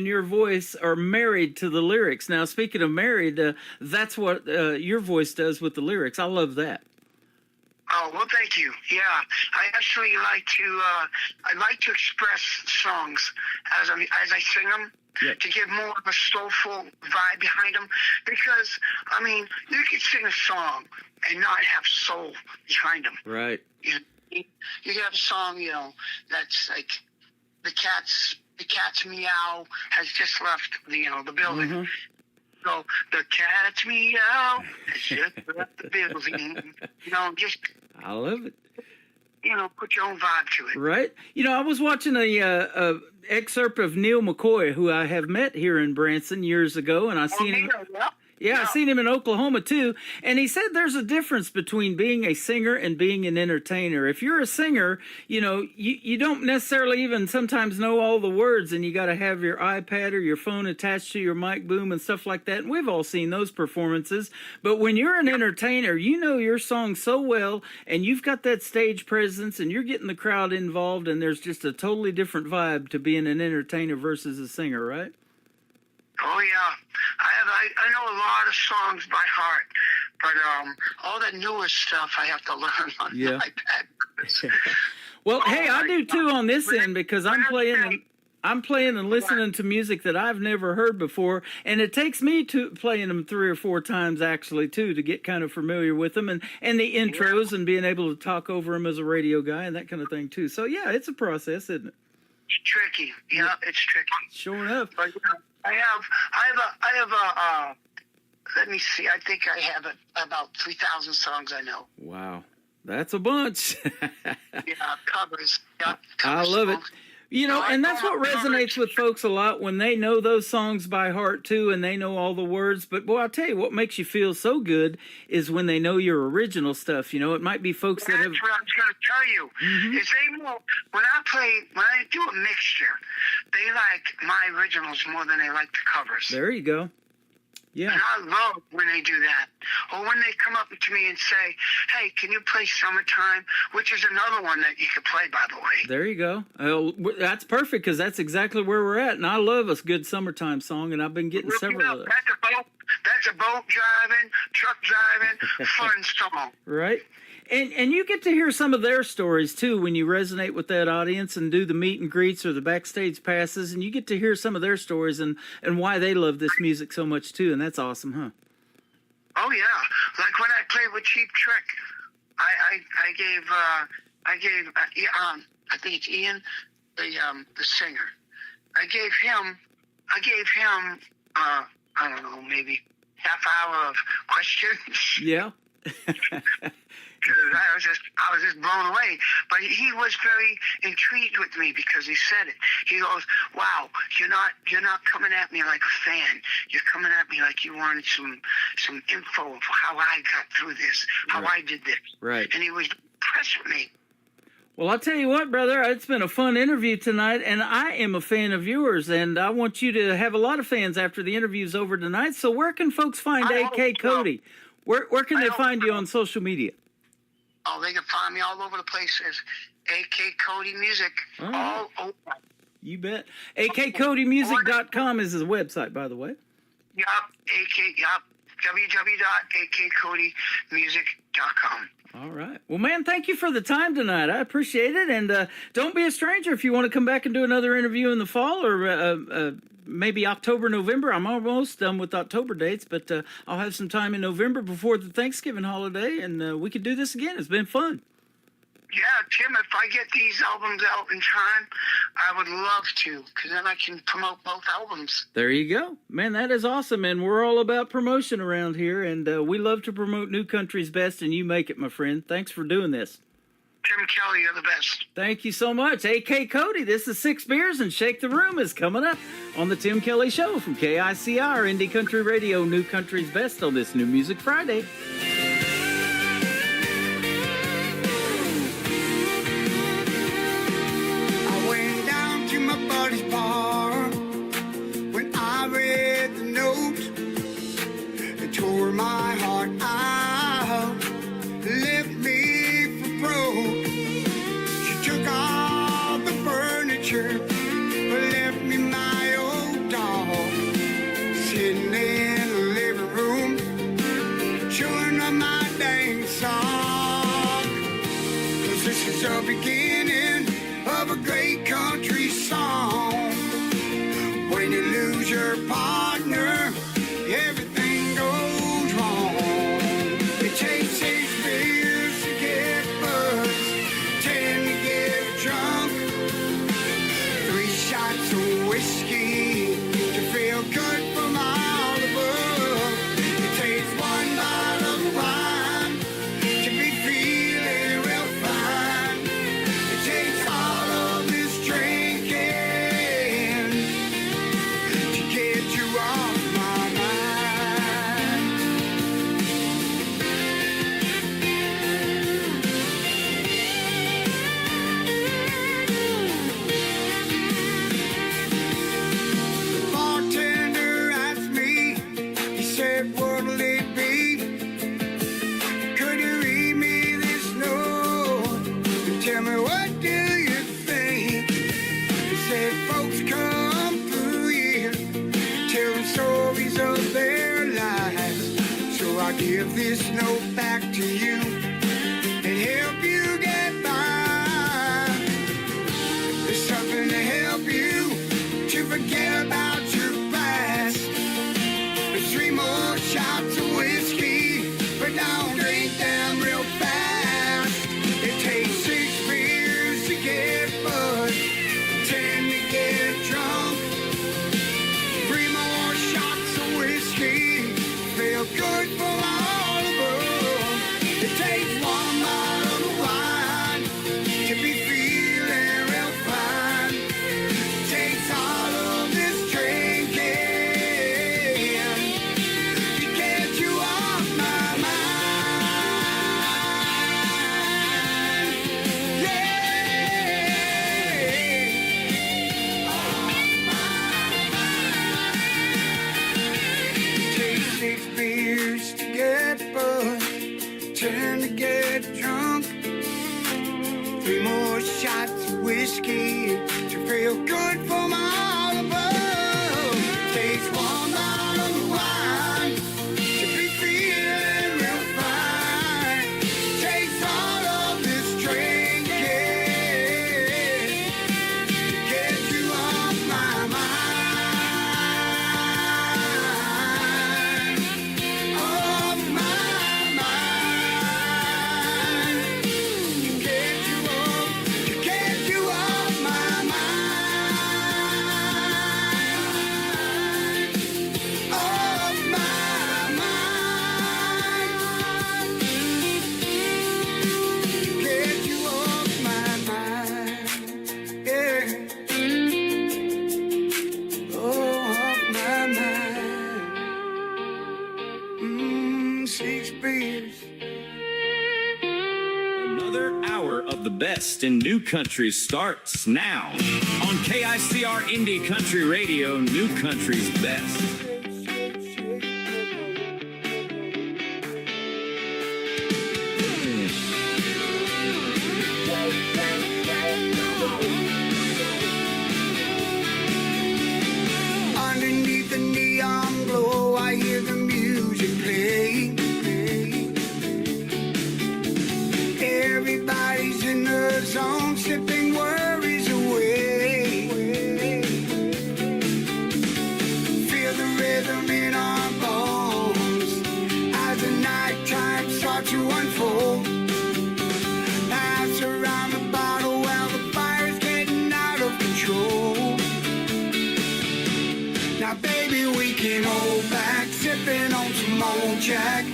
your voice are married to the lyrics. Now, speaking of married, that's what your voice does with the lyrics. I love that.
Oh, well, thank you. Yeah, I actually like to express songs as I sing them. Yep. To give more of a soulful vibe behind them, because you can sing a song and not have soul behind them.
Right.
You can have a song, that's like the cat's meow has just left the building.
Mm-hmm.
So the cat's meow has just left the building. Just
I love it.
Put your own vibe to it.
Right. I was watching a excerpt of Neil McCoy, who I have met here in Branson years ago, and I seen him. Yeah, I seen him in Oklahoma too. And he said there's a difference between being a singer and being an entertainer. If you're a singer, you know, you don't necessarily even sometimes know all the words, and you got to have your iPad or your phone attached to your mic boom and stuff like that. And we've all seen those performances. But when you're an entertainer, you know your song so well, and you've got that stage presence, and you're getting the crowd involved, and there's just a totally different vibe to being an entertainer versus a singer, right?
Oh yeah, I know a lot of songs by heart, but all that newer stuff I have to learn on the iPad.
Well, hey, I do too on this end because I'm playing and listening to music that I've never heard before, and it takes me to playing them 3 or 4 times actually too to get kind of familiar with them and the intros and being able to talk over them as a radio guy and that kind of thing too. So yeah, it's a process, isn't it?
It's tricky. Yeah, it's tricky.
Sure enough.
But I have a let me see. I think I have about 3,000 songs I know.
Wow, that's a bunch.
Yeah, covers. Yeah,
I love it. You know, and that's what resonates with folks a lot when they know those songs by heart too, and they know all the words. But boy, I'll tell you what makes you feel so good is when they know your original stuff. You know, it might be folks that have.
That's what I was going to tell you. Is they more when I do a mixture, they like my originals more than they like the covers.
There you go. Yeah.
And I love when they do that. Or when they come up to me and say, hey, can you play Summertime? Which is another one that you could play, by the way.
There you go. That's perfect because that's exactly where we're at. And I love a good Summertime song, and I've been getting several of those.
That's a boat driving, truck driving, fun song.
Right. And you get to hear some of their stories, too, when you resonate with that audience and do the meet and greets or the backstage passes, and you get to hear some of their stories and why they love this music so much, too, and that's awesome, huh?
Oh, yeah. Like when I played with Cheap Trick, I gave I think it's Ian, the singer. I gave him I don't know, maybe half hour of questions.
Yeah.
I was just blown away. But he was very intrigued with me because he said it. He goes, "Wow, you're not coming at me like a fan. You're coming at me like you wanted some info of how I got through this, how I did this."
Right.
And he was impressed with me.
Well, I'll tell you what, brother, it's been a fun interview tonight, and I am a fan of yours, and I want you to have a lot of fans after the interview's over tonight. So where can folks find A.K. Cody? Where can they find you on social media?
Oh, they can find me all over the place as A.K. Cody Music. All over.
You bet. AKCodymusic.com is his website, by the way.
Yup. www.akcodymusic.com.
All right. Well, man, thank you for the time tonight. I appreciate it. And don't be a stranger if you want to come back and do another interview in the fall or maybe October, November. I'm almost done with October dates, but I'll have some time in November before the Thanksgiving holiday, and we could do this again. It's been fun.
Yeah, Tim, if I get these albums out in time, I would love to, because then I can promote both albums.
There you go. Man, that is awesome, and we're all about promotion around here, and we love to promote New Country's best, and you make it, my friend. Thanks for doing this.
Tim Kelly, you're the best.
Thank you so much. A.K. Cody, this is Six Beers and Shake the Room is coming up on the Tim Kelly Show from KICR, Indie Country Radio, New Country's best on this New Music Friday.
Tore my heart out, left me for broke. She took all the furniture, but left me my old dog sitting in the living room, chewing on my dang song. 'Cause this is the beginning of a great country song. When you lose your partner, everything goes wrong. It takes 6 beers to get buzzed, 10 to get drunk, let folks come through here, telling stories of their lives. So I give this note back to you and help you get by. There's something to help you to forget about your past. There's 3 more shots of whiskey, but don't drink them real fast. It takes 6 beers to get buzzed, 10 to get drunk. 3 more shots of whiskey feel good for all of us. It takes 1 bottle of wine to be feeling real fine. Takes all of this drinking to get you off my mind. Yeah. Off my mind. Takes 6 beers to get buzzed, 10 to get drunk. 3 more shots of whiskey to feel good for my all above. Takes 1 bottle of wine to be feeling real fine. Takes all of this drinking to get you off my mind. Off my mind. To get you off my mind. Off my mind. To get you off my mind. Yeah. Oh, off my mind. 6 beers.
Another hour of the best in new country starts now. On KICR Indie Country Radio, New Country's best.
Underneath the neon glow, I hear the music play. Everybody's in the zone, sipping worries away. Feel the rhythm in our bones as the nighttime starts to unfold. Pass around the bottle while the fire's getting out of control. Now, baby, we can hold back, sipping on some old Jack.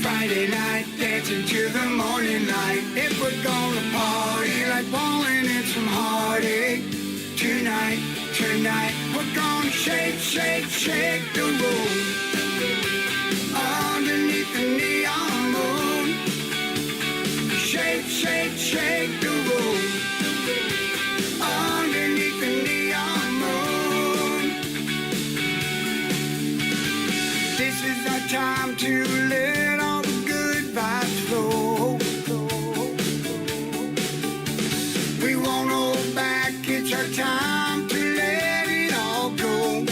Friday night, dancing to the morning light. If we're gonna party like bowling in some heartache. Tonight, we're gonna shake, shake, shake the room. Underneath the neon moon. Shake, shake, shake the room. Underneath the neon moon. This is our time to let all the good vibes flow. We won't hold back, it's our time to let it all go.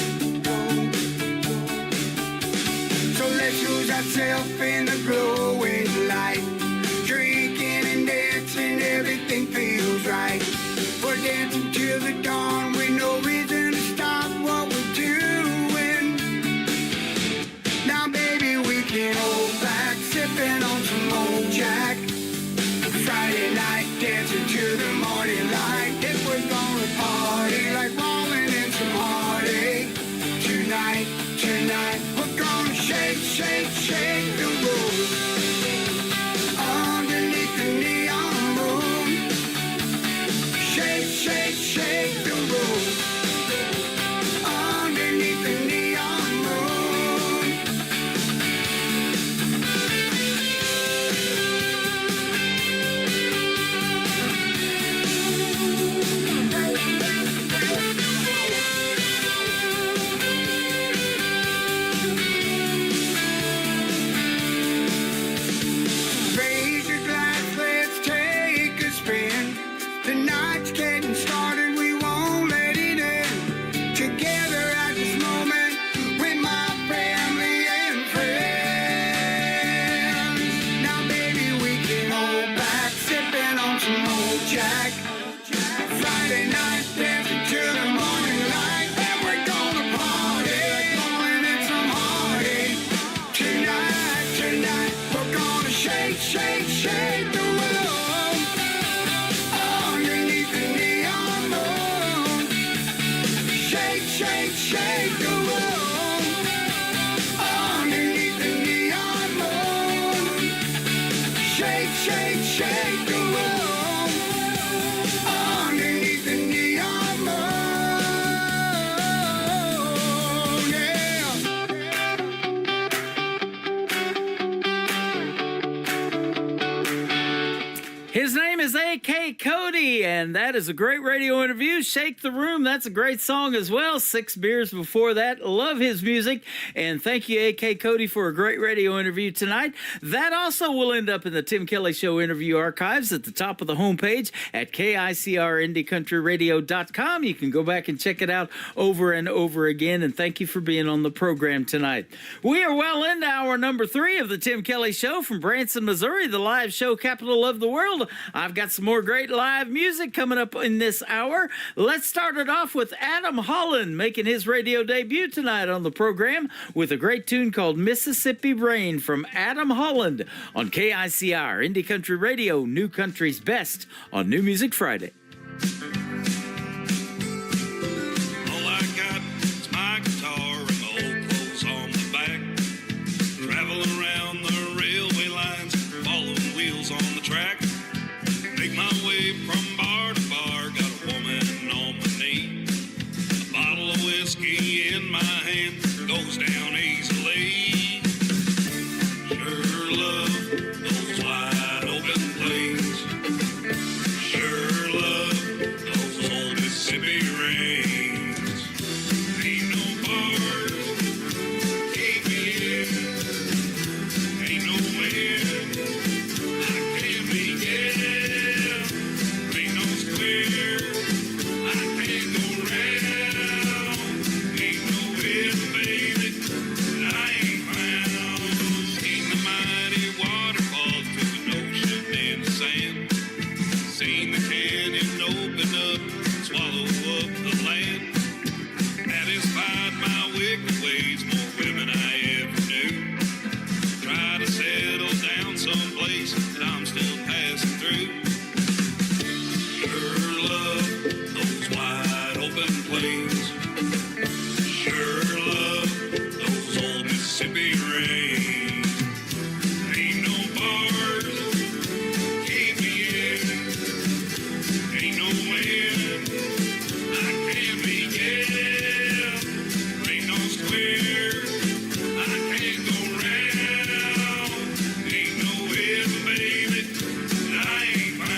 So let's lose ourselves in the glowing light. Drinking and dancing, everything feels right. We're dancing till the dawn with no reason to stop what we're doing. Now, baby, we can hold back, sipping on some old Jack. Friday night, dancing to the morning light. If we're gonna party like rolling in some heartache. Tonight, we're gonna shake, shake, shake the room. shake, shake the room underneath the neon moon. Shake, shake, shake the room underneath the neon moon.
His name is A.K. Cody, and that is a great radio interview. Shake the Room, that's a great song as well. 6 beers before that. Love his music, and thank you, A.K. Cody, for a great radio interview tonight. That also will end up in the Tim Kelly Show interview archives at the top of the homepage at KICRIndieCountryRadio.com. You can go back and check it out over and over again, and thank you for being on the program tonight. We are well into hour number 3 of the Tim Kelly Show from Branson, Missouri, the live show capital of the world. I've got some more great live music coming up in this hour. Let's start it off with Adam Holland making his radio debut tonight on the program with a great tune called Mississippi Rain from Adam Holland on KICR Indie Country Radio, New Country's Best on New Music Friday.
All I got is my guitar and my old clothes on the back. Travel around the railway lines, following wheels on the track. Make my way from bar to bar, got a woman on my knee. A bottle of whiskey in my hand, goes down easily. Sure love those wide open plains. Sure love those old Mississippi rains. Ain't no bars, keep me in. Ain't no man I can't be getting. Ain't no square I can't go round. Ain't no river, baby, that I ain't found. Seen the mighty waterfalls to an ocean in the sand. Seen the canyon open up, swallow up the land. Satisfied my wicked ways, more women I ever knew. Try to settle down someplace that I'm still passing through. Sure love those wide open plains. Sure love those old Mississippi rains. Ain't no bars, keep me in. Ain't no wind I can't be getting. Ain't no square I can't go round. Ain't no river, baby, that I ain't found.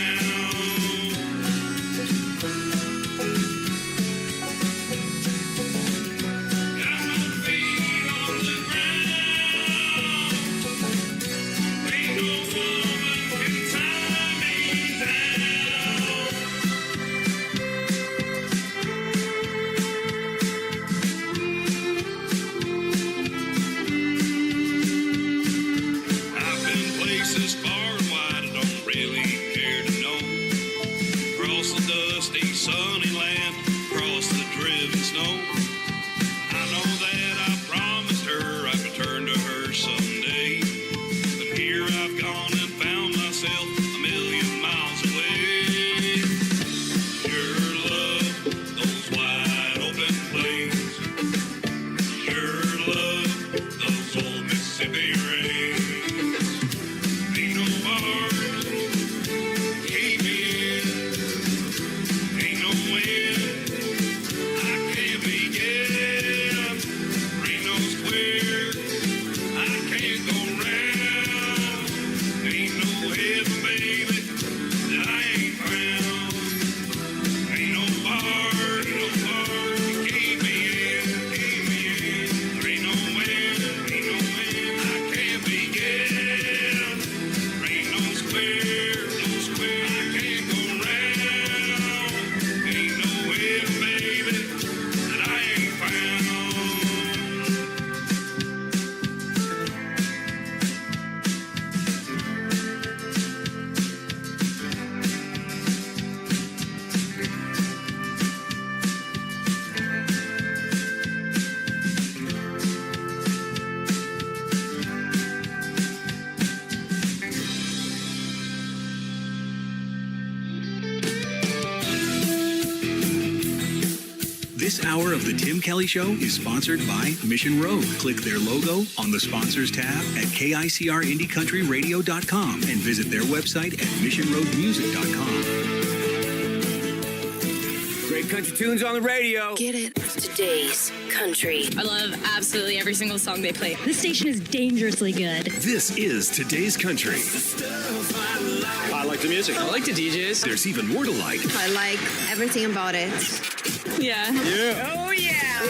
This hour of The Tim Kelly Show is sponsored by Mission Road. Click their logo on the sponsors tab at KICRIndieCountryRadio.com and visit their website at missionroadmusic.com.
Great country tunes on the radio.
Get it?
Today's country. I love absolutely every single song they play. This station is dangerously good.
This is Today's Country.
I like the music.
I like the DJs. There's even more to like.
I like everything about it. Yeah.
Yeah.
Oh, yeah.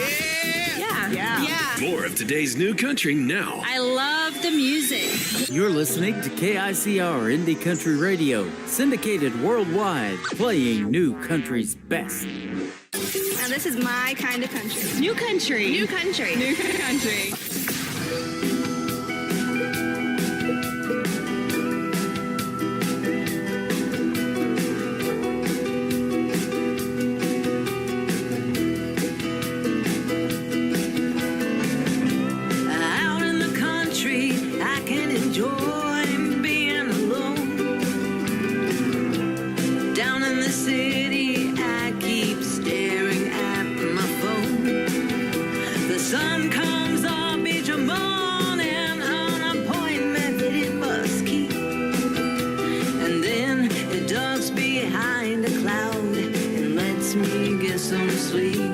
Yeah.
More of today's new country now.
I love the music.
You're listening to KICR Indie Country Radio, syndicated worldwide, playing new country's best.
Now this is my kind of country. New country. New country. New country.
Out in the country, I can enjoy being alone. Down in the city, I keep staring at my phone. The sun comes up each morning, an appointment that it must keep. And then it ducks behind a cloud and lets me get some sleep.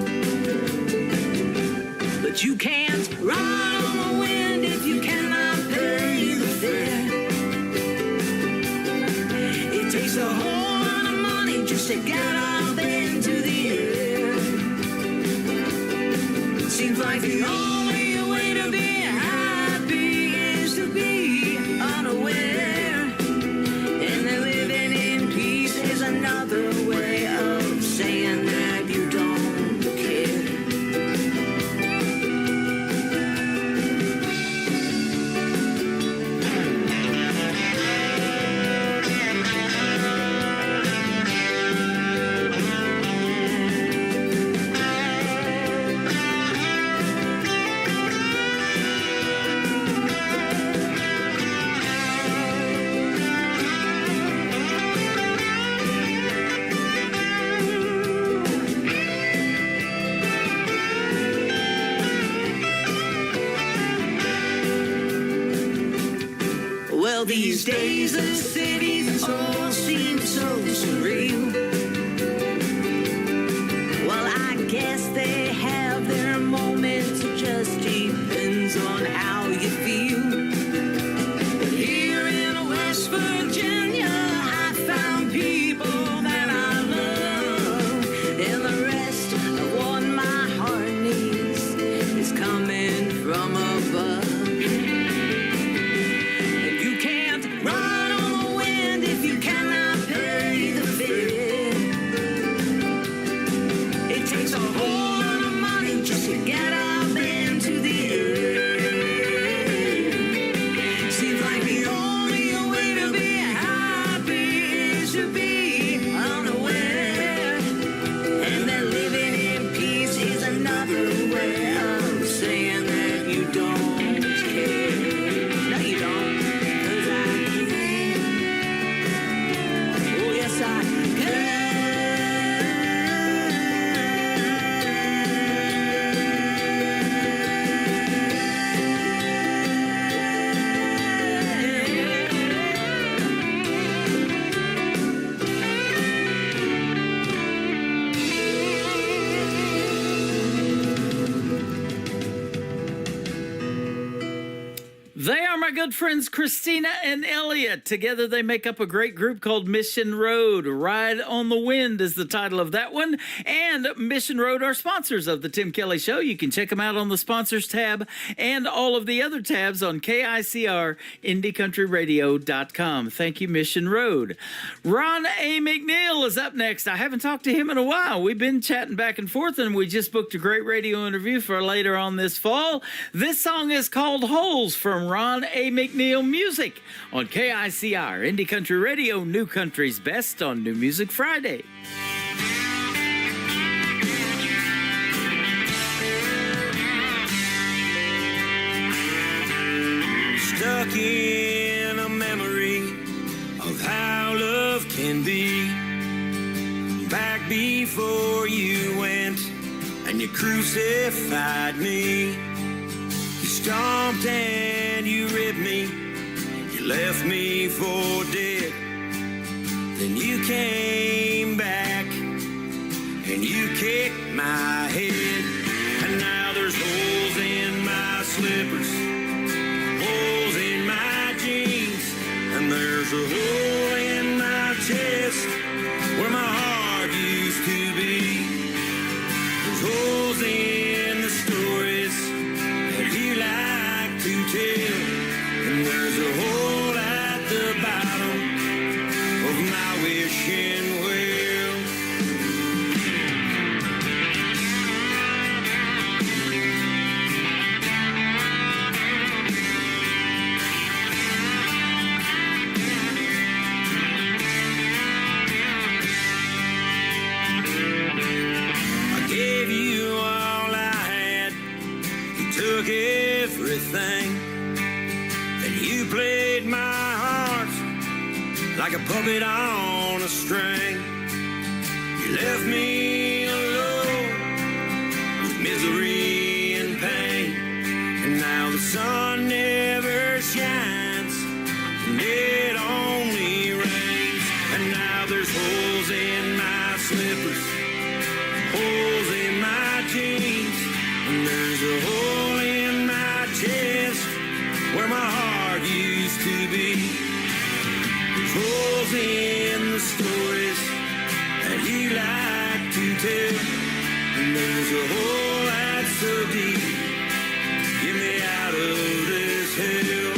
But you can't ride on the wind if you cannot pay the fare. It takes a whole lot of money just to get up into the air. Seems like the only way to be happy is to be unaware. And then living in peace is another way of saying that you don't care. Well, these days the cities all seem so surreal. Well, I guess they have their moments, it just depends on how you feel. But here in West Virginia, I found people that I love. And the rest of what my heart needs is coming from above. You can't ride on the wind if you cannot pay the fare. It takes a whole lot of money just to get up into the air. Seems like the only way to be happy is to be unaware. And then living in peace is another way of saying that you don't care. No, you don't. 'Cause I can. Oh, yes, I
They are my good friends Christina and Elliot. Together they make up a great group called Mission Road. Ride on the Wind is the title of that one. And Mission Road are sponsors of the Tim Kelly Show. You can check them out on the sponsors tab and all of the other tabs on KICRIndieCountryRadio.com. Thank you, Mission Road. Ron A. McNeil is up next. I haven't talked to him in a while. We've been chatting back and forth, and we just booked a great radio interview for later on this fall. This song is called Holes from Ron A. McNeil Music on KICR Indie Country Radio, New Country's Best on New Music Friday.
Stuck in a memory of how love can be. Back before you went
and you crucified me. You stomped and you ripped me, you left me for dead. Then you came back and you kicked my head. And now there's holes in my slippers, holes in my jeans, and there's a hole in my chest where my heart used to be. There's holes in the stories that you like to tell, and there's a hole at the bottom of my wishing well. I gave you all I had, you took everything, and you played my heart like a puppet on a string. You left me alone with misery and pain, and now the sun never shines and it only rains. And now there's holes in my slippers, holes in my jeans, and there's a hole in my chest where my heart used to be. There's holes in the stories that you like to tell, and there's a hole that's so deep, get me out of this hell.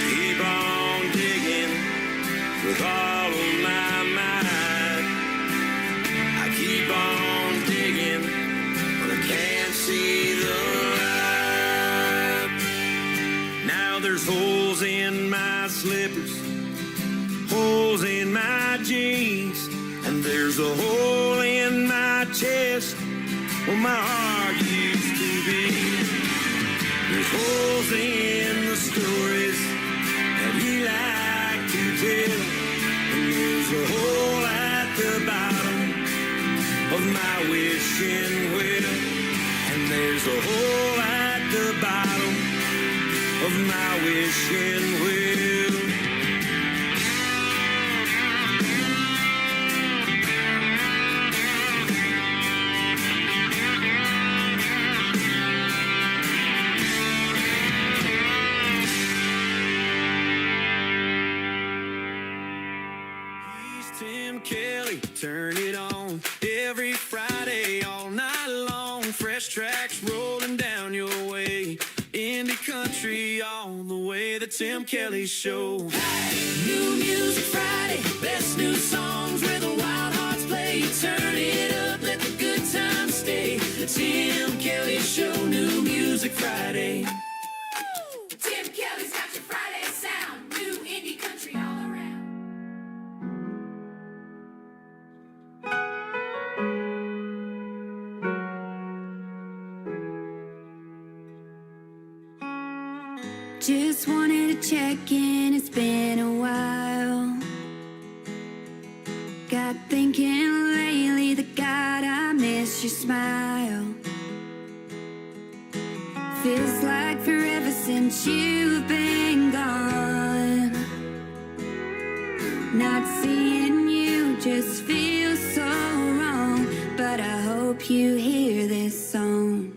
Keep on digging with all of my might. I keep on digging, but I can't see the light. Now there's holes in my slippers, holes in my jeans, and there's a hole in my chest where my heart used to be. There's holes in the stories that you like to tell, and there's a hole at the bottom of my wishing well, and there's a hole at the bottom of my wishing well. He's Tim Kelly, turn it on every Friday all night long. Fresh tracks rolling down your way, indie country all the way. The Tim Kelly Show.
New Music Friday, best new songs where the wild hearts play. Turn it up, let the good times stay. The Tim Kelly Show, New Music Friday.
Tim Kelly's got your Friday sound. New indie country all around. Just wanted to check in, it's been a while. Got thinking lately that God, I miss your smile. Feels like forever since you've been gone. Not seeing you just feels so wrong, but I hope you hear this song.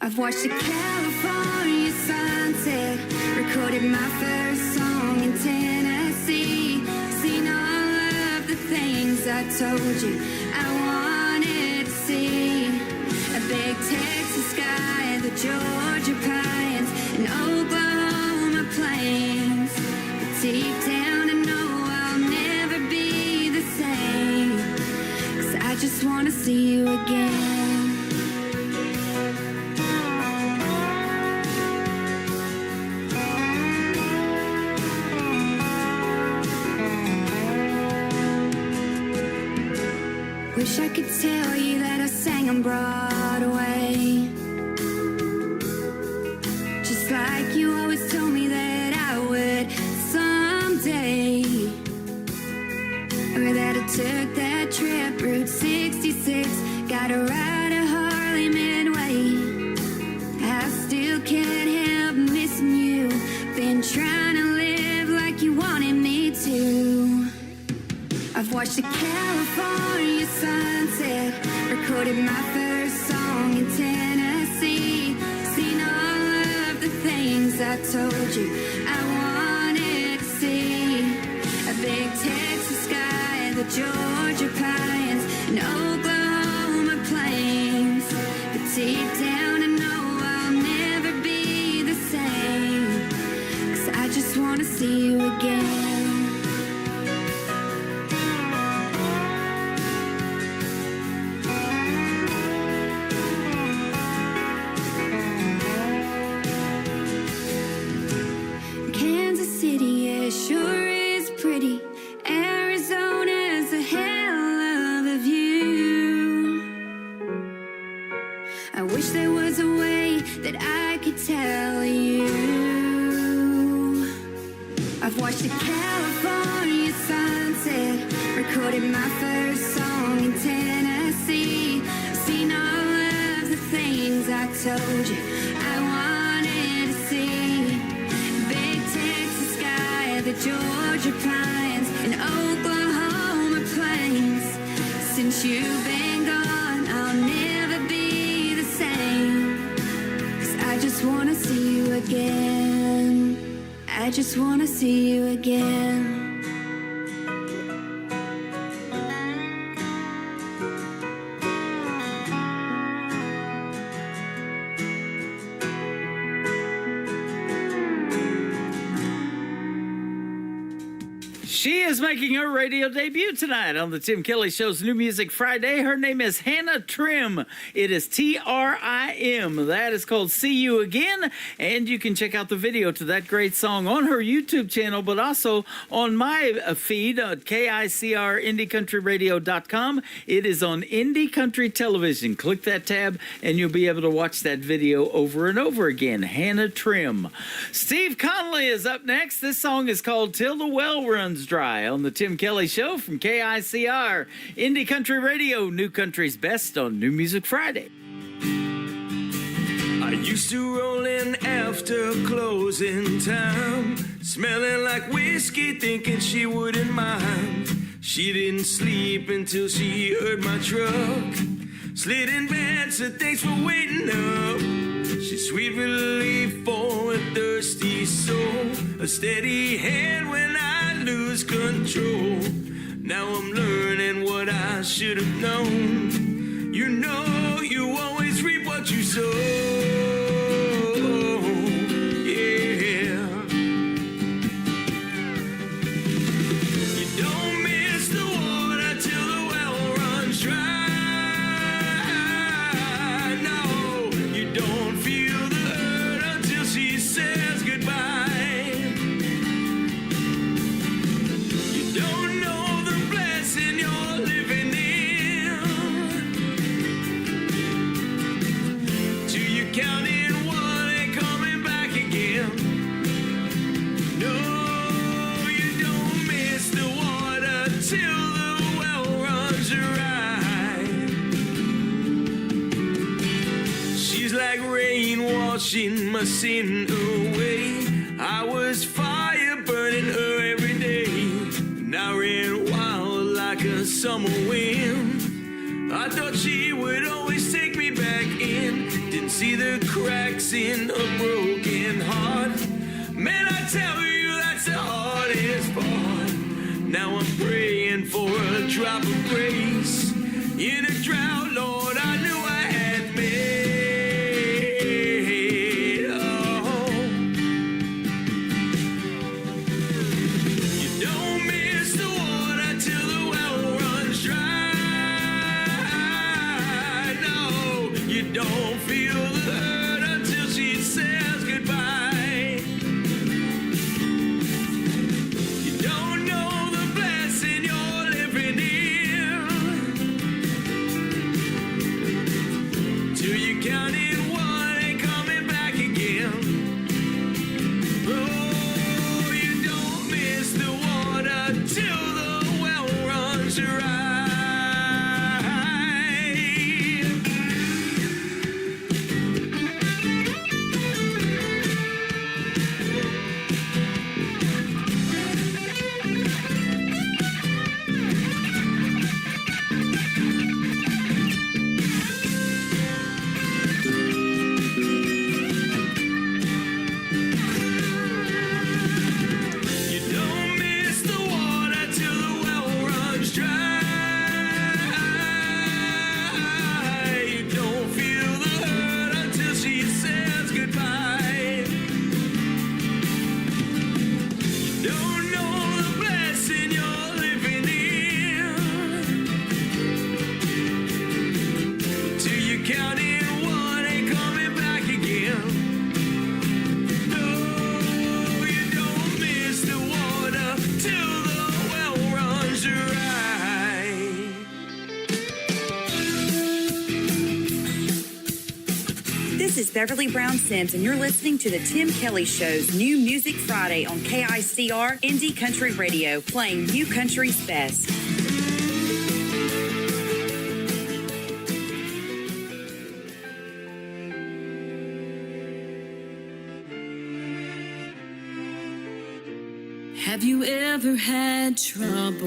I've watched the California sunset, recorded my first song in Tennessee, seen all of the things I told you I wanted to see. A big Texas sky, the Georgia pines, and Oklahoma plains. But deep down I know I'll never be the same, 'cause I just wanna see you again. wish I could tell you that I sang on Broadway, just like you always told me that I would someday, or that I took that trip Route 66, got a ride to Harley Midway. I still can't help missing you, been trying to live like you wanted me to. I've watched the California sunset, recorded my first song in Tennessee, seen all of the things I told you I wanted to see. A big Texas sky, the Georgia pines, and Oklahoma plains. But deep down I know I'll never be the same, 'cause I just wanna see you again. Kansas City, it sure is pretty. Arizona's a hell of a view. I wish there was a way that I could tell you. I've watched the California sunset, recorded my first song in Tennessee, seen all of the things I told you I wanted to see. Big Texas sky, the Georgia pines, and Oklahoma plains. Since you've been gone, I'll never be the same, 'cause I just wanna see you again. I just wanna see you again.
She is making her radio debut tonight on the Tim Kelly Show's New Music Friday. Her name is Hannah Trim. It is Trim. That is called See You Again. And you can check out the video to that great song on her YouTube channel, but also on my feed at KICRIndieCountryRadio.com. It is on Indie Country Television. Click that tab and you'll be able to watch that video over and over again. Hannah Trim. Steve Connolly is up next. This song is called Till the Well Runs Dry on the Tim Kelly Show from KICR Indie Country Radio, New Country's best on New Music Friday.
I used to roll in after closing time, smelling like whiskey, thinking she wouldn't mind. She didn't sleep until she heard my truck. Slid in bed, said thanks for waiting up. She's sweet relief for a thirsty soul, a steady hand when I lose control. Now I'm learning what I should have known. You know you always reap what you sow. Yeah. You don't miss the water till the well runs dry. No, you don't feel the hurt until she says goodbye. You don't know the blessing you're living in till you count in one and coming back again. No, you don't miss the water till the well runs dry. She's like rain washing my sin away. I was fire burning her every day, and I ran wild like a summer wind. I thought she would always take me back in, didn't see the cracks in a broken heart. Man, I tell you, that's the hardest part. Now I'm praying for a drop of grace. In a drought, Lord, I knew I had made. Oh, you don't miss the water till the well runs dry. No, you don't feel the hurt until she says goodbye. You don't know the blessing you're living in
Beverly Brown Sims, and you're listening to the Tim Kelly Show's New Music Friday on KICR Indie Country Radio, playing New Country's best.
Have you ever had troubles?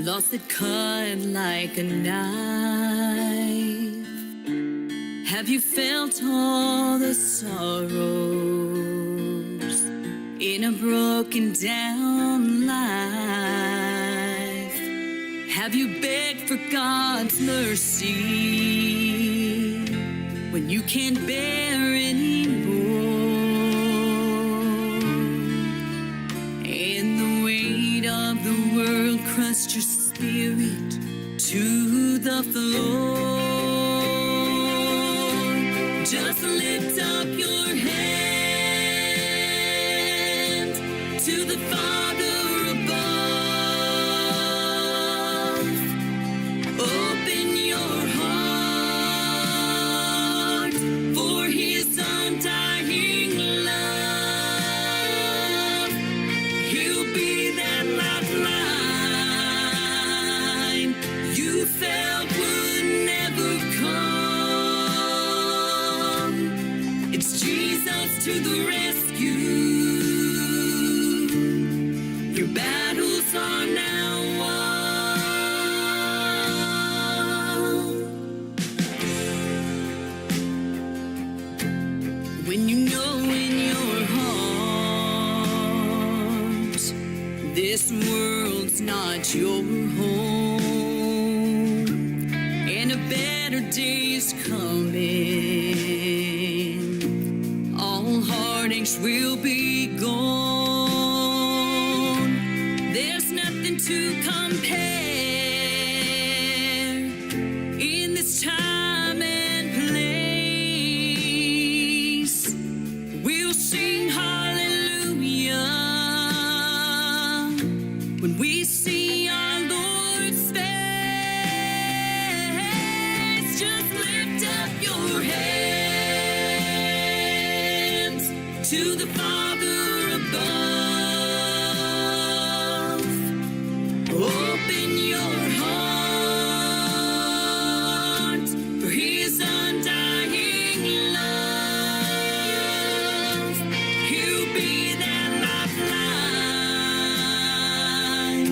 Lost that cut like a knife? Have you felt all the sorrows in a broken down life? Have you begged for God's mercy when you can't bear anymore? And the weight of the world crushed your spirit to the floor. Just lift up your hand to the Father above. Open your heart for His undying love. He'll be that lifeline you felt would never come. It's Jesus to the rescue. Your battles are now won. When you know in your heart this world's not your home, and a better day's coming, all heartaches will be gone. There's nothing to compare in this time and place. We'll sing hallelujah when we see our Lord's face. Just lift up your hands to the Father above. Open your heart for His undying love. He'll be that lifeline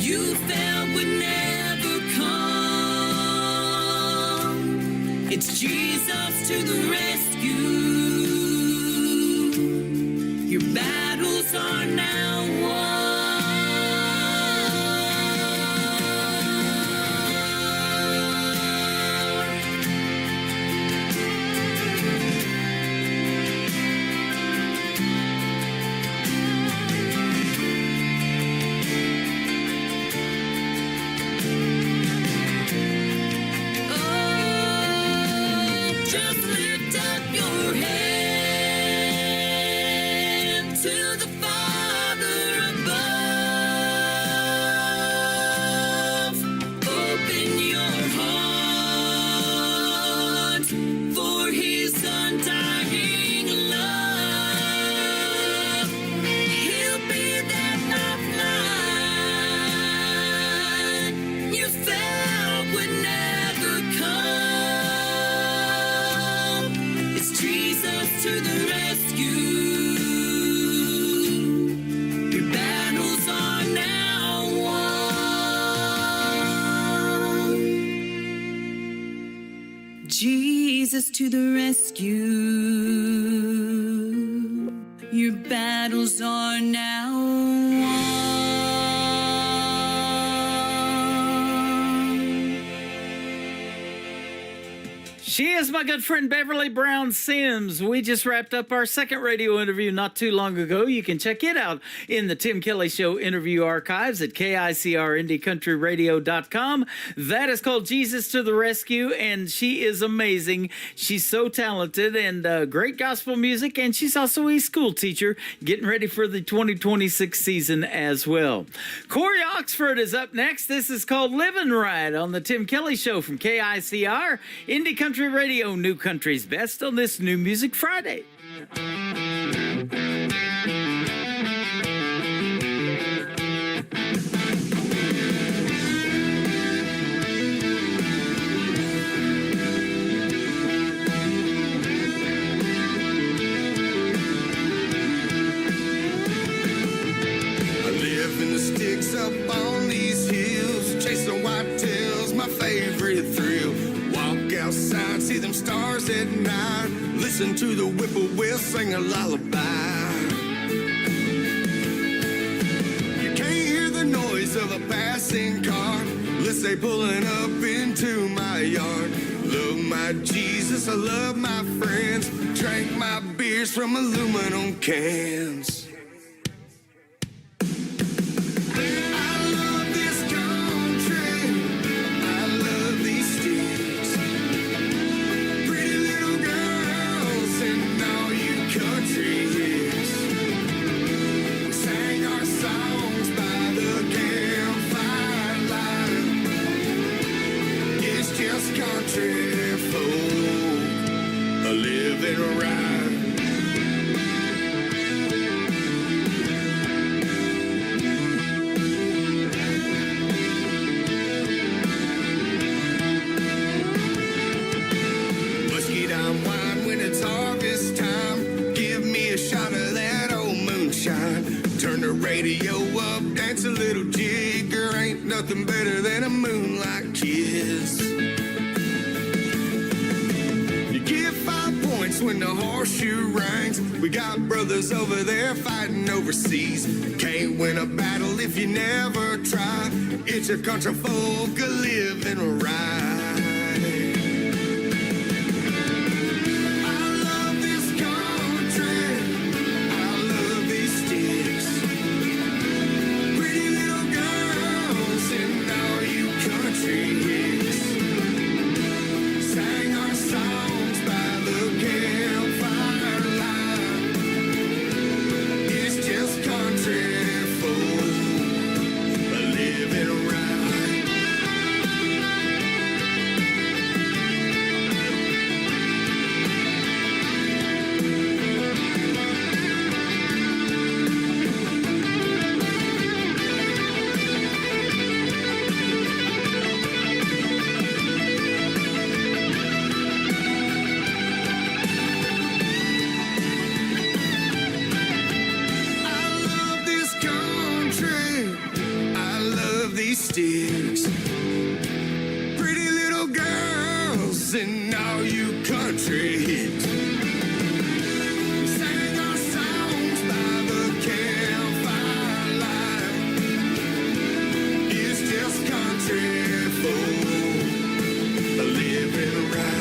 you felt would never come. It's Jesus to the rescue. Your battles are now won. Just lift up your hand to the Father above. Open your heart for His undying love. He'll be that lifeline you felt would never come. It's Jesus to the rescue. Your battles are now won. Jesus to the rescue. Your battles are now won.
She is my good friend Beverly Brown Sims. We just wrapped up our second radio interview not too long ago. You can check it out in the Tim Kelly Show interview archives at KICRIndieCountryRadio.com. That is called Jesus to the Rescue, and she is amazing. She's so talented and great gospel music, and she's also a school teacher getting ready for the 2026 season as well. Corey Oxford is up next. This is called Living Right on the Tim Kelly Show from KICR Indie Country Country Radio, New Country's Best on this New Music Friday.
Up on these hills, chasing whitetails, my favorite thrill. Walk outside, see them stars at night, listen to the whippoorwill sing a lullaby. You can't hear the noise of a passing car, unless they pulling up into my yard. Love my Jesus, I love my friends, drank my beers from aluminum cans. Radio up, dance a little jig. There ain't nothing better than a moonlight kiss. You get 5 points when the horseshoe rings. We got brothers over there fighting overseas. Can't win a battle if you never try. It's a country folk a living right. Pretty little girls and all you country hits. We sang our songs by the campfire light. It's just country folk living right.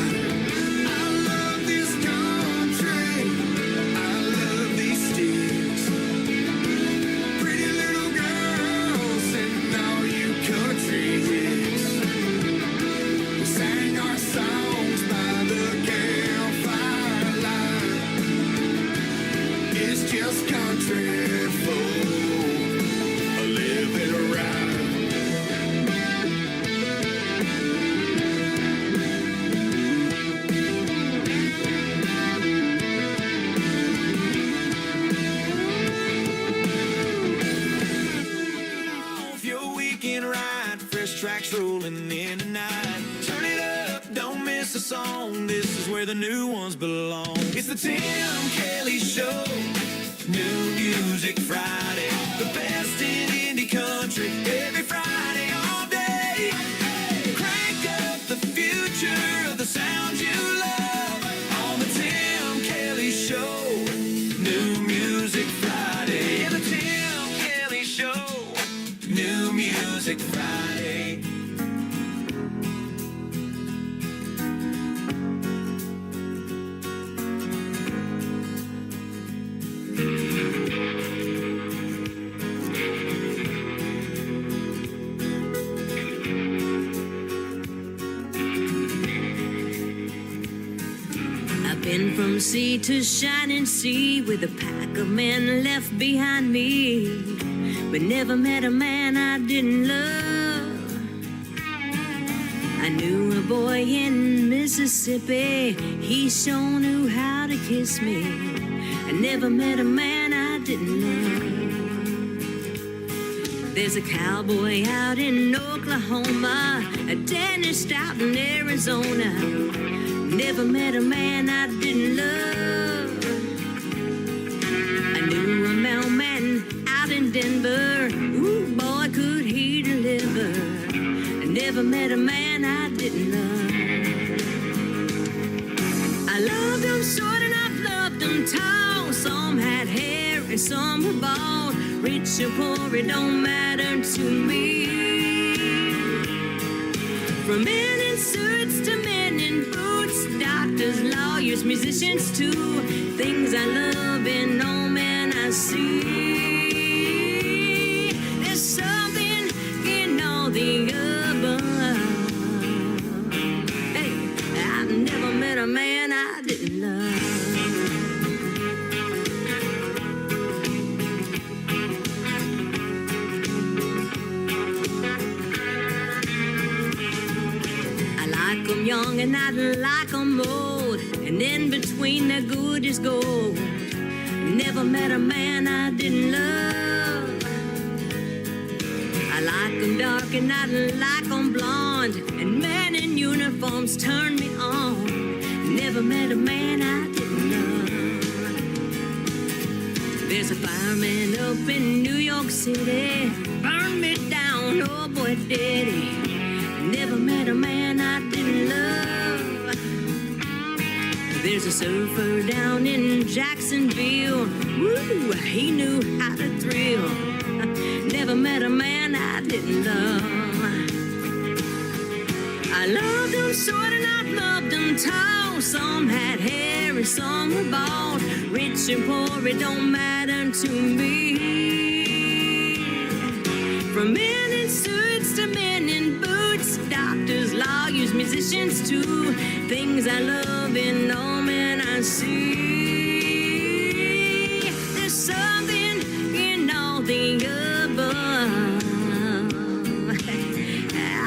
I love this country. I love these sticks. Pretty little girls and all you country hits. We sang our songs by the campfire light. It's just country folk living right. Off your weekend ride, fresh tracks rolling in tonight. Turn it up, don't miss a song. This is where the new ones belong. It's the Tim Kelly Show, New Music Friday. The best in indie country, every Friday all day. Crank up the future of the sound you love on the Tim Kelly Show, New Music Friday. Yeah, the Tim Kelly Show, New Music Friday.
I've been from sea to shining sea with a pack of men left behind me, but never met a man I didn't love.
I knew a boy in Mississippi, he sure knew how to kiss me. I never met a man I didn't love. There's a cowboy out in Oklahoma, a dentist out in Arizona. Never met a man I didn't love. I knew a mailman out in Denver, ooh boy could he deliver. I never met a man I didn't love. I loved them short and I loved them tall. Some had hair and some were bald. Rich or poor, it don't matter to me. From men in suits to men in boots, doctors, lawyers, musicians too. Things I love in all men I see. There's something in all the above. Hey, I've never met a man I didn't love. Young and I like 'em old, and in between the good is gold. Never met a man I didn't love. I like 'em dark and I like 'em blonde, and men in uniforms turn me on. Never met a man I didn't love. There's a fireman up in New York City, burned me down, oh boy did he. Never met a man I didn't love. There's a surfer down in Jacksonville, woo, he knew how to thrill. Never met a man I didn't love. I loved them short and I loved them tall. Some had hair and some were bald. Rich and poor, it don't matter to me. From men in suits to men in boots, doctors, lawyers, musicians too. Things I love in all men I see. There's something in all the above.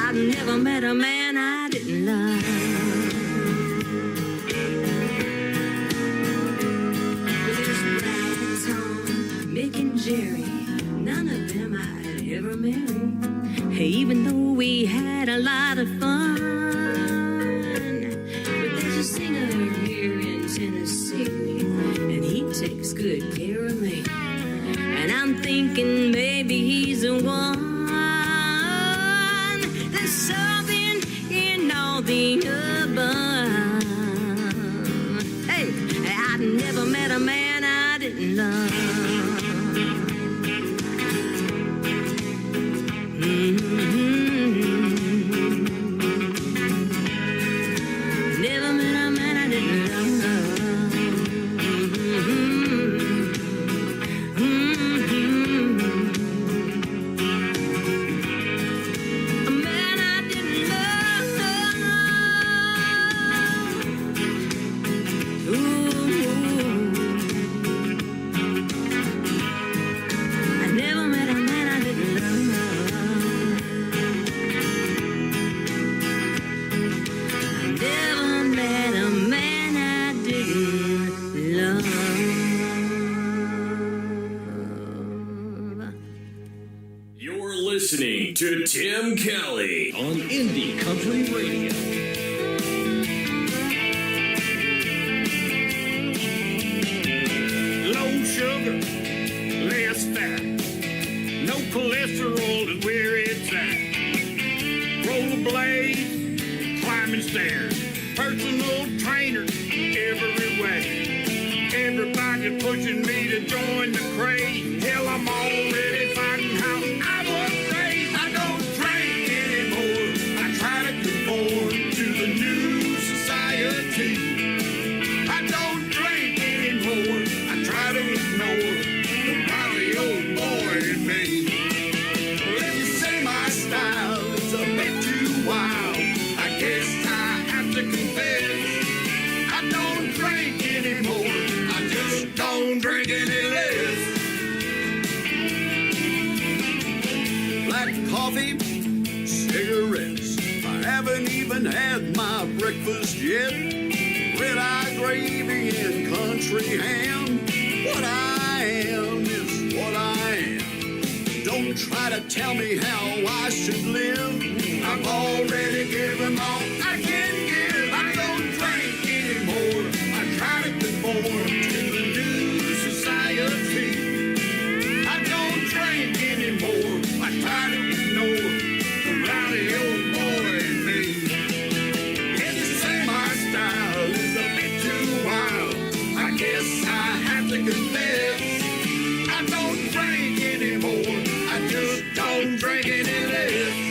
I've never met a man I didn't love. There's Brad, Tom, Mick and Jerry, none of them I'd ever marry. Even though we had a lot of fun. But there's a singer here in Tennessee, and he takes good care of me. And I'm thinking maybe he's the one. There's something in all the above. Hey, I've never met a man I didn't love. Never met a man I didn't love. A man I didn't love. I never met a man I didn't love.
You're listening to Tim Kelly on Indie Country Radio.
Low sugar, less fat, no cholesterol is where it's at. Rollerblades, climbing stairs, personal trainers everywhere. Everybody's pushing me to join the craze. Hell, I'm already finding how I was raised. I don't drink anymore. I try to conform to the new society. I don't drink anymore. I try to ignore the wily old boy in me. Let me say my style is a bit too wild. I guess I have to confess, I don't drink anymore. I just don't drink any less. Black coffee, cigarettes. If I have
haven't even had my breakfast yet. Red-eye gravy and country ham. What I am is what I am. Don't try to tell me how I should live. I've already given all I can give. I don't drink anymore. I try to conform to the new society. I don't drink anymore. I try to ignore the rowdy old boy in me. If you say my style is a bit too wild, I guess I have to confess. I don't drink anymore. I just don't drink any less.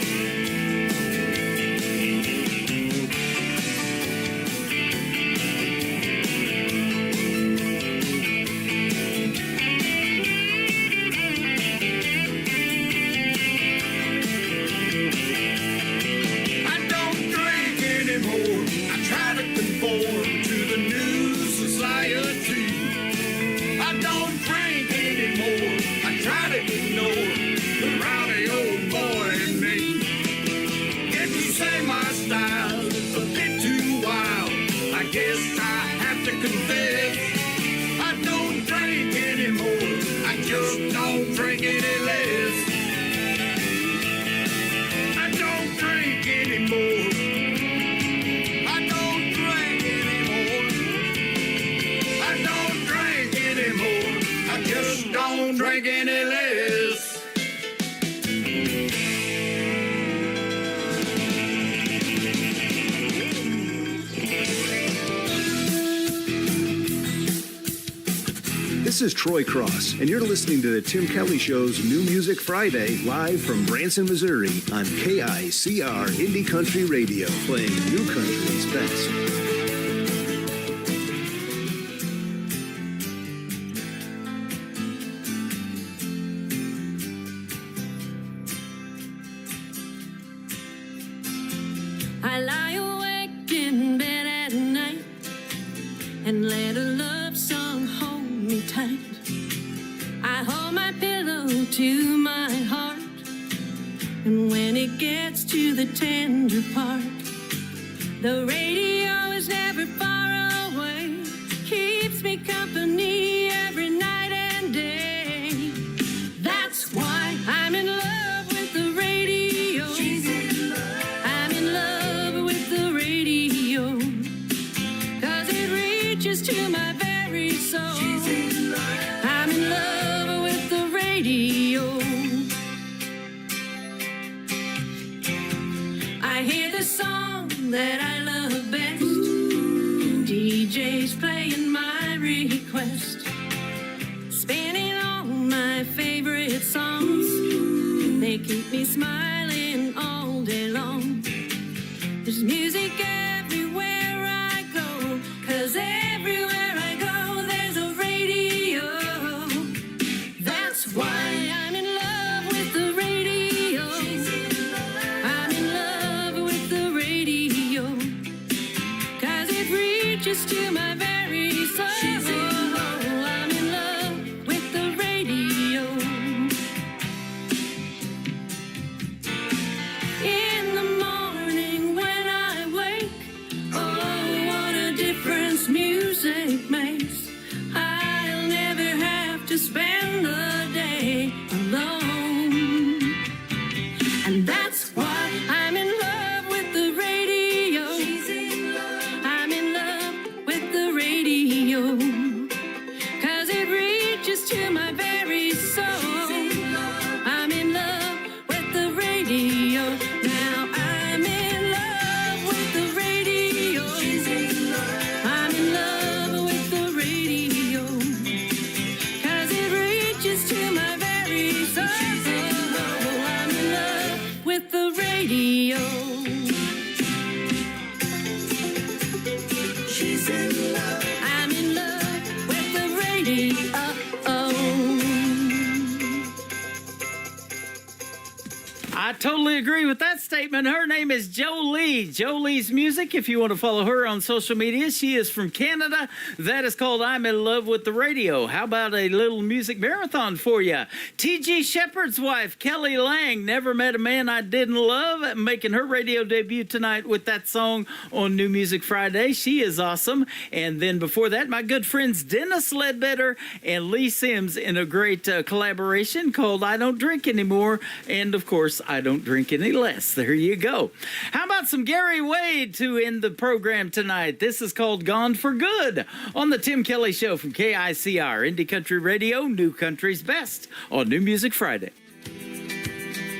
This is Troy Cross, and you're listening to the Tim Kelly Show's New Music Friday, live from Branson, Missouri, on KICR Indie Country Radio, playing new country's best.
I lie awake in bed at night and let a love song hold me tight. I hold my pillow to my heart, and when it gets to the tender part, the radio is never far away, keeps me company every night and day. That's why I'm in love with the radio. I'm in love with the radio, 'cause it reaches to my very soul. I'm in love with the radio. I hear the song that I love best. DJ's playing my request, spinning all my favorite songs. They keep me smiling all day long. There's music everywhere I go, 'cause everywhere I go there's a radio. That's why I'm in love with the radio. I'm in love with the radio, 'cause it reaches to my very soul. I'm in love with the radio. In the morning when I wake, oh, what a difference music makes. I'll never have to spend the day alone. And that's why I'm in love with the radio. I'm in love with the radio, 'cause it reaches to my very soul. I'm in love with the radio. Now I'm in love with the radio. I'm in love with the radio, 'cause it reaches to my very soul. I'm in love with the radio. She's in love. I'm in love with the radio.
I totally agree with that statement. Her name is Jolie. Jolie's music, if you want to follow her on social media, she is from Canada. That is called I'm in Love with the Radio. How about a little music marathon for you? T.G. Shepherd's wife, Kelly Lang, Never Met a Man I Didn't Love, making her radio debut tonight with that song on New Music Friday. She is awesome. And then before that, my good friends Dennis Ledbetter and Lee Sims in a great collaboration called I Don't Drink Anymore. And of course, I Don't Drink Any Less. There you go. How about some Gary Wade to end the program tonight? This is called Gone for Good on the Tim Kelly Show from KICR, Indie Country Radio, New Country's Best on New Music Friday.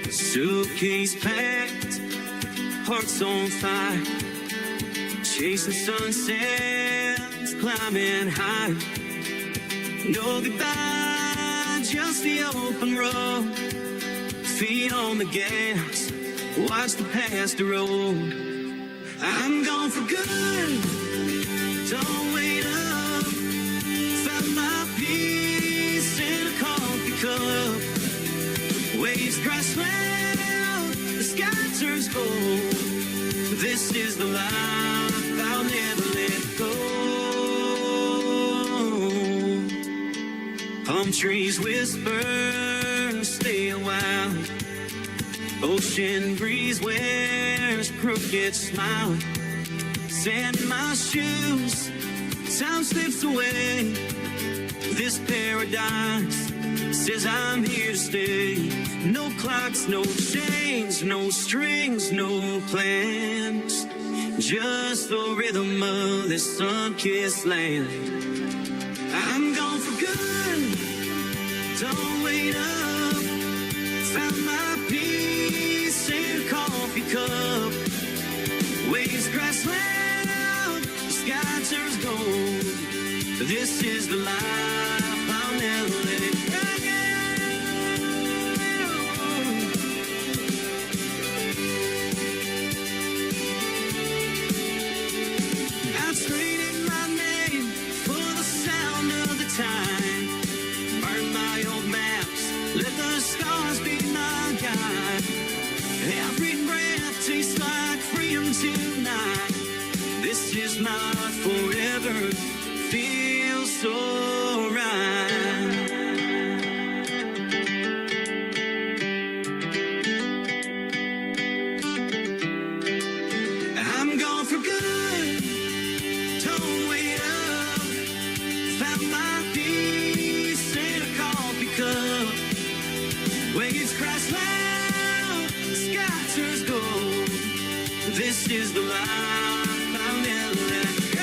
Suitcase packed, hearts on fire, chasing sunsets, climbing high. No goodbye, just the open road. Feet on the gas, watch the past roll. I'm gone for good, don't wait up. Found my peace in a coffee cup. Waves crash loud, the sky turns cold. This is the life I'll never let go. Palm trees whisper, stay a while. Ocean breeze wears crooked smile. Sand in my shoes, time slips away. This paradise says I'm here to stay. No clocks, no chains, no strings, no plans. Just the rhythm of this sun-kissed land. I'm gone for good, don't wait up. Found my peace in a coffee cup. Waves crash loud, the sky turns gold. This is the life I'll never let go. I've traded my name for the sound of the time. Burn my old maps, let the stars be my guide. Every breath tastes like freedom tonight. This is my forever, feels so right. I'm gone for good, don't wait up. Found my peace in a coffee cup. Waves crash loud, the sky turns gold. This is the life I'll never let go.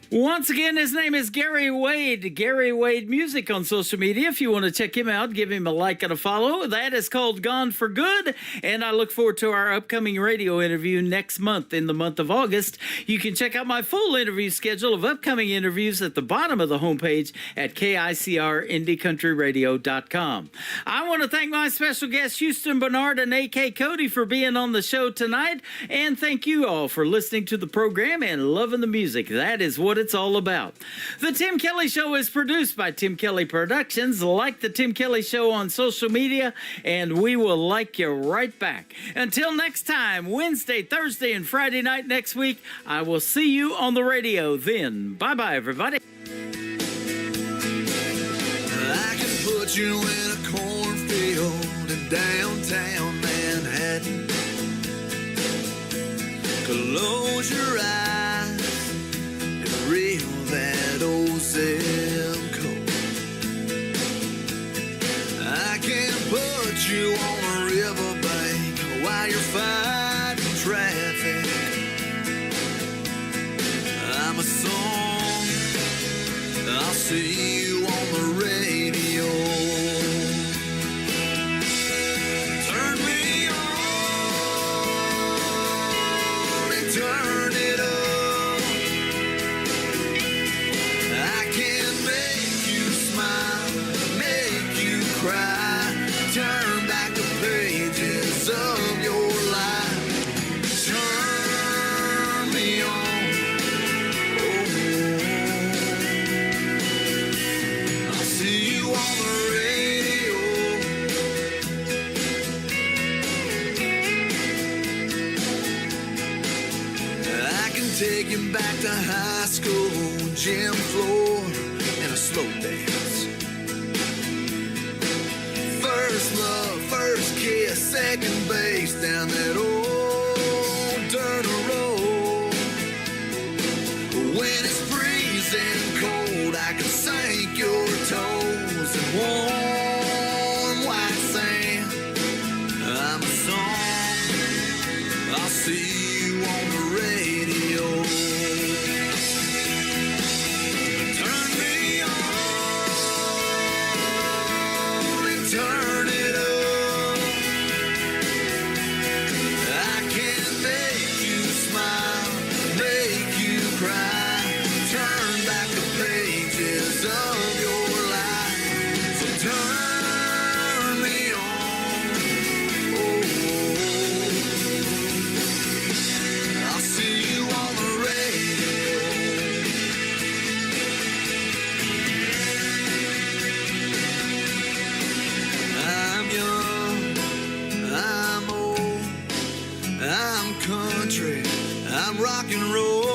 Once again, his name is Gary Wade. Gary Wade Music on social media. If you want to check him out, give him a like and a follow. That is called Gone for Good. And I look forward to our upcoming radio interview next month in the month of August. You can check out my full interview schedule of upcoming interviews at the bottom of the homepage at KICRIndieCountryRadio.com. I want to thank my special guests, Houston Bernard and A.K. Cody, for being on the show tonight. And thank you all for listening to the program and loving the music. That is what it's all about. The Tim Kelly Show is produced by Tim Kelly Productions. Like the Tim Kelly Show on social media, and we will like you right back. Until next time, Wednesday, Thursday, and Friday night next week, I will see you on the radio then. Bye-bye, everybody.
I can put you in a cornfield in downtown Manhattan. Close your eyes and reel that old zip code. I can put you on a riverbank while you're fighting traffic. I'm a song, I'll see you on the radio. Turn me on and turn it up. I can make you smile, make you cry. take you back to high school, gym floor, and a slow dance. First love, first kiss, second base down that old dirt road. When it's freezing cold, I can sink your toes in warm white sand. I'm a song, I'll see you on the radio. Turn me on and turn it up. I can make you smile, make you cry, turn back the pages of your life. So turn me on. Oh, I'll see you on the radio. I'm young, I'm old, I'm country, I'm rock and roll.